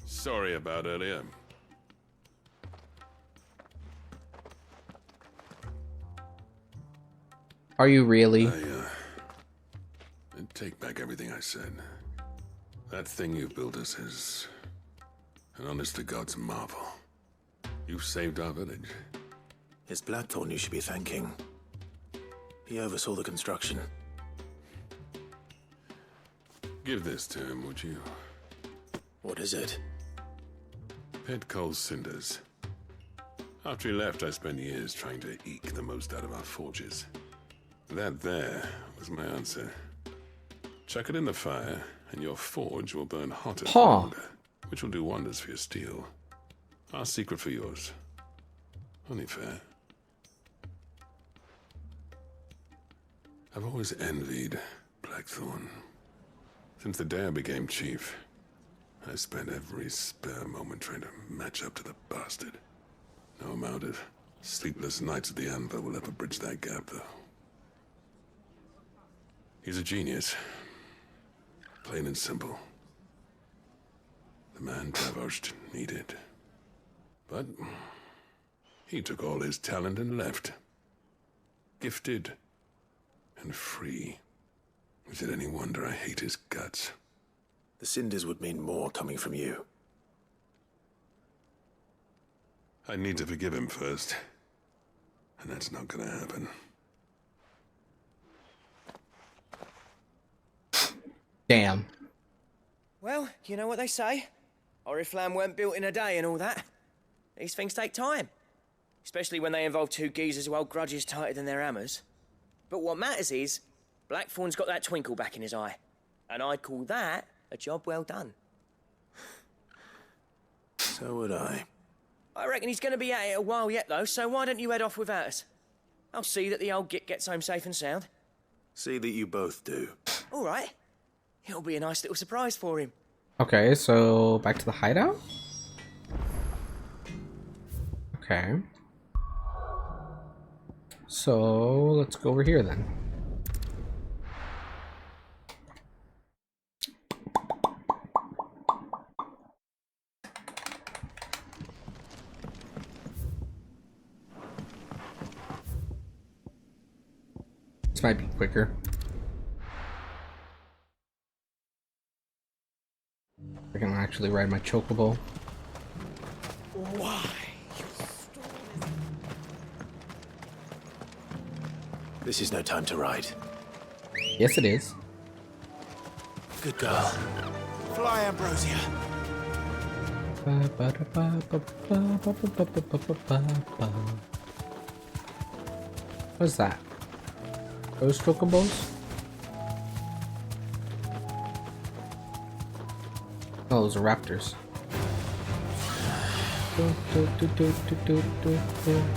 [SPEAKER 2] Sorry about earlier.
[SPEAKER 1] Are you really?
[SPEAKER 2] I take back everything I said. That thing you built us is an honest-to-God's marvel. You've saved our village.
[SPEAKER 12] It's Blackthorn you should be thanking. He oversaw the construction.
[SPEAKER 2] Give this to him, would you?
[SPEAKER 12] What is it?
[SPEAKER 2] Pet Cole's cinders. After he left, I spent years trying to eke the most out of our forges. That there was my answer. Chuck it in the fire, and your forge will burn hotter for longer, which will do wonders for your steel. Our secret for yours. Only fair. I've always envied Blackthorn. Since the day I became chief, I spent every spare moment trying to match up to the bastard. No amount of sleepless nights at the anvil will ever bridge that gap, though. He's a genius. Plain and simple. The man Dravost needed. But he took all his talent and left. Gifted and free. Is it any wonder I hate his guts?
[SPEAKER 12] The cinders would mean more coming from you.
[SPEAKER 2] I need to forgive him first. And that's not gonna happen.
[SPEAKER 1] Damn.
[SPEAKER 5] Well, you know what they say. Oriflamme weren't built in a day and all that. These things take time. Especially when they involve two geezers who hold grudges tighter than their hammers. But what matters is, Blackthorn's got that twinkle back in his eye. And I'd call that a job well done.
[SPEAKER 12] So would I.
[SPEAKER 5] I reckon he's going to be at it a while yet, though, so why don't you head off without us? I'll see that the old git gets home safe and sound.
[SPEAKER 12] See that you both do.
[SPEAKER 5] All right. It'll be a nice little surprise for him.
[SPEAKER 1] Okay, so back to the hideout? Okay. So let's go over here then. This might be quicker. I can actually ride my chocobo.
[SPEAKER 4] Why?
[SPEAKER 12] This is no time to ride.
[SPEAKER 1] Yes, it is.
[SPEAKER 12] Good girl. Fly, Ambrosia.
[SPEAKER 1] What's that? Those chocobos? Oh, those are raptors.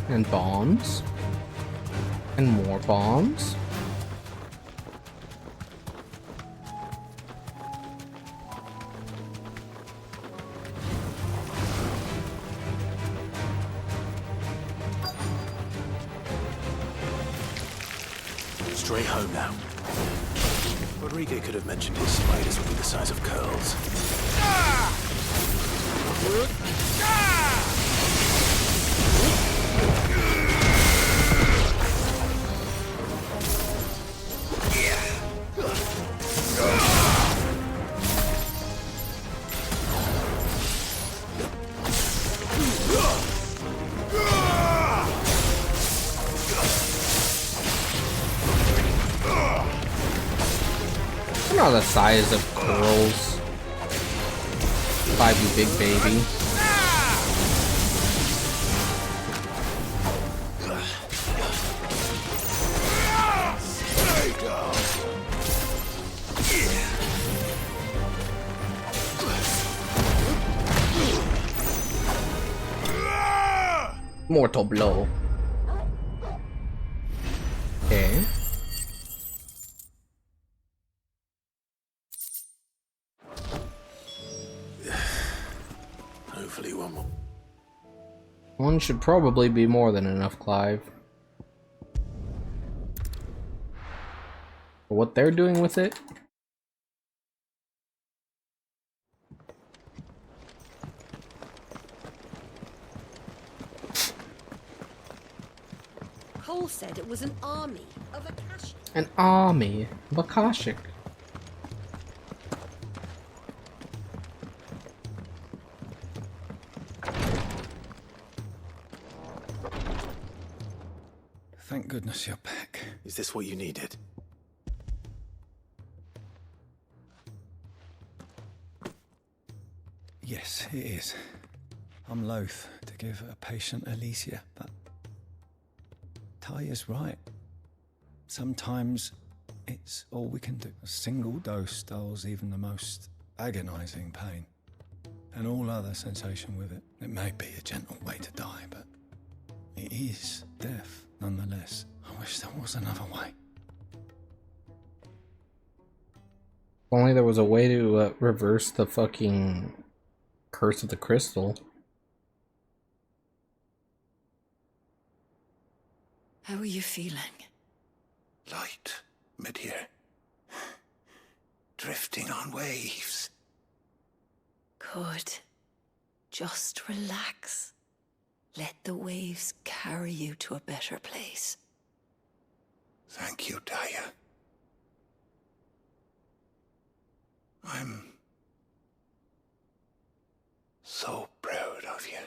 [SPEAKER 1] And bombs. And more bombs.
[SPEAKER 12] Straight home now. Rodrigo could have mentioned his spiders would be the size of curls.
[SPEAKER 1] I'm not the size of curls. Five, you big baby. Mortal blow. Okay.
[SPEAKER 12] Hopefully one more.
[SPEAKER 1] One should probably be more than enough, Clive. For what they're doing with it?
[SPEAKER 23] Cole said it was an army of Akashi.
[SPEAKER 1] An army of Akashic.
[SPEAKER 14] Thank goodness you're back.
[SPEAKER 12] Is this what you needed?
[SPEAKER 14] Yes, it is. I'm loath to give a patient Alicia, but Taya's right. Sometimes it's all we can do. A single dose dulls even the most agonizing pain, and all other sensation with it. It may be a gentle way to die, but it is death nonetheless. I wish there was another way.
[SPEAKER 1] If only there was a way to reverse the fucking curse of the crystal.
[SPEAKER 9] How are you feeling?
[SPEAKER 6] Light, mid-here. Drifting on waves.
[SPEAKER 9] Good. Just relax. Let the waves carry you to a better place.
[SPEAKER 6] Thank you, Taya. I'm so proud of you.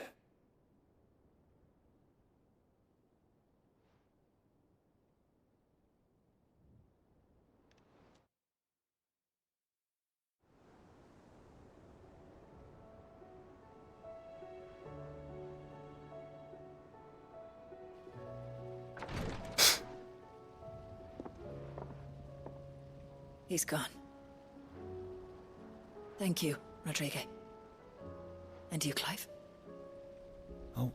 [SPEAKER 9] He's gone. Thank you, Rodrigo. And you, Clive?
[SPEAKER 14] I'll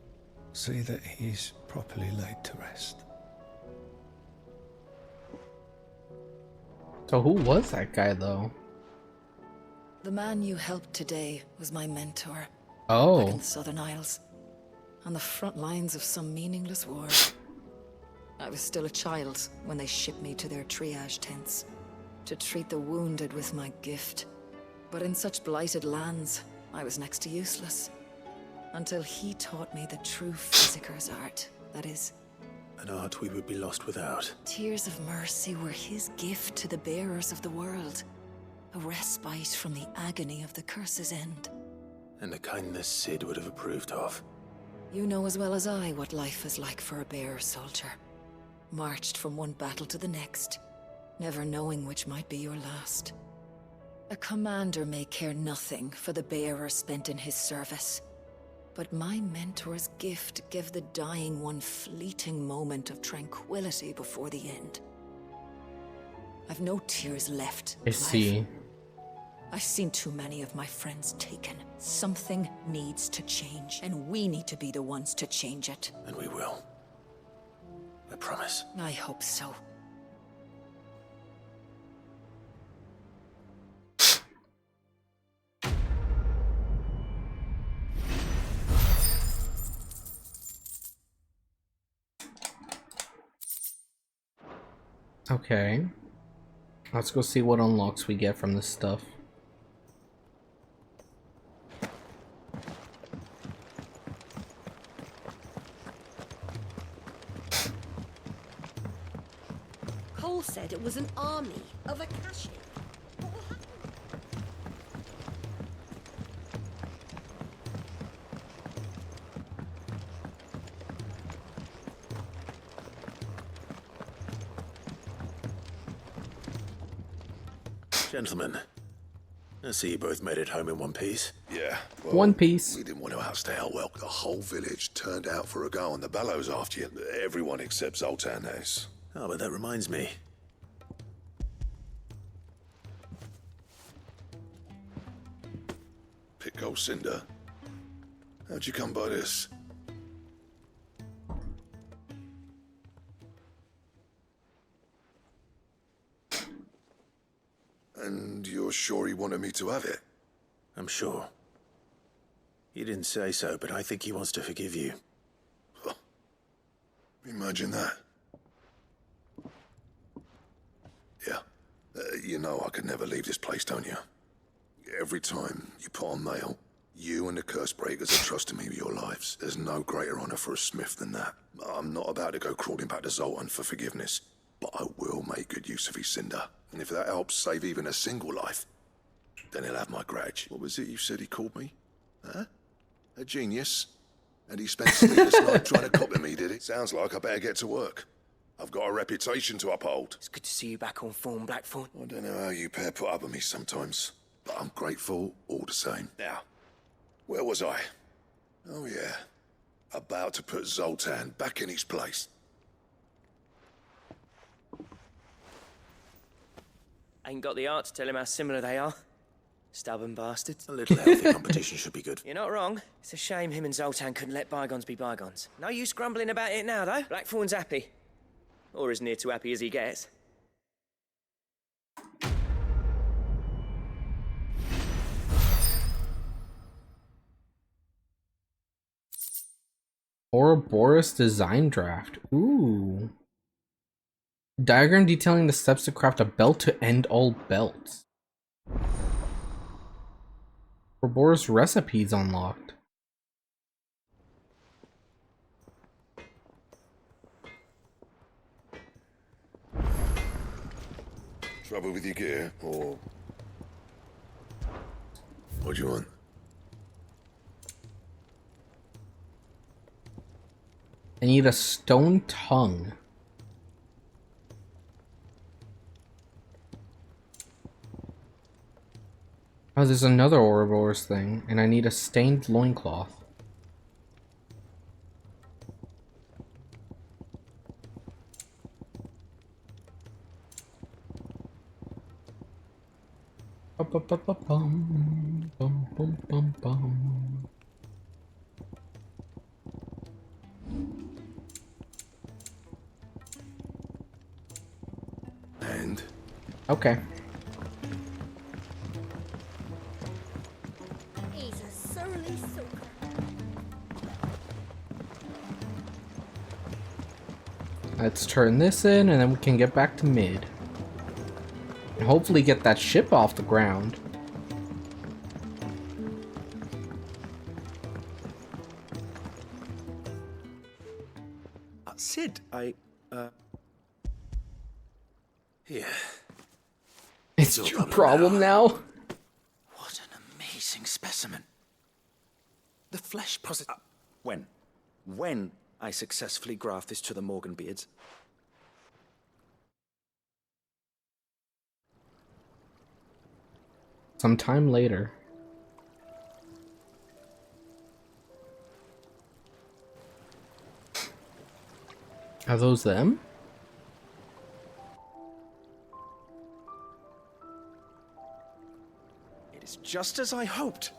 [SPEAKER 14] see that he's properly laid to rest.
[SPEAKER 1] So who was that guy, though?
[SPEAKER 9] The man you helped today was my mentor.
[SPEAKER 1] Oh.
[SPEAKER 9] Back in the Southern Isles. On the front lines of some meaningless war. I was still a child when they shipped me to their triage tents to treat the wounded with my gift. But in such blighted lands, I was next to useless. Until he taught me the true physicker's art. That is,
[SPEAKER 12] An art we would be lost without.
[SPEAKER 9] tears of mercy were his gift to the bearers of the world. A respite from the agony of the curse's end.
[SPEAKER 12] And a kindness Sid would have approved of.
[SPEAKER 9] You know as well as I what life is like for a bearer soldier. Marched from one battle to the next, never knowing which might be your last. A commander may care nothing for the bearer spent in his service. But my mentor's gift gave the dying one fleeting moment of tranquility before the end. I've no tears left.
[SPEAKER 1] I see.
[SPEAKER 9] I've seen too many of my friends taken. Something needs to change, and we need to be the ones to change it.
[SPEAKER 12] And we will. I promise.
[SPEAKER 9] I hope so.
[SPEAKER 1] Okay. Let's go see what unlocks we get from this stuff.
[SPEAKER 23] Cole said it was an army of Akashi.
[SPEAKER 12] Gentlemen, I see you both made it home in one piece.
[SPEAKER 22] Yeah. Well,
[SPEAKER 1] one piece.
[SPEAKER 22] We didn't want to outstay our welcome. The whole village turned out for a go on the bellows after you. Everyone except Zoltan has.
[SPEAKER 12] Oh, but that reminds me.
[SPEAKER 22] Pick old Cinder. How'd you come by this? And you're sure he wanted me to have it?
[SPEAKER 12] I'm sure. He didn't say so, but I think he wants to forgive you.
[SPEAKER 22] Huh. Imagine that. Yeah. You know I could never leave this place, don't you? Every time you put on mail, you and the curse breakers are trusting me with your lives. There's no greater honor for a smith than that. I'm not about to go crawling back to Zoltan for forgiveness, but I will make good use of his cinder. And if that helps save even a single life, then he'll have my grudge. What was it you said he called me? Huh? A genius? And he spent sleepless night trying to copy me, did he? Sounds like I better get to work. I've got a reputation to uphold.
[SPEAKER 5] It's good to see you back on form, Blackthorn.
[SPEAKER 22] I don't know how you pair put up with me sometimes, but I'm grateful all the same. Now, where was I? Oh yeah, about to put Zoltan back in his place.
[SPEAKER 5] Ain't got the art to tell him how similar they are. Stubborn bastards.
[SPEAKER 12] A little healthy competition should be good.
[SPEAKER 5] You're not wrong. It's a shame him and Zoltan couldn't let bygones be bygones. No use grumbling about it now, though. Blackthorn's happy. Or as near to happy as he gets.
[SPEAKER 1] Ouroboros design draft. Ooh. Diagram detailing the steps to craft a belt to end all belts. Ouroboros recipes unlocked.
[SPEAKER 22] Trouble with your gear, or... What do you want?
[SPEAKER 1] I need a stone tongue. Oh, there's another Ouroboros thing, and I need a stained loincloth. Bum, bum, bum, bum, bum.
[SPEAKER 22] And?
[SPEAKER 1] Okay.
[SPEAKER 23] He's a surly soaker.
[SPEAKER 1] Let's turn this in, and then we can get back to mid. And hopefully get that ship off the ground.
[SPEAKER 18] Sid,
[SPEAKER 12] Here.
[SPEAKER 1] It's your problem now?
[SPEAKER 18] What an amazing specimen. The flesh positive. When I successfully graft this to the Morganbeards.
[SPEAKER 1] Sometime later. Are those them?
[SPEAKER 18] It is just as I hoped.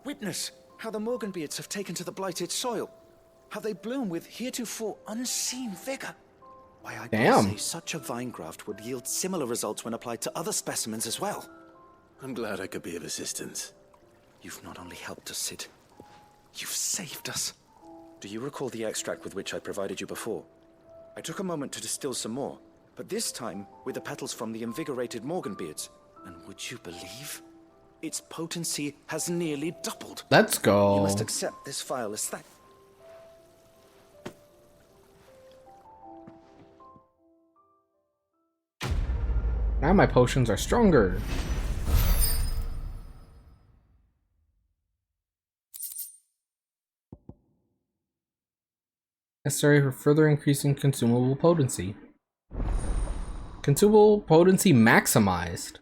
[SPEAKER 18] Witness how the Morganbeards have taken to the blighted soil. How they bloom with heretofore unseen vigor. Why, I dare say such a vine graft would yield similar results when applied to other specimens as well.
[SPEAKER 12] I'm glad I could be of assistance.
[SPEAKER 18] You've not only helped us, Sid, you've saved us. Do you recall the extract with which I provided you before? I took a moment to distill some more, but this time with the petals from the invigorated Morganbeards. And would you believe? Its potency has nearly doubled.
[SPEAKER 1] Let's go.
[SPEAKER 18] You must accept this vial as thanks.
[SPEAKER 1] Now my potions are stronger. Necessary for further increasing consumable potency. Consumable potency maximized.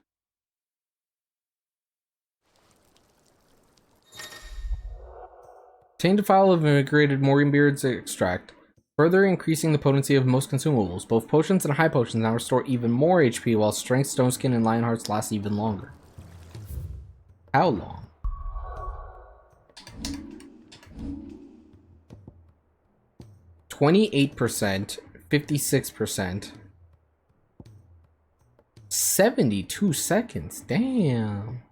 [SPEAKER 1] Obtained a vial of invigorated Morganbeard's extract, further increasing the potency of most consumables. Both potions and high potions now restore even more HP, while strength, stone skin, and lion hearts last even longer. How long? %, 56%, 72 seconds. Damn.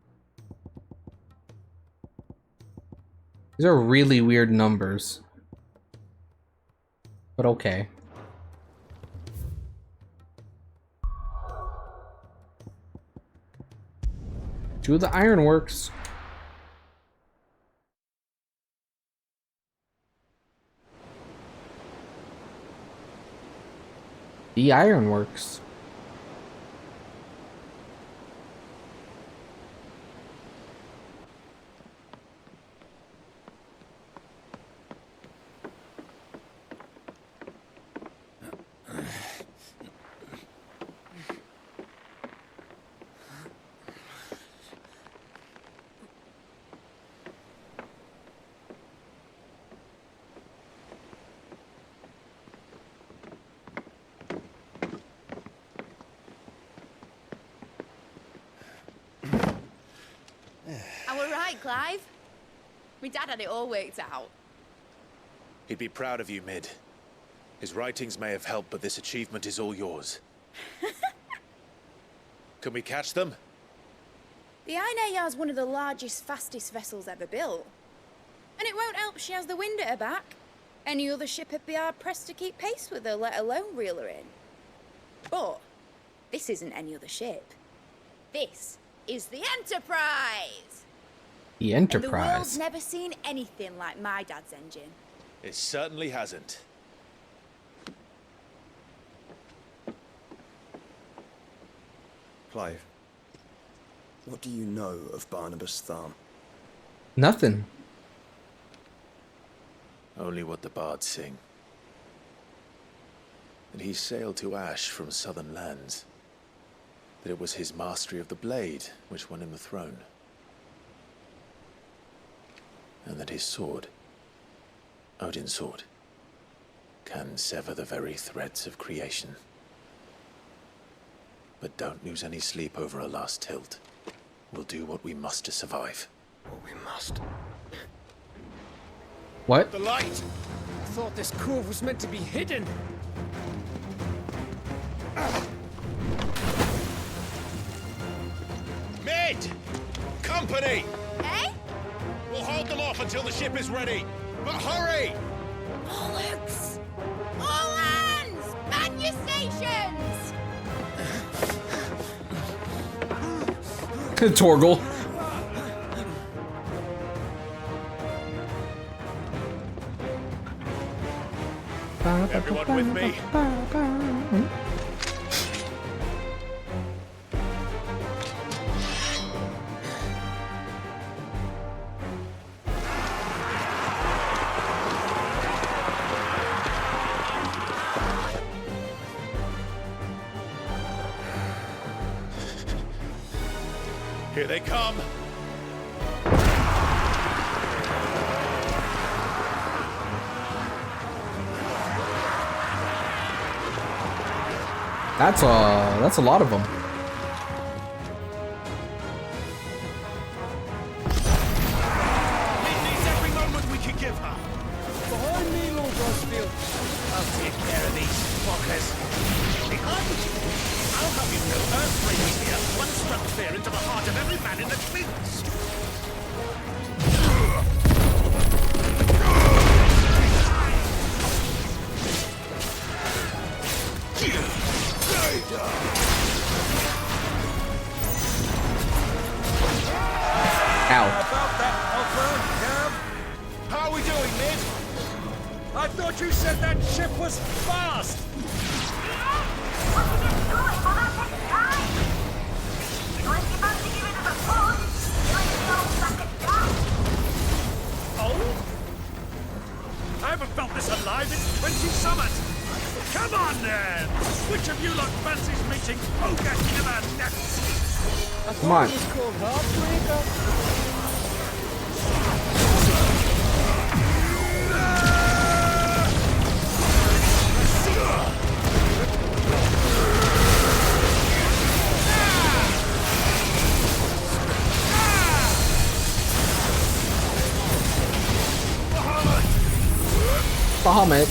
[SPEAKER 1] These are really weird numbers. But okay. Do the ironworks. The ironworks.
[SPEAKER 7] Clive? My dad had it all worked out.
[SPEAKER 12] He'd be proud of you, Mid. His writings may have helped, but this achievement is all yours. Can we catch them?
[SPEAKER 7] The Ainayar's one of the largest, fastest vessels ever built. And it won't help she has the wind at her back. Any other ship would be hard-pressed to keep pace with her, let alone reel her in. But this isn't any other ship. This is the Enterprise!
[SPEAKER 1] The
[SPEAKER 7] And the
[SPEAKER 1] Enterprise.
[SPEAKER 7] world's never seen anything like my dad's engine.
[SPEAKER 12] It certainly hasn't.
[SPEAKER 17] Clive, what do you know of Barnabas Tharm?
[SPEAKER 1] Nothing.
[SPEAKER 12] Only what the bards sing. That he sailed to Ash from southern lands. That it was his mastery of the blade which won him the throne. And that his sword, Odin's sword, can sever the very threads of creation. But don't lose any sleep over a last tilt. We'll do what we must to survive.
[SPEAKER 17] What we must.
[SPEAKER 1] What?
[SPEAKER 8] The light! I thought this cove was meant to be hidden.
[SPEAKER 12] Mid! Company!
[SPEAKER 7] Eh?
[SPEAKER 12] We'll hold them off until the ship is ready. But hurry!
[SPEAKER 7] Bollocks! All hands! Man your stations!
[SPEAKER 1] Torgal.
[SPEAKER 12] Everyone with me? Here they come.
[SPEAKER 1] That's a lot of them.
[SPEAKER 21] It needs every moment we can give her.
[SPEAKER 8] Behind me, Lord Rosfield.
[SPEAKER 21] I'll take care of these fuckers. Behind you? I'll have you know Earthbreak is here, one struck fear into the heart of every man in the twins.
[SPEAKER 1] Ow.
[SPEAKER 8] About that offer, Cam? How are we doing, Ned? I thought you said that ship was fast! Oh? I haven't felt this alive in 20 summers! Come on, then! Which of you lot fancies meeting Ogre Killer next?
[SPEAKER 1] Come on.
[SPEAKER 8] It's called Heartbreaker.
[SPEAKER 1] Bahamut.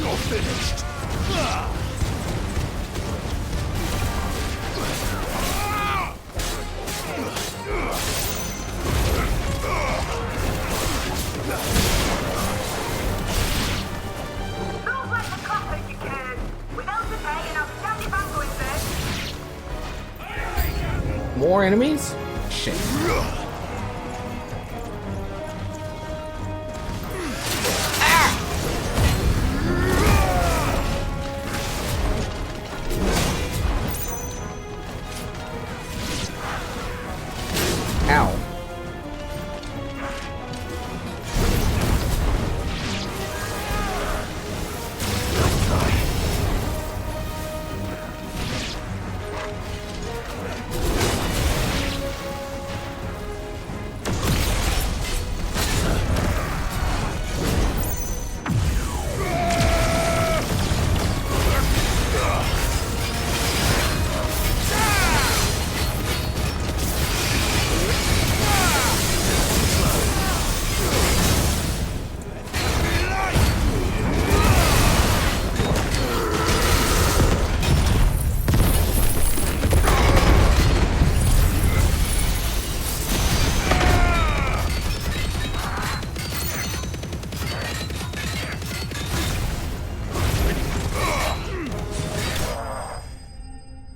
[SPEAKER 21] You're finished.
[SPEAKER 1] More enemies? Shit. Ow.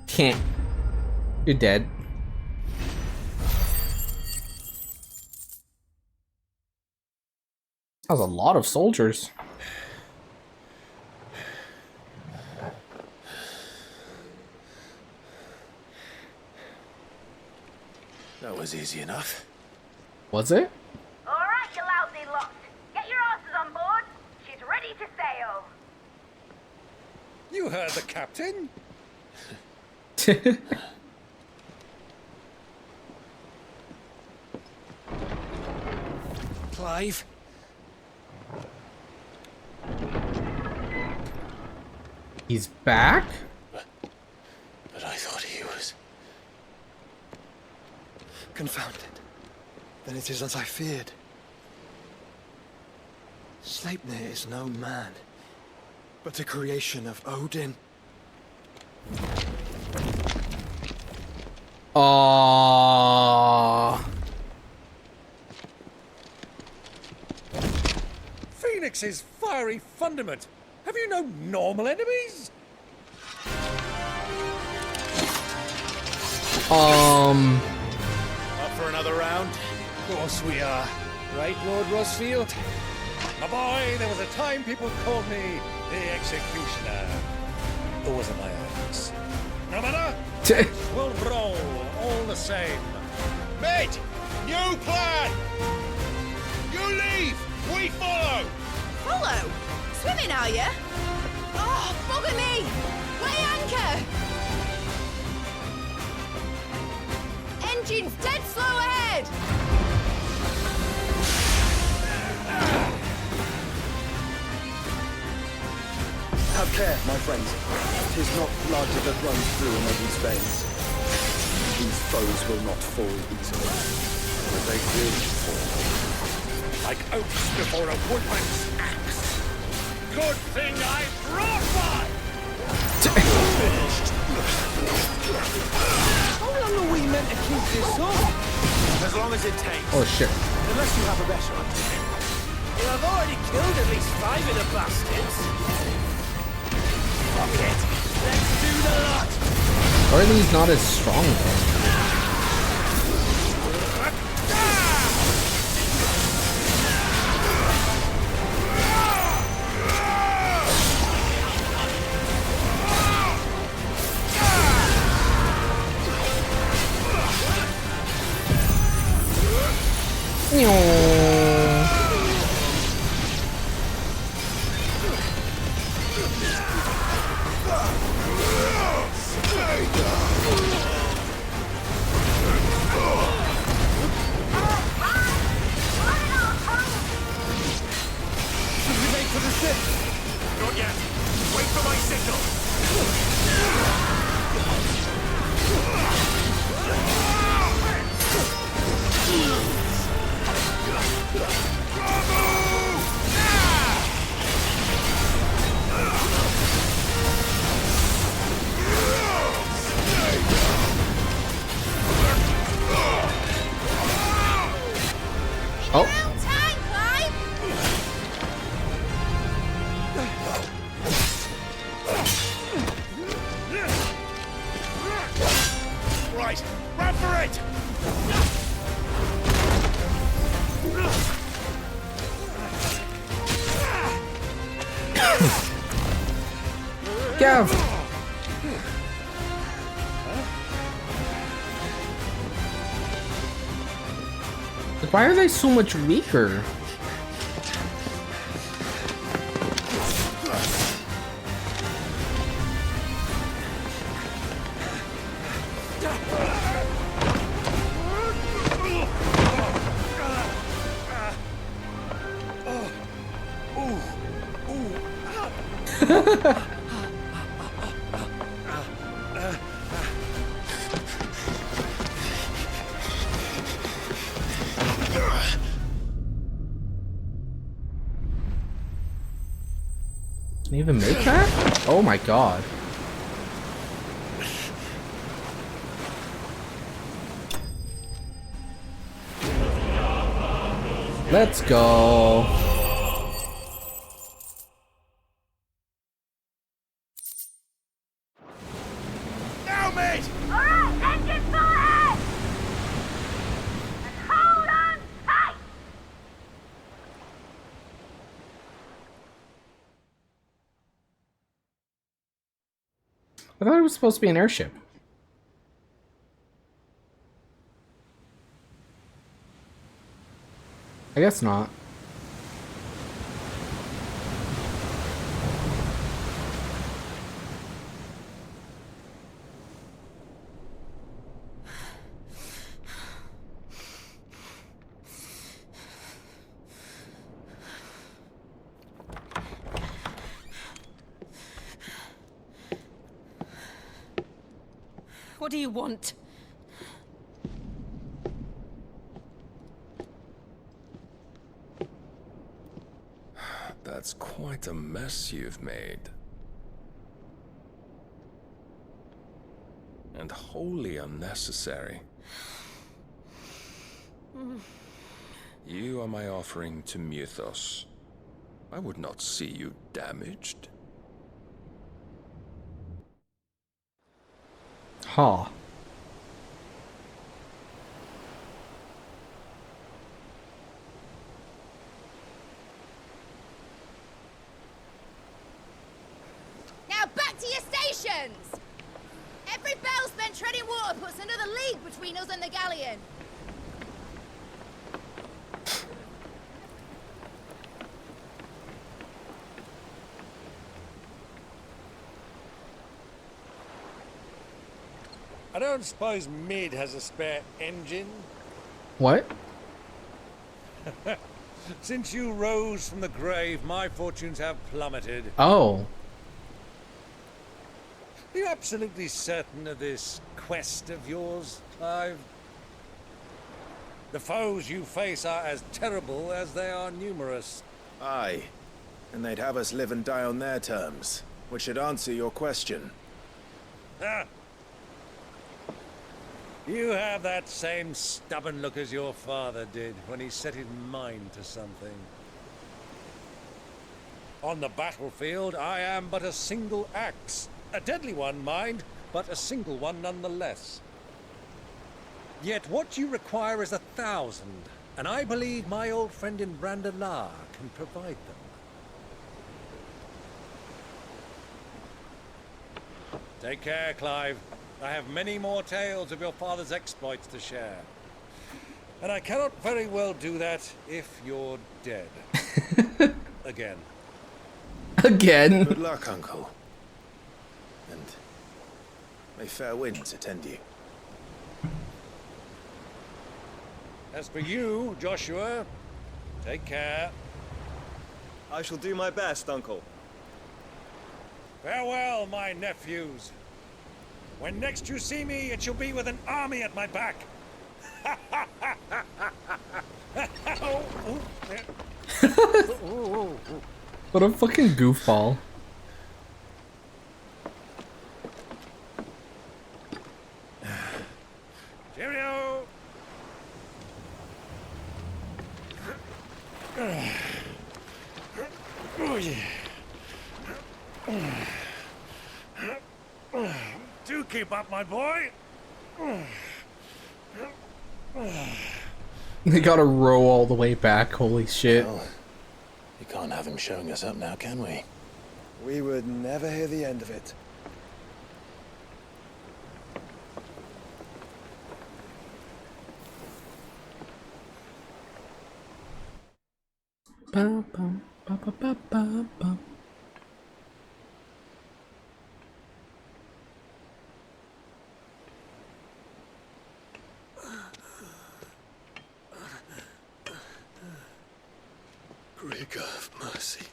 [SPEAKER 1] Can't. You're dead. That was a lot of soldiers.
[SPEAKER 12] That was easy enough.
[SPEAKER 1] Was it?
[SPEAKER 13] All right, you lousy lot. Get your asses on board. She's ready to sail.
[SPEAKER 8] You heard the captain. Clive?
[SPEAKER 1] He's back?
[SPEAKER 12] But I thought he was...
[SPEAKER 16] Confounded. Then it is as I feared. Sleipnir is no man, but a creation of Odin.
[SPEAKER 8] Phoenix's fiery fundament. Have you no normal enemies?
[SPEAKER 16] Up for another round?
[SPEAKER 8] Of course we are. Right, Lord Rosfield? My boy, there was a time people called me the Executioner. Those are my acts. No matter. We'll roll all the same.
[SPEAKER 21] Mate, new plan! You leave, we follow!
[SPEAKER 15] Follow? Swimming, are you? Oh, bugger me! Weigh anchor! Engine's dead slow ahead!
[SPEAKER 18] Have care, my friends. 'Tis not blood that runs through a nobody's veins. These foes will not fall easily, but they will fall.
[SPEAKER 21] Like oaks before a woodman's axe. Good thing I brought one!
[SPEAKER 4] How long are we meant to keep this up?
[SPEAKER 18] As long as it takes.
[SPEAKER 1] Oh shit.
[SPEAKER 18] Unless you have a better idea.
[SPEAKER 4] Well, I've already killed at least 5 of the bastards. rocket. Let's do the lot.
[SPEAKER 1] Or are these not as strong though?
[SPEAKER 21] Not yet. Wait for my signal.
[SPEAKER 1] Oh.
[SPEAKER 21] Right, run for it!
[SPEAKER 1] Gav! Why are they so much weaker? Can you even make that? Oh my god. Let's go.
[SPEAKER 21] Now, mate!
[SPEAKER 13] Alright, engine full ahead! And hold on tight!
[SPEAKER 1] I thought it was supposed to be an airship. I guess not.
[SPEAKER 9] What do you want?
[SPEAKER 10] That's quite a mess you've made. And wholly unnecessary. You are my offering to Mythos. I would not see you damaged.
[SPEAKER 1] Huh.
[SPEAKER 7] Now back to your stations! Every bell spent treading water puts another league between us and the galleon.
[SPEAKER 8] I don't suppose Mid has a spare engine?
[SPEAKER 1] What?
[SPEAKER 8] Since you rose from the grave, my fortunes have plummeted.
[SPEAKER 1] Oh.
[SPEAKER 8] Are you absolutely certain of this quest of yours, Clive? The foes you face are as terrible as they are numerous.
[SPEAKER 18] Aye. And they'd have us live and die on their terms, which should answer your question.
[SPEAKER 8] Ah. You have that same stubborn look as your father did when he set his mind to something. On the battlefield, I am but a single axe. A deadly one, mind, but a single one nonetheless. Yet what you require is 1,000, and I believe my old friend in Brandalar can provide them. Take care, Clive. I have many more tales of your father's exploits to share. And I cannot very well do that if you're dead. Again.
[SPEAKER 1] Again.
[SPEAKER 12] Good luck, Uncle. And may fair winds attend you.
[SPEAKER 8] As for you, Joshua, take care.
[SPEAKER 3] I shall do my best, Uncle.
[SPEAKER 8] Farewell, my nephews. When next you see me, it shall be with an army at my back.
[SPEAKER 1] What a fucking goofball.
[SPEAKER 8] Cheerio! Oh, yeah. Do keep up, my boy.
[SPEAKER 1] They gotta row all the way back, holy shit.
[SPEAKER 12] Well, we can't have him showing us up now, can we?
[SPEAKER 16] We would never hear the end of it.
[SPEAKER 1] Bum, bum, ba, ba, ba, ba, bum.
[SPEAKER 22] Rigor of mercy.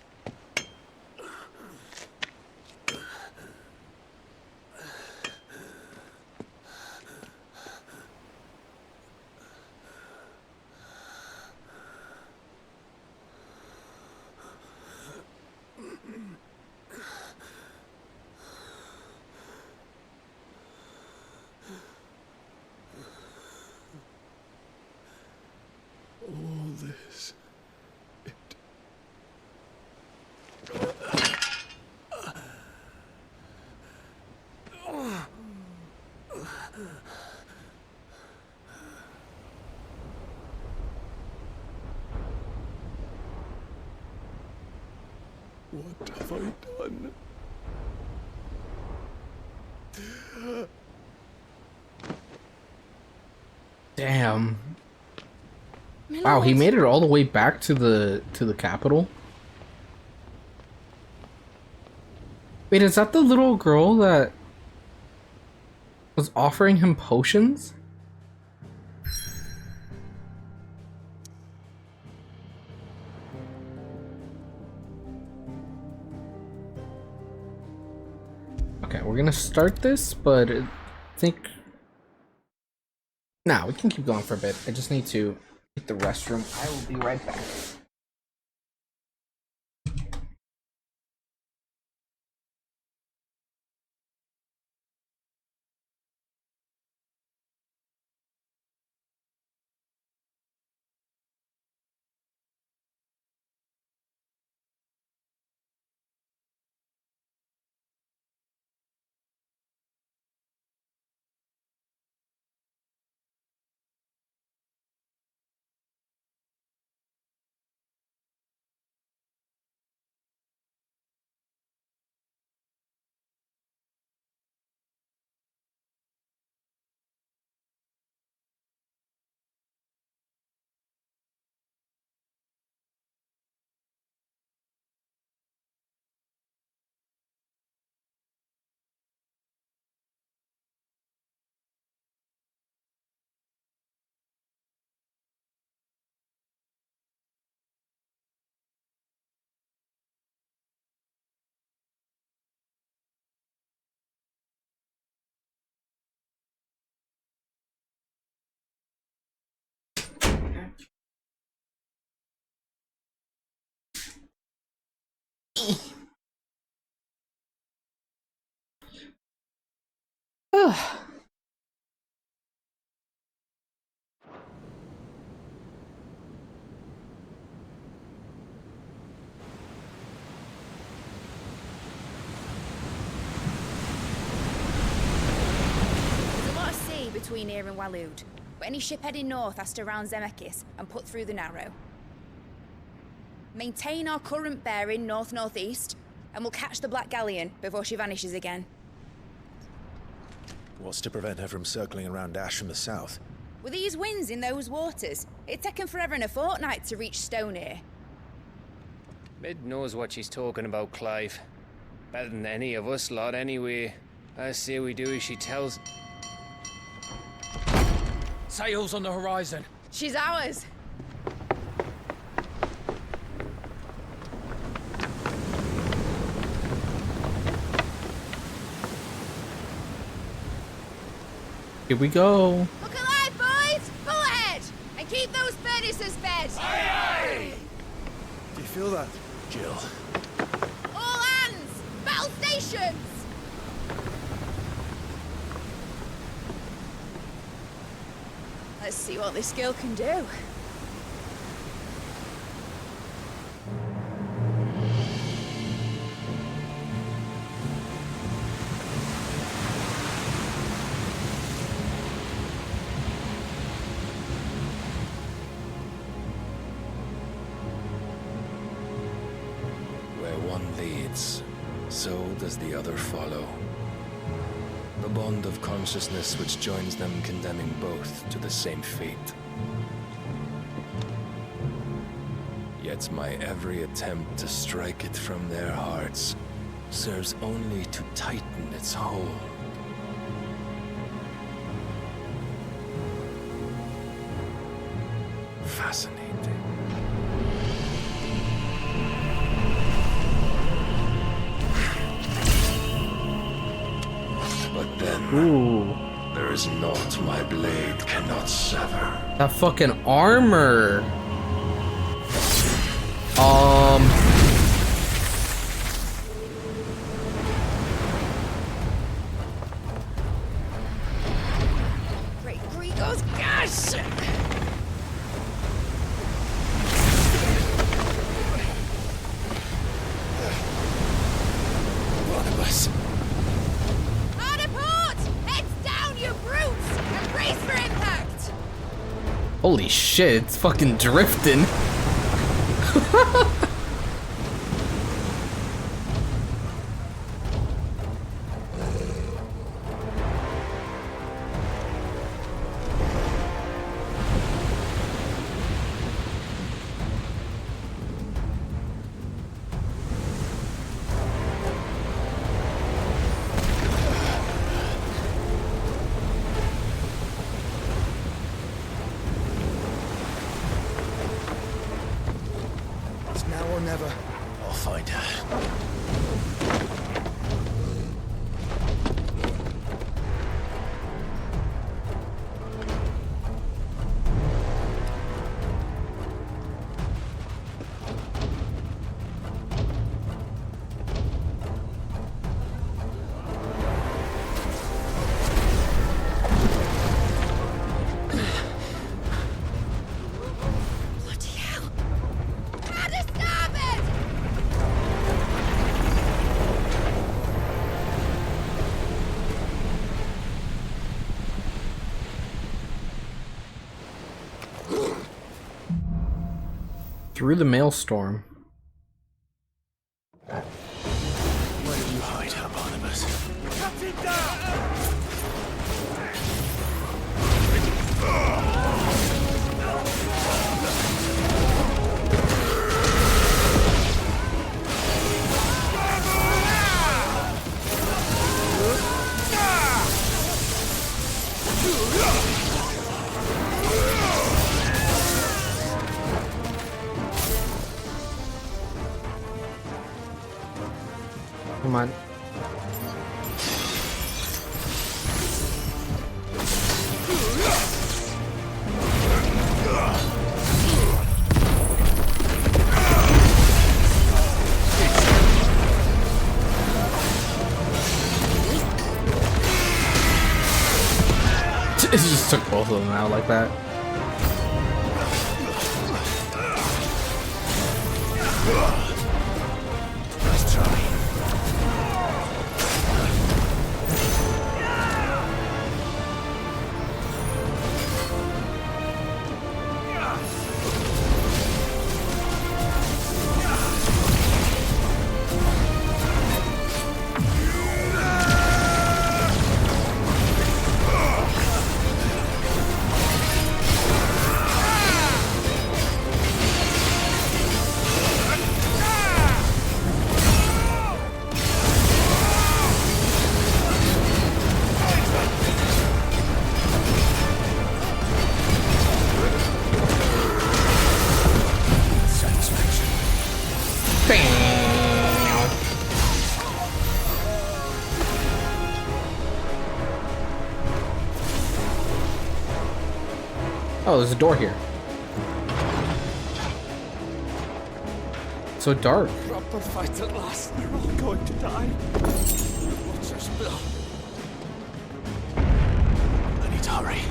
[SPEAKER 22] All this. What have I done?
[SPEAKER 1] Damn. Wow, he made it all the way back to the capital. Wait, is that the little girl that was offering him potions? Okay, we're gonna start this, but I think... Nah, we can keep going for a bit. I just need to hit the restroom. I will be right back.
[SPEAKER 7] between here and Waloed, but any ship heading north has to round Zemeckis and put through the Narrow. Maintain our current bearing north-northeast, and we'll catch the Black Galleon before she vanishes again.
[SPEAKER 12] What's to prevent her from circling around Ash from the south?
[SPEAKER 7] With these winds in those waters, it'd taken forever and a fortnight to reach Stone here.
[SPEAKER 11] Mid knows what she's talking about, Clive. Better than any of us lot, anyway. I say we do as she tells.
[SPEAKER 4] Sails on the horizon.
[SPEAKER 7] She's ours.
[SPEAKER 1] Here we go.
[SPEAKER 7] Look alive, boys! Full ahead! And keep those furnaces fed!
[SPEAKER 21] Aye, aye!
[SPEAKER 16] Do you feel that?
[SPEAKER 12] Jill.
[SPEAKER 7] All hands! Battle stations! Let's see what this girl can do.
[SPEAKER 10] Where one leads, so does the other follow. The bond of consciousness which joins them condemning both to the same fate. Yet my every attempt to strike it from their hearts serves only to tighten its hold. Fascinating. But then, there is naught my blade cannot sever.
[SPEAKER 1] That fucking armor.
[SPEAKER 7] Great Grigos, gosh!
[SPEAKER 12] Barnabas.
[SPEAKER 7] Hard a port! Heads down, you brutes! And brace for impact!
[SPEAKER 1] Holy shit, it's fucking drifting.
[SPEAKER 16] It's now or never.
[SPEAKER 12] I'll find her.
[SPEAKER 7] Bloody hell! How to stop it!
[SPEAKER 1] Through the maelstrom.
[SPEAKER 12] Where did you hide her, Barnabas?
[SPEAKER 21] Cut him down!
[SPEAKER 1] Come on. It just took both of them out like that.
[SPEAKER 12] Nice try.
[SPEAKER 1] Oh, there's a door here. So dark.
[SPEAKER 4] Proper fight at last. They're all going to die. Watch us, Bill.
[SPEAKER 12] I need to hurry.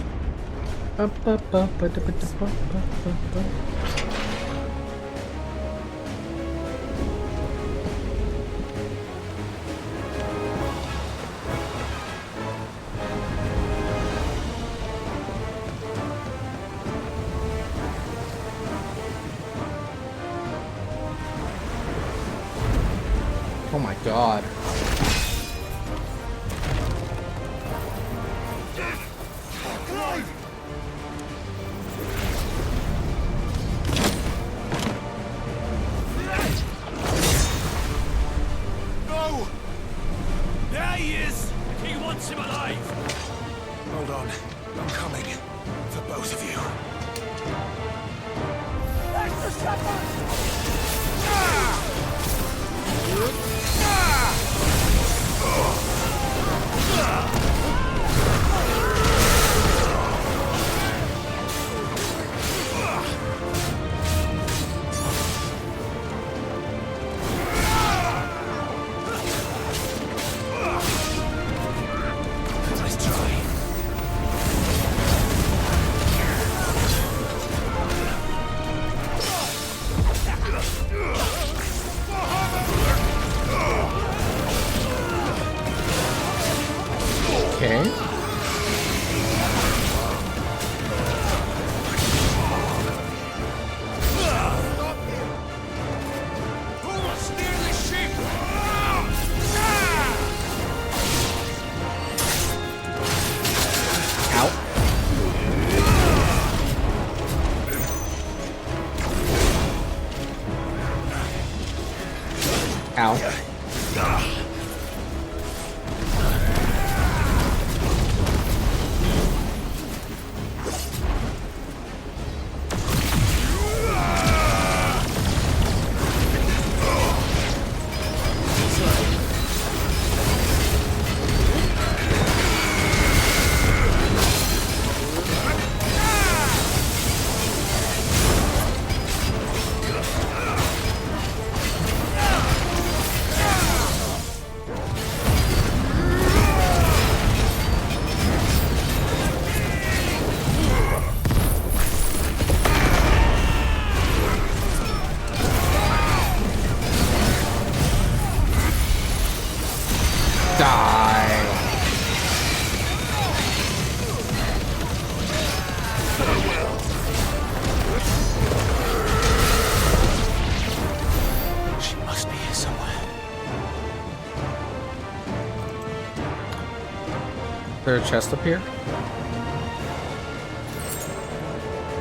[SPEAKER 1] Oh my god.
[SPEAKER 4] No! There he is! He wants him alive!
[SPEAKER 12] Hold on. I'm coming. For both of you.
[SPEAKER 4] That's the shepherd!
[SPEAKER 1] Is there a chest up here?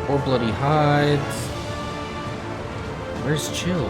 [SPEAKER 1] Or bloody hides. Where's Jill?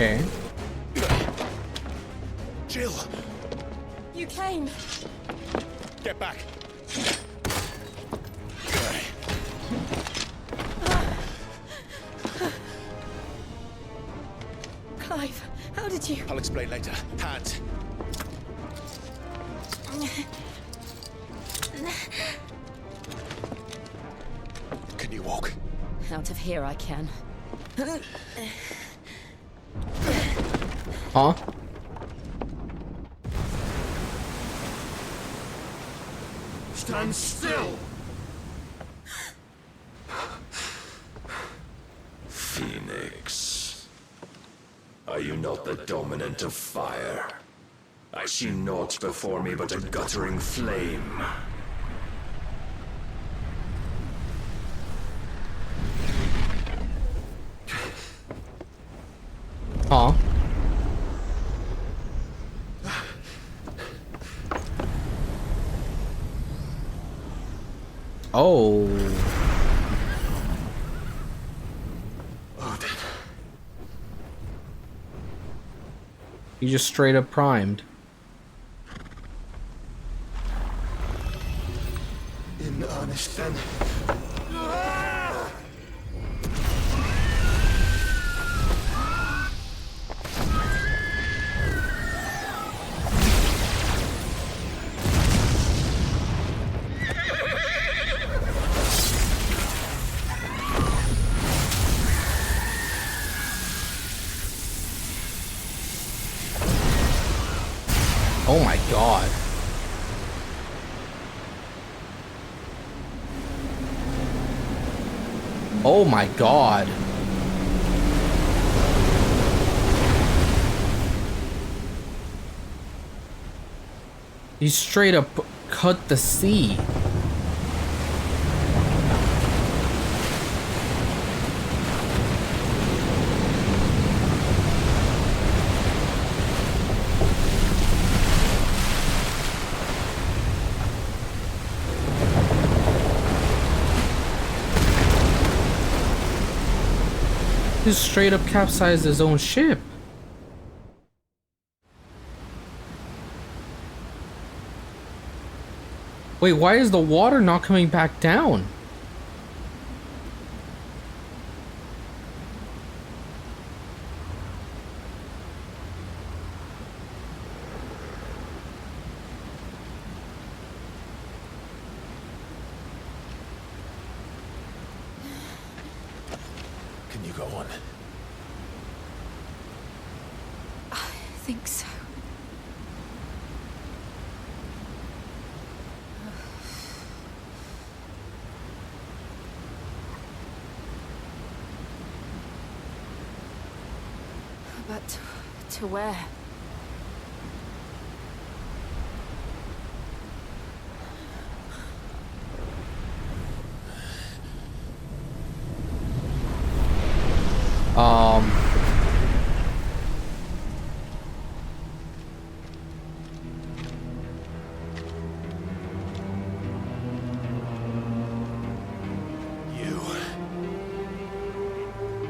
[SPEAKER 1] Okay.
[SPEAKER 12] Jill!
[SPEAKER 9] You came.
[SPEAKER 12] Get back!
[SPEAKER 9] Clive, how did you...
[SPEAKER 12] I'll explain later. Hands. Can you walk?
[SPEAKER 9] Out of here I can.
[SPEAKER 1] Huh?
[SPEAKER 4] Stand still!
[SPEAKER 10] you not the dominant of fire? I see naught before me but a guttering flame.
[SPEAKER 1] Huh? Oh. You just straight up primed.
[SPEAKER 16] In earnest, then.
[SPEAKER 1] Oh my god. Oh my god. He straight up cut the sea. He straight up capsized his own ship. Wait, why is the water not coming back down?
[SPEAKER 12] Can you go on?
[SPEAKER 9] I think so. But to where?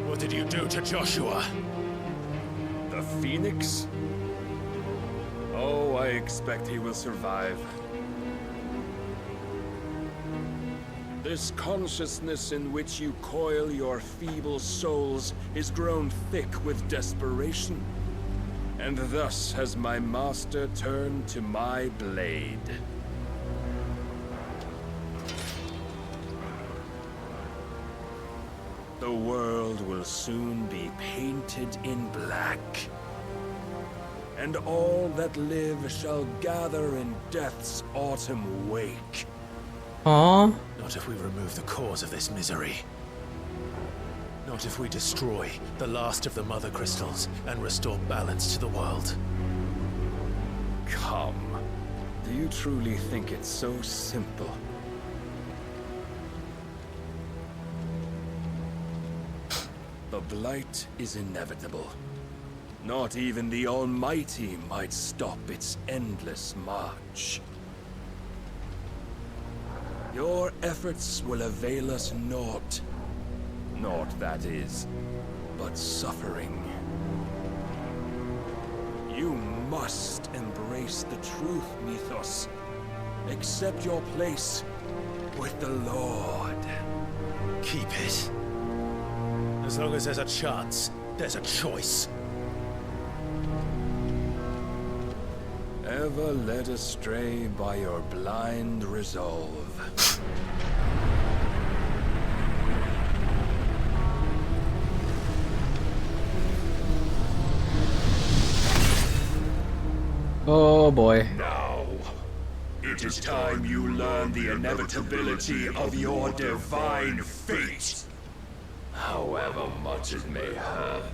[SPEAKER 21] What did you do to Joshua?
[SPEAKER 10] The Phoenix? Oh, I expect he will survive. This consciousness in which you coil your feeble souls is grown thick with desperation. And thus has my master turned to my blade. The world will soon be painted in black. And all that live shall gather in death's autumn wake.
[SPEAKER 1] Huh?
[SPEAKER 12] Not if we remove the cause of this misery. Not if we destroy the last of the Mother Crystals and restore balance to the world.
[SPEAKER 10] Come. Do you truly think it's so simple? The blight is inevitable. Not even the Almighty might stop its endless march. Your efforts will avail us naught. Naught, that is, but suffering. You must embrace the truth, Mythos. Accept your place with the Lord.
[SPEAKER 12] Keep it. As long as there's a chance, there's a choice.
[SPEAKER 10] Ever led astray by your blind resolve.
[SPEAKER 1] Oh boy.
[SPEAKER 21] Now, it is time you learn the inevitability of your divine fate.
[SPEAKER 10] However much it may hurt.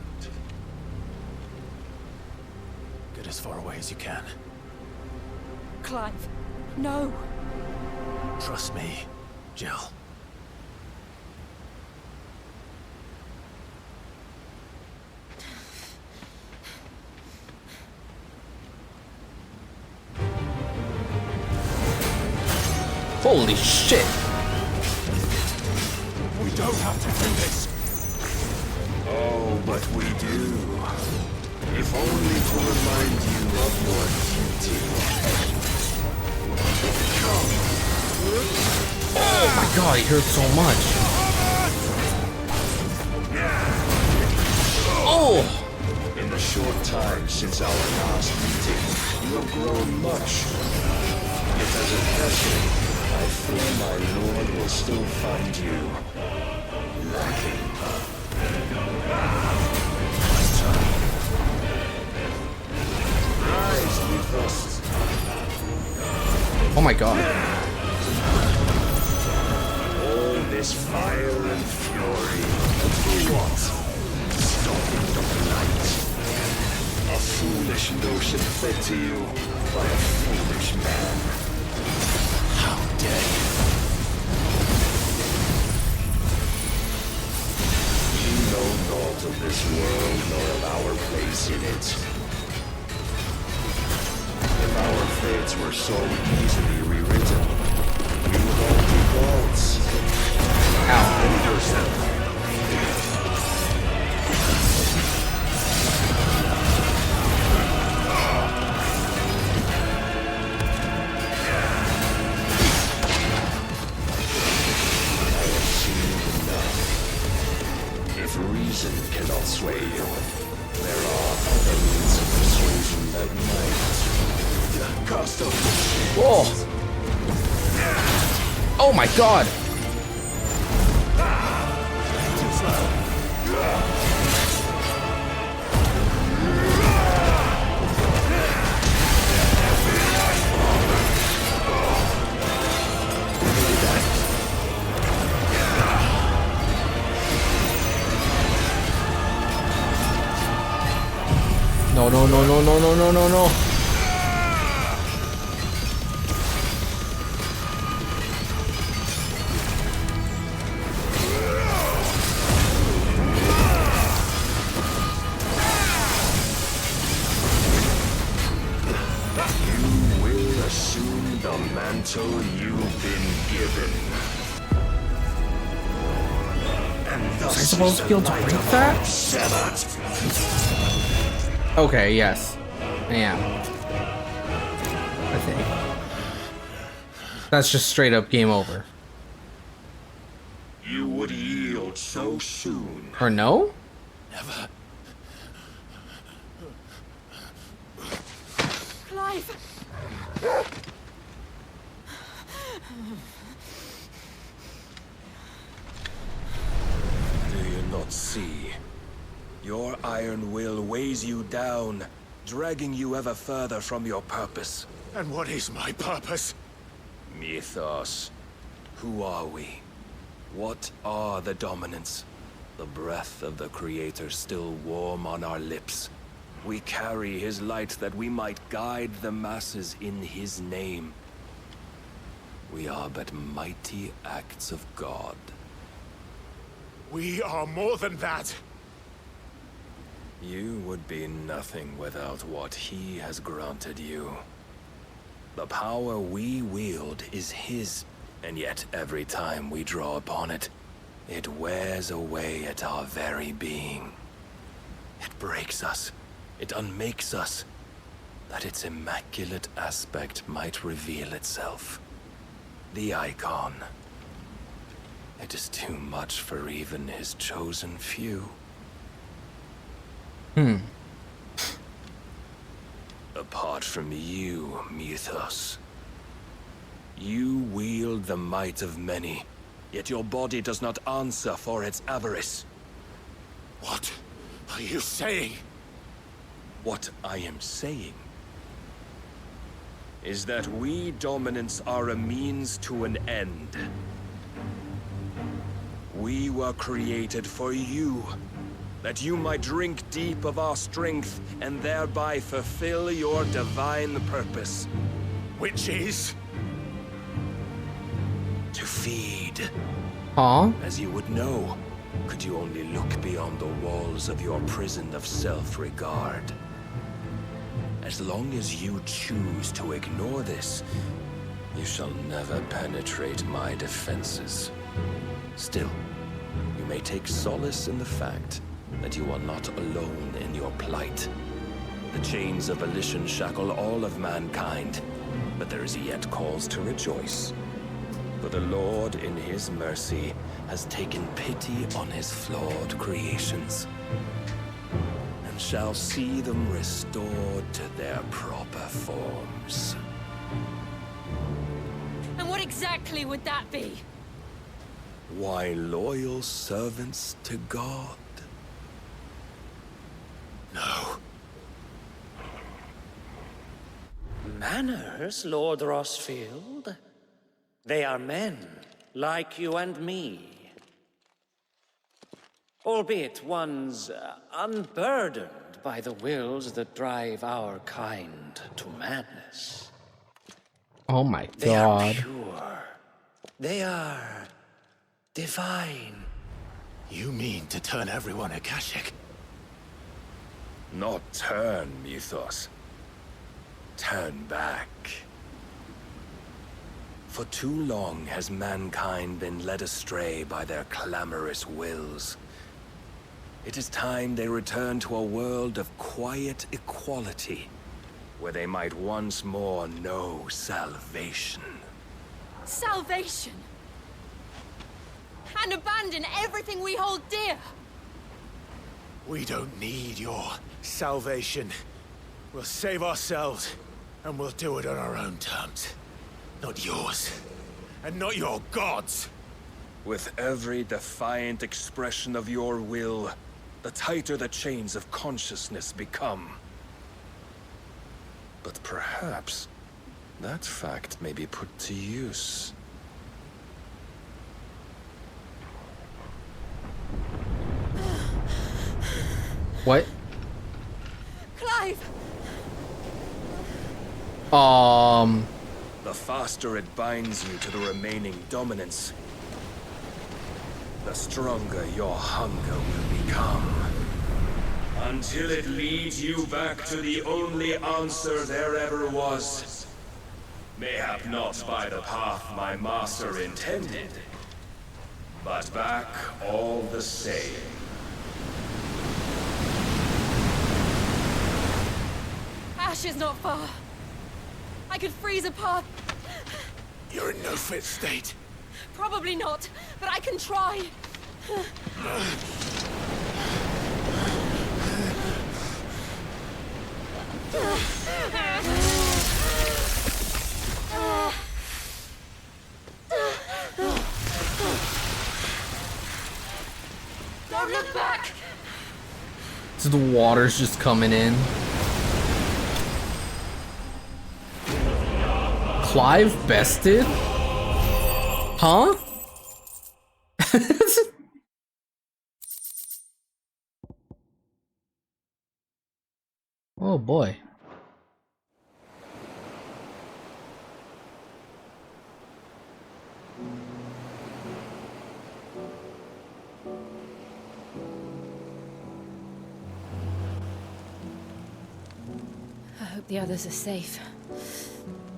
[SPEAKER 12] Get as far away as you can.
[SPEAKER 9] Clive, no.
[SPEAKER 12] Trust me, Jill.
[SPEAKER 1] Holy shit!
[SPEAKER 21] We don't have to do this. Oh, but we do. If only to remind you of your duty.
[SPEAKER 1] Oh my god, he hurt so much. Oh!
[SPEAKER 21] In the short time since our last meeting, you have grown much. Yet as a person, I fear my lord will still find you lacking. Rise with us.
[SPEAKER 1] Oh my god.
[SPEAKER 21] All this fire and fury. For what? Stopping the light. A foolish notion fed to you by a foolish man. How dare you? You know naught of this world nor of our place in it. If our fates were so easily rewritten, we would all be gods. Outwit yourself. Reason cannot sway you. There are other means of persuasion that might. Cast off.
[SPEAKER 1] Whoa! Oh my god!
[SPEAKER 21] Too slow.
[SPEAKER 1] No, no, no, no, no, no, no, no, no.
[SPEAKER 21] You will assume the mantle you've been given. And
[SPEAKER 1] Was I supposed to be able to break that? Okay, yes. I am. I think. That's just straight up game over.
[SPEAKER 21] You would yield so soon.
[SPEAKER 1] Or no?
[SPEAKER 21] Never.
[SPEAKER 9] Clive!
[SPEAKER 21] Do you not see? Your iron will weighs you down, dragging you ever further from your purpose. And what is my purpose? Mythos. Who are we? What are the dominants? The breath of the Creator still warm on our lips. We carry his light that we might guide the masses in his name. We are but mighty acts of God. We are more than that. You would be nothing without what he has granted you. The power we wield is his, and yet every time we draw upon it, it wears away at our very being. It breaks us, it unmakes us, that its immaculate aspect might reveal itself. The icon. It is too much for even his chosen few. Apart from you, Mythos. You wield the might of many, yet your body does not answer for its avarice. What are you saying? What I am saying is that we dominants are a means to an end. We were created for you,
[SPEAKER 10] that you might drink deep of our strength and thereby fulfill your divine purpose.
[SPEAKER 8] Which is?
[SPEAKER 10] To feed.
[SPEAKER 1] Huh?
[SPEAKER 10] As you would know, could you only look beyond the walls of your prison of self-regard. As long as you choose to ignore this, you shall never penetrate my defenses. Still, you may take solace in the fact that you are not alone in your plight. The chains of volition shackle all of mankind, but there is yet cause to rejoice. For the Lord, in his mercy, has taken pity on his flawed creations, and shall see them restored to their proper forms.
[SPEAKER 9] And what exactly would that be?
[SPEAKER 10] Why, loyal servants to God.
[SPEAKER 12] No.
[SPEAKER 2] Manners, Lord Rossfield? They are men, like you and me. Albeit ones unburdened by the wills that drive our kind to madness.
[SPEAKER 1] Oh my god.
[SPEAKER 2] They are pure. They are divine.
[SPEAKER 12] You mean to turn everyone Akashic?
[SPEAKER 10] Not turn, Mythos. Turn back. For too long has mankind been led astray by their clamorous wills. It is time they return to a world of quiet equality, where they might once more know salvation.
[SPEAKER 9] Salvation? And abandon everything we hold dear?
[SPEAKER 8] We don't need your salvation. We'll save ourselves, and we'll do it on our own terms. Not yours. And not your gods.
[SPEAKER 10] With every defiant expression of your will, the tighter the chains of consciousness become. But perhaps that fact may be put to use.
[SPEAKER 1] What?
[SPEAKER 9] Clive!
[SPEAKER 10] The faster it binds you to the remaining dominance, the stronger your hunger will become. Until it leads you back to the only answer there ever was. Mayhap not by the path my master intended, but back all the same.
[SPEAKER 9] Ash is not far. I could freeze a path.
[SPEAKER 8] You're in no fit state.
[SPEAKER 9] Probably not, but I can try. Don't look back.
[SPEAKER 1] So the water's just coming in. Clive bested? Huh? Oh boy.
[SPEAKER 9] I hope the others are safe.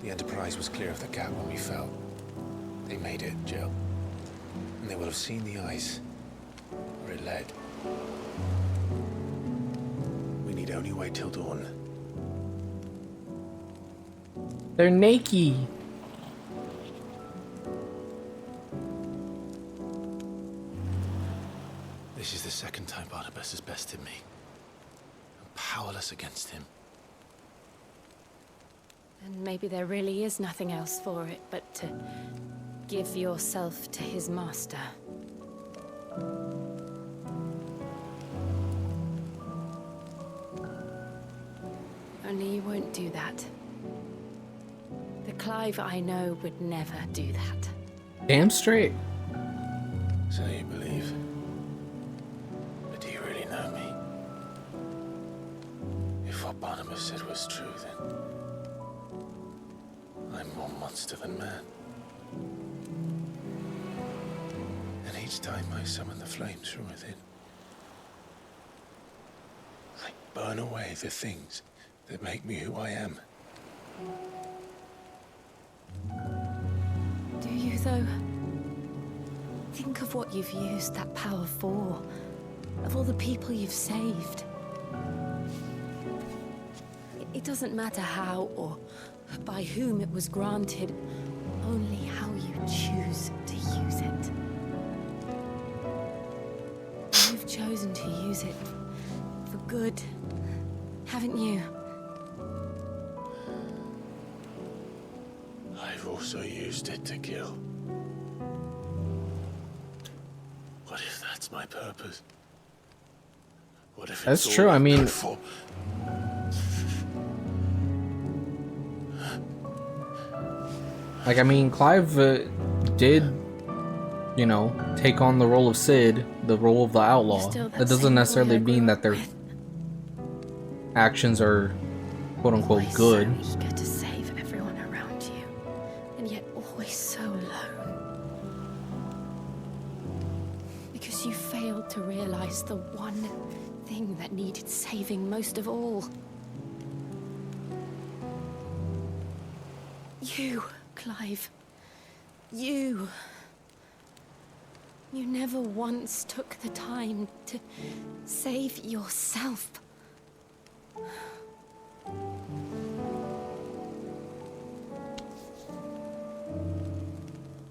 [SPEAKER 12] The Enterprise was clear of the gap when we fell. They made it, Jill. And they will have seen the ice where it led. We need only wait till dawn.
[SPEAKER 1] They're naked.
[SPEAKER 12] This is the second time Barnabas has bested me. I'm powerless against him.
[SPEAKER 9] And maybe there really is nothing else for it but to give yourself to his master. Only you won't do that. The Clive I know would never do that.
[SPEAKER 1] Damn straight.
[SPEAKER 12] So you believe? But do you really know me? Barnabas said was true, then I'm more monster than man. And each time I summon the flames from within, I burn away the things that make me who I am.
[SPEAKER 9] Do you, though? Think of what you've used that power for, of all the people you've saved. It doesn't matter how or by whom it was granted, only how you choose to use it. You've chosen to use it for good, haven't you?
[SPEAKER 12] I've also used it to kill. What if that's my purpose? What if
[SPEAKER 1] That's
[SPEAKER 12] it's
[SPEAKER 1] true.
[SPEAKER 12] all
[SPEAKER 1] I
[SPEAKER 12] I'm
[SPEAKER 1] mean,
[SPEAKER 12] good for?
[SPEAKER 1] like, I mean, Clive did, you know, take on the role of Sid, the role of the outlaw. That doesn't necessarily mean that their actions are quote unquote good.
[SPEAKER 9] So eager to save everyone around you, and yet always so alone. Because you failed to realize the one thing that needed saving most of all. You, Clive. You. You never once took the time to save yourself.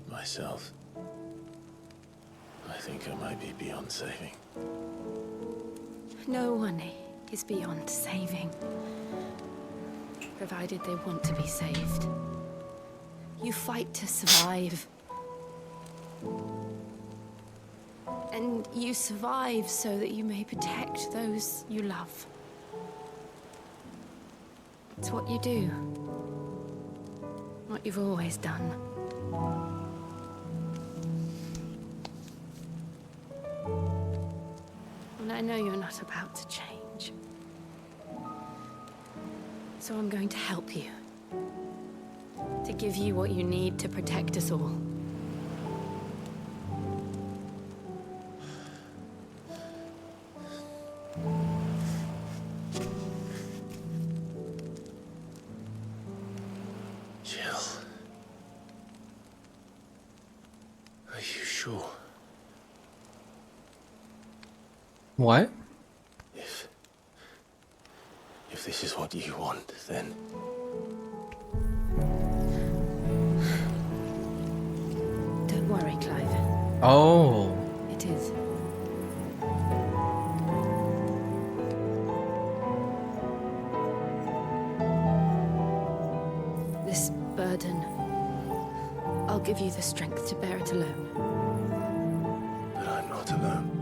[SPEAKER 12] Myself. I think I might be beyond saving.
[SPEAKER 9] No one is beyond saving, provided they want to be saved. You fight to survive. And you survive so that you may protect those you love. It's what you do. What you've always done. And I know you're not about to change. So I'm going to help you. To give you what you need to protect us all.
[SPEAKER 12] Jill. Are you sure?
[SPEAKER 1] What?
[SPEAKER 12] If this is what you want, then...
[SPEAKER 9] Don't worry, Clive.
[SPEAKER 1] Oh.
[SPEAKER 9] It is. This burden, I'll give you the strength to bear it alone.
[SPEAKER 12] But I'm not alone.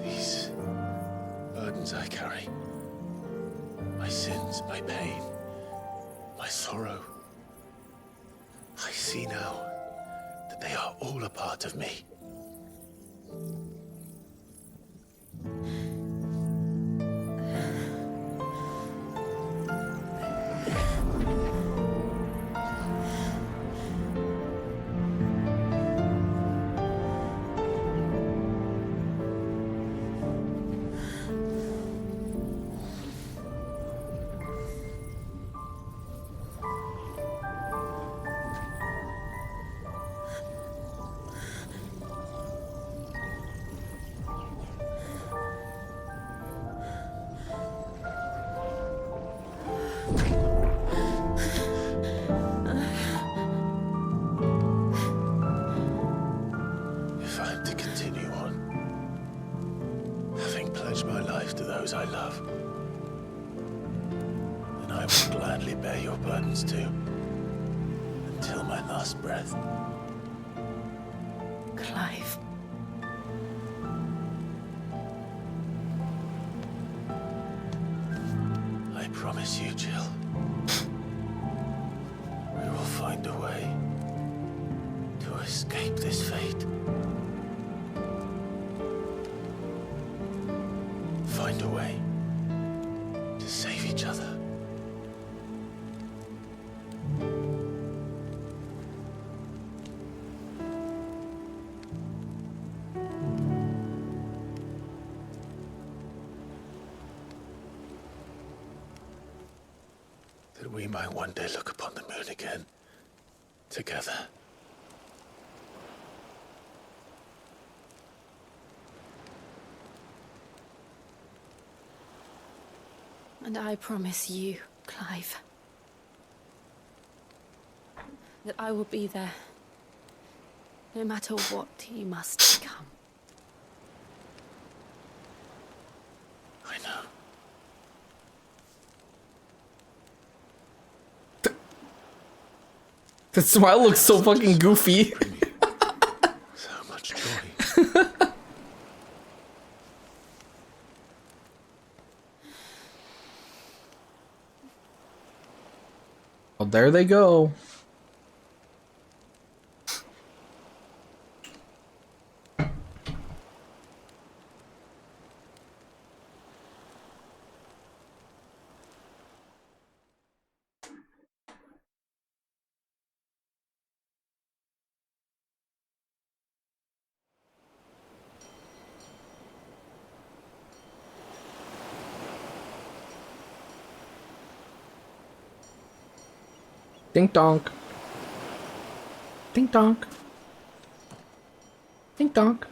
[SPEAKER 12] These burdens I carry, my sins, my pain, my sorrow, I see now that they are all a part of me. If I'm to continue on, having pledged my life to those I love, then I will gladly bear your burdens too, until my last breath.
[SPEAKER 9] Clive.
[SPEAKER 12] I promise you, Jill, we will find a way to escape this fate. Find a way we might one day look upon the moon again, together.
[SPEAKER 9] And I promise you, Clive, that I will be there, no matter what you must become.
[SPEAKER 12] I know.
[SPEAKER 1] The smile looks so fucking goofy.
[SPEAKER 12] So much joy.
[SPEAKER 1] Well, there they go. Dink donk. Dink donk. Dink donk.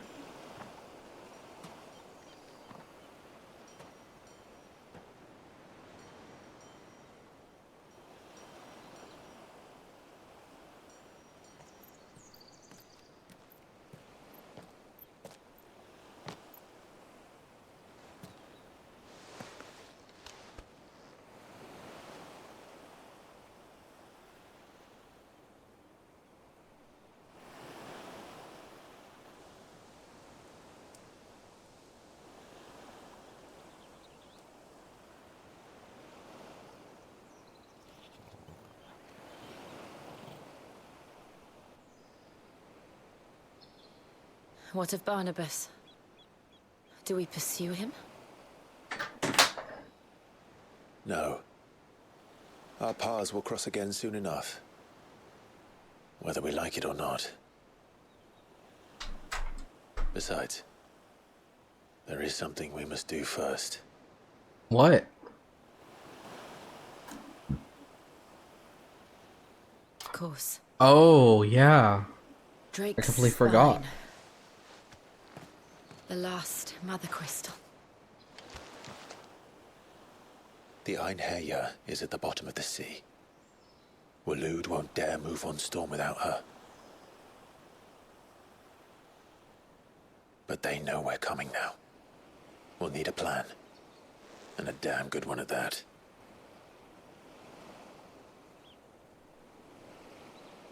[SPEAKER 9] What of Barnabas? Do we pursue him?
[SPEAKER 12] No. Our paths will cross again soon enough. Whether we like it or not. Besides, there is something we must do first.
[SPEAKER 1] What?
[SPEAKER 9] Of course.
[SPEAKER 1] Oh, yeah.
[SPEAKER 9] Drake's
[SPEAKER 1] I completely forgot.
[SPEAKER 9] spine. The last mother crystal.
[SPEAKER 12] The Einherja is at the bottom of the sea. Waloed won't dare move on Storm without her. But they know we're coming now. We'll need a plan. And a damn good one at that.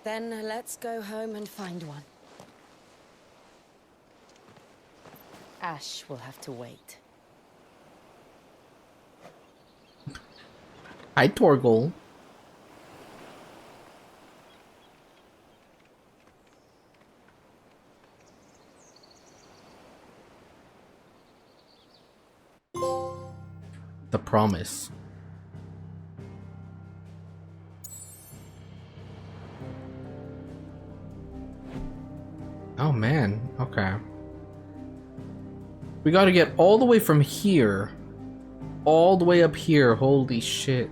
[SPEAKER 9] Then let's go home and find one. Ash will have to wait.
[SPEAKER 1] Hi, Torgal. The promise. Oh man, okay. We gotta get all the way from here. All the way up here, holy shit.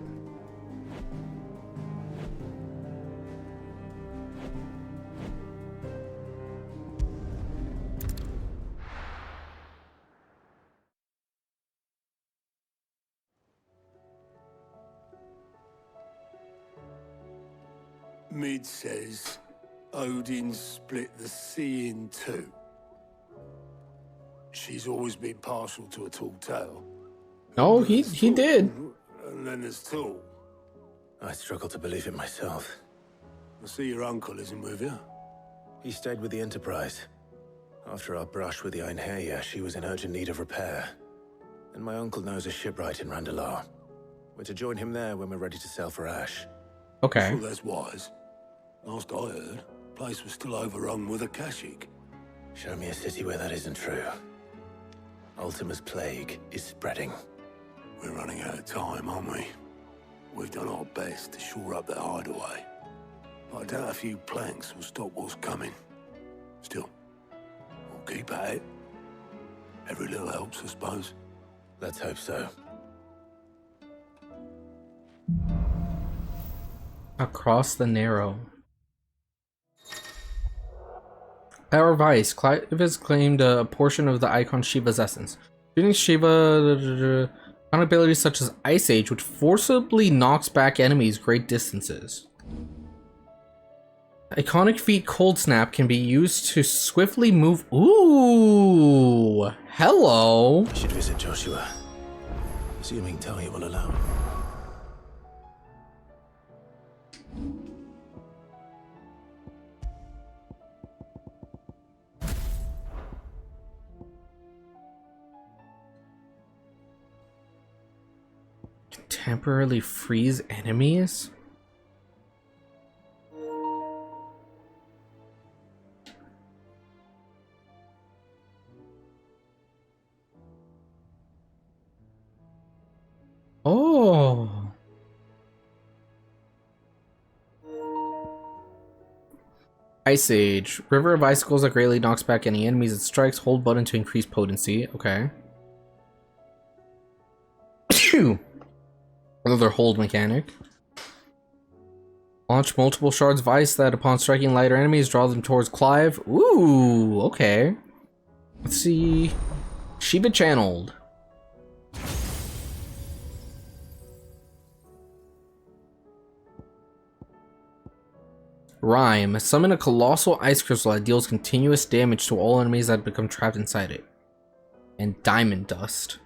[SPEAKER 6] Mid says Odin split the sea in two. She's always been partial to a tall tale.
[SPEAKER 1] Oh, he did.
[SPEAKER 6] And then there's tall.
[SPEAKER 12] I struggle to believe it myself.
[SPEAKER 6] I see your uncle isn't with you.
[SPEAKER 12] He stayed with the Enterprise. After our brush with the Einherja, she was in urgent need of repair. And my uncle knows a shipwright in Randalar. We're to join him there when we're ready to sail for Ash.
[SPEAKER 1] Okay.
[SPEAKER 6] Sure, that's wise. Last I heard, the place was still overrun with Akashic.
[SPEAKER 12] Show me a city where that isn't true. Ultima's plague is spreading.
[SPEAKER 6] We're running out of time, aren't we? We've done our best to shore up that hideaway. But I doubt a few planks will stop what's coming. Still, we'll keep at it. Every little helps, I suppose.
[SPEAKER 12] Let's hope so.
[SPEAKER 1] Across the Narrow. Our vice, Clive has claimed a portion of the icon Shiva's essence. Using Shiva on abilities such as Ice Age, which forcibly knocks back enemies great distances. Iconic feat Cold Snap can be used to swiftly move. Ooh, hello.
[SPEAKER 12] I should visit Joshua, assuming Tony will allow.
[SPEAKER 1] Temporarily freeze enemies? Oh. Ice Age. River of Icicles that greatly knocks back any enemies it strikes. Hold button to increase potency. Okay. Another hold mechanic. Launch multiple shards of ice that upon striking lighter enemies draw them towards Clive. Ooh, okay. Let's see. Shiva channeled. Rhyme. Summon a colossal ice crystal that deals continuous damage to all enemies that become trapped inside it. And Diamond Dust.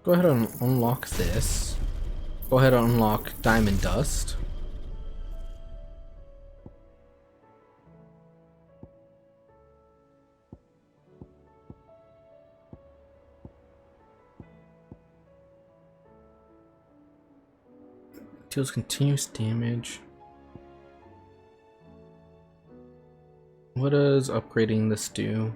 [SPEAKER 1] Go ahead and unlock this. Go ahead and unlock Diamond Dust. Deals continuous damage. What does upgrading this do?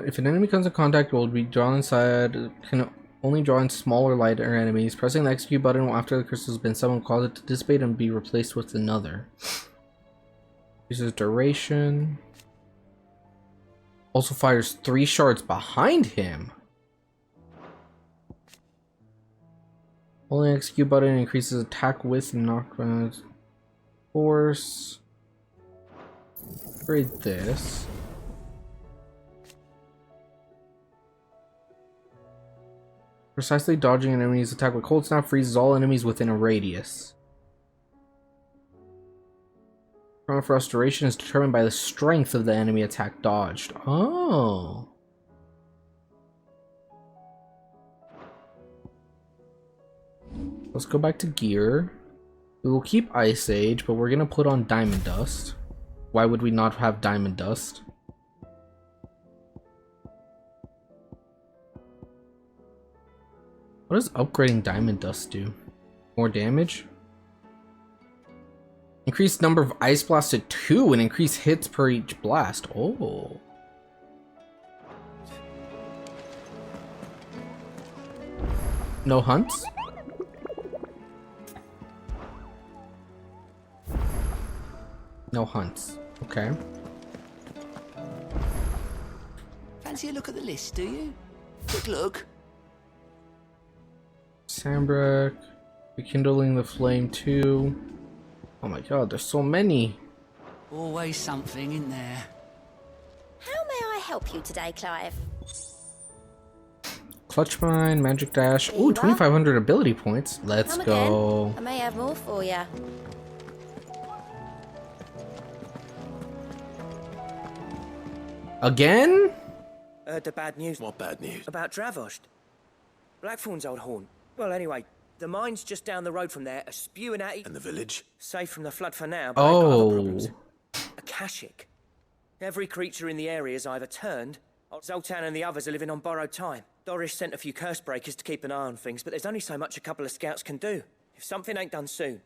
[SPEAKER 1] If an enemy comes in contact, will be drawn inside. Can only draw in smaller, lighter enemies. Pressing the execute button after the crystal has been summoned causes it to dissipate and be replaced with another. Uses duration. Also fires 3 shards behind him. Holding execute button increases attack width and knockback force. Upgrade this. Precisely dodging an enemy's attack with Cold Snap freezes all enemies within a radius. Time of restoration is determined by the strength of the enemy attack dodged. Oh. Let's go back to gear. We will keep Ice Age, but we're gonna put on Diamond Dust. Why would we not have Diamond Dust? What does upgrading Diamond Dust do? More damage? Increased number of ice blasts to 2 and increase hits per each blast. Oh. No hunts? No hunts. Okay.
[SPEAKER 14] Fancy a look at the list, do you? Quick look.
[SPEAKER 1] Sambrek. Rekindling the Flame 2. Oh my god, there's so many.
[SPEAKER 14] Always something in there.
[SPEAKER 15] How may I help you today, Clive?
[SPEAKER 1] Clutch Mine, Magic Dash. Ooh, 2,500 ability points. Let's go.
[SPEAKER 15] Again. I may have more for you.
[SPEAKER 1] Again?
[SPEAKER 5] The bad news.
[SPEAKER 12] What bad news?
[SPEAKER 5] About Dravost. Blackthorn's old haunt. Well, anyway, the mine's just down the road from there, spewing at it.
[SPEAKER 12] And the village?
[SPEAKER 5] Safe from the flood for now, but they've got other problems.
[SPEAKER 1] Oh.
[SPEAKER 5] Akashic. Every creature in the area is either turned, or Zoltan and the others are living on borrowed time. Dorish sent a few curse breakers to keep an eye on things, but there's only so much a couple of scouts can do. If something ain't done soon,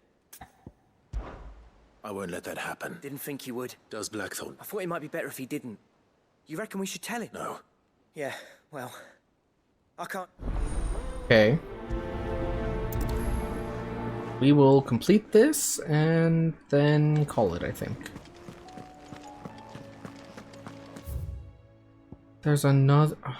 [SPEAKER 12] I won't let that happen.
[SPEAKER 5] Didn't think you would.
[SPEAKER 12] Does Blackthorn?
[SPEAKER 5] I thought it might be better if he didn't. You reckon we should tell him?
[SPEAKER 12] No.
[SPEAKER 5] Yeah, well, I can't...
[SPEAKER 1] Okay. We will complete this and then call it, I think. There's another... Oh.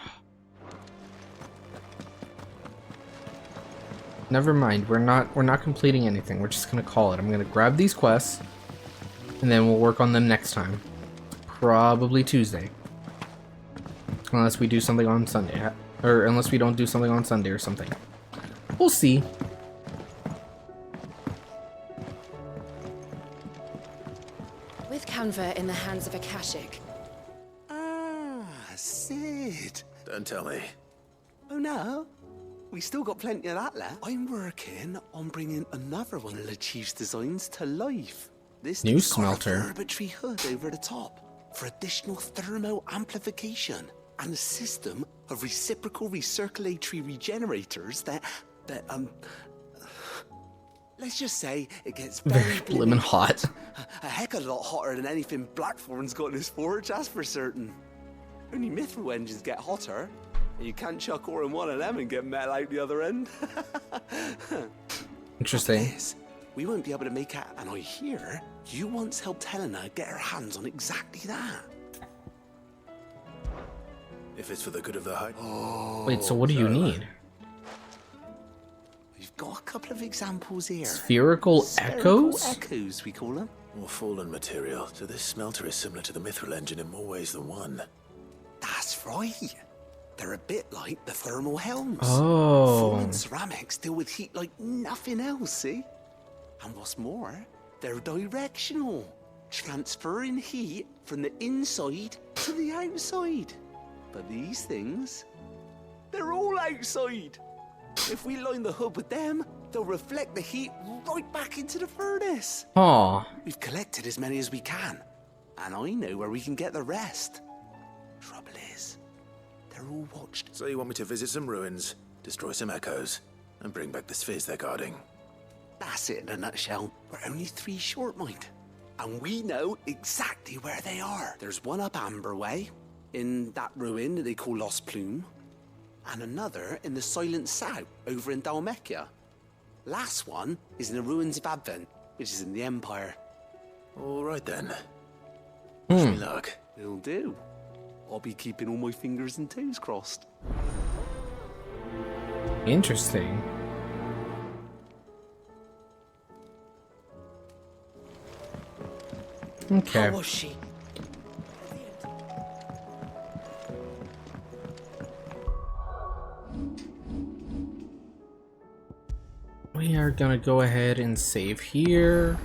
[SPEAKER 1] Never mind, we're not completing anything. We're just gonna call it. I'm gonna grab these quests and then we'll work on them next time. Probably Tuesday. Unless we do something on Sunday. Or unless we don't do something on Sunday or something. We'll see.
[SPEAKER 9] With Canva in the hands of Akashic.
[SPEAKER 14] Ah, Sid.
[SPEAKER 12] Don't tell me.
[SPEAKER 14] Oh no, we still got plenty of that left. I'm working on bringing another one of the Chief's designs to life. This
[SPEAKER 1] new
[SPEAKER 14] thing's got
[SPEAKER 1] smelter.
[SPEAKER 14] a verbitrary hood over the top for additional thermal amplification and a system of reciprocal recirculatory regenerators that let's just say it gets
[SPEAKER 1] very blimmin' hot.
[SPEAKER 14] A heck of a lot hotter than anything Blackthorn's got in his forge, that's for certain. Only mithril engines get hotter, and you can't chuck ore in one of them and get metal out the other end.
[SPEAKER 1] Interesting.
[SPEAKER 14] We won't be able to make it, and I hear you once helped Helena get her hands on exactly that.
[SPEAKER 12] If it's for the good of the hut.
[SPEAKER 14] Oh,
[SPEAKER 1] wait, so what do you need?
[SPEAKER 14] We've got a couple of examples here.
[SPEAKER 1] Spherical echoes?
[SPEAKER 14] Echoes, we call them.
[SPEAKER 12] More fallen material, so this smelter is similar to the mithril engine in more ways than one.
[SPEAKER 14] That's right. They're a bit like the thermal helms.
[SPEAKER 1] Oh.
[SPEAKER 14] Fallen ceramics deal with heat like nothing else, see? And what's more, they're directional, transferring heat from the inside to the outside. But these things, they're all outside. If we line the hood with them, they'll reflect the heat right back into the furnace.
[SPEAKER 1] Aw.
[SPEAKER 14] We've collected as many as we can, and I know where we can get the rest. Trouble is, they're all watched.
[SPEAKER 12] So you want me to visit some ruins, destroy some echoes, and bring back the spheres they're guarding?
[SPEAKER 14] That's it in a nutshell. We're only 3 short, mind. And we know exactly where they are. There's one up Amber Way, in that ruin that they call Lost Plume, and another in the Silent South, over in Dalmekia. Last one is in the ruins of Advent, which is in the Empire.
[SPEAKER 12] All right then. Wish me luck.
[SPEAKER 14] It'll do. I'll be keeping all my fingers and toes crossed.
[SPEAKER 1] Interesting. Okay.
[SPEAKER 5] How was she?
[SPEAKER 1] We are gonna go ahead and save here.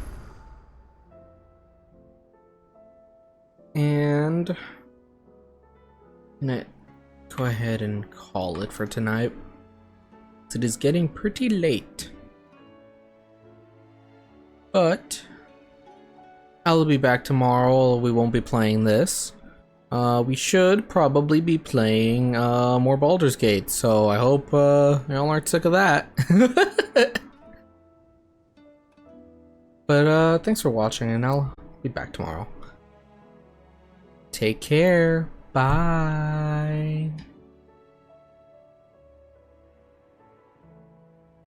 [SPEAKER 1] And I'm gonna go ahead and call it for tonight. It is getting pretty late. But I'll be back tomorrow. We won't be playing this. We should probably be playing more Baldur's Gate, so I hope y'all aren't sick of that. But thanks for watching, and I'll be back tomorrow. Take care. Bye.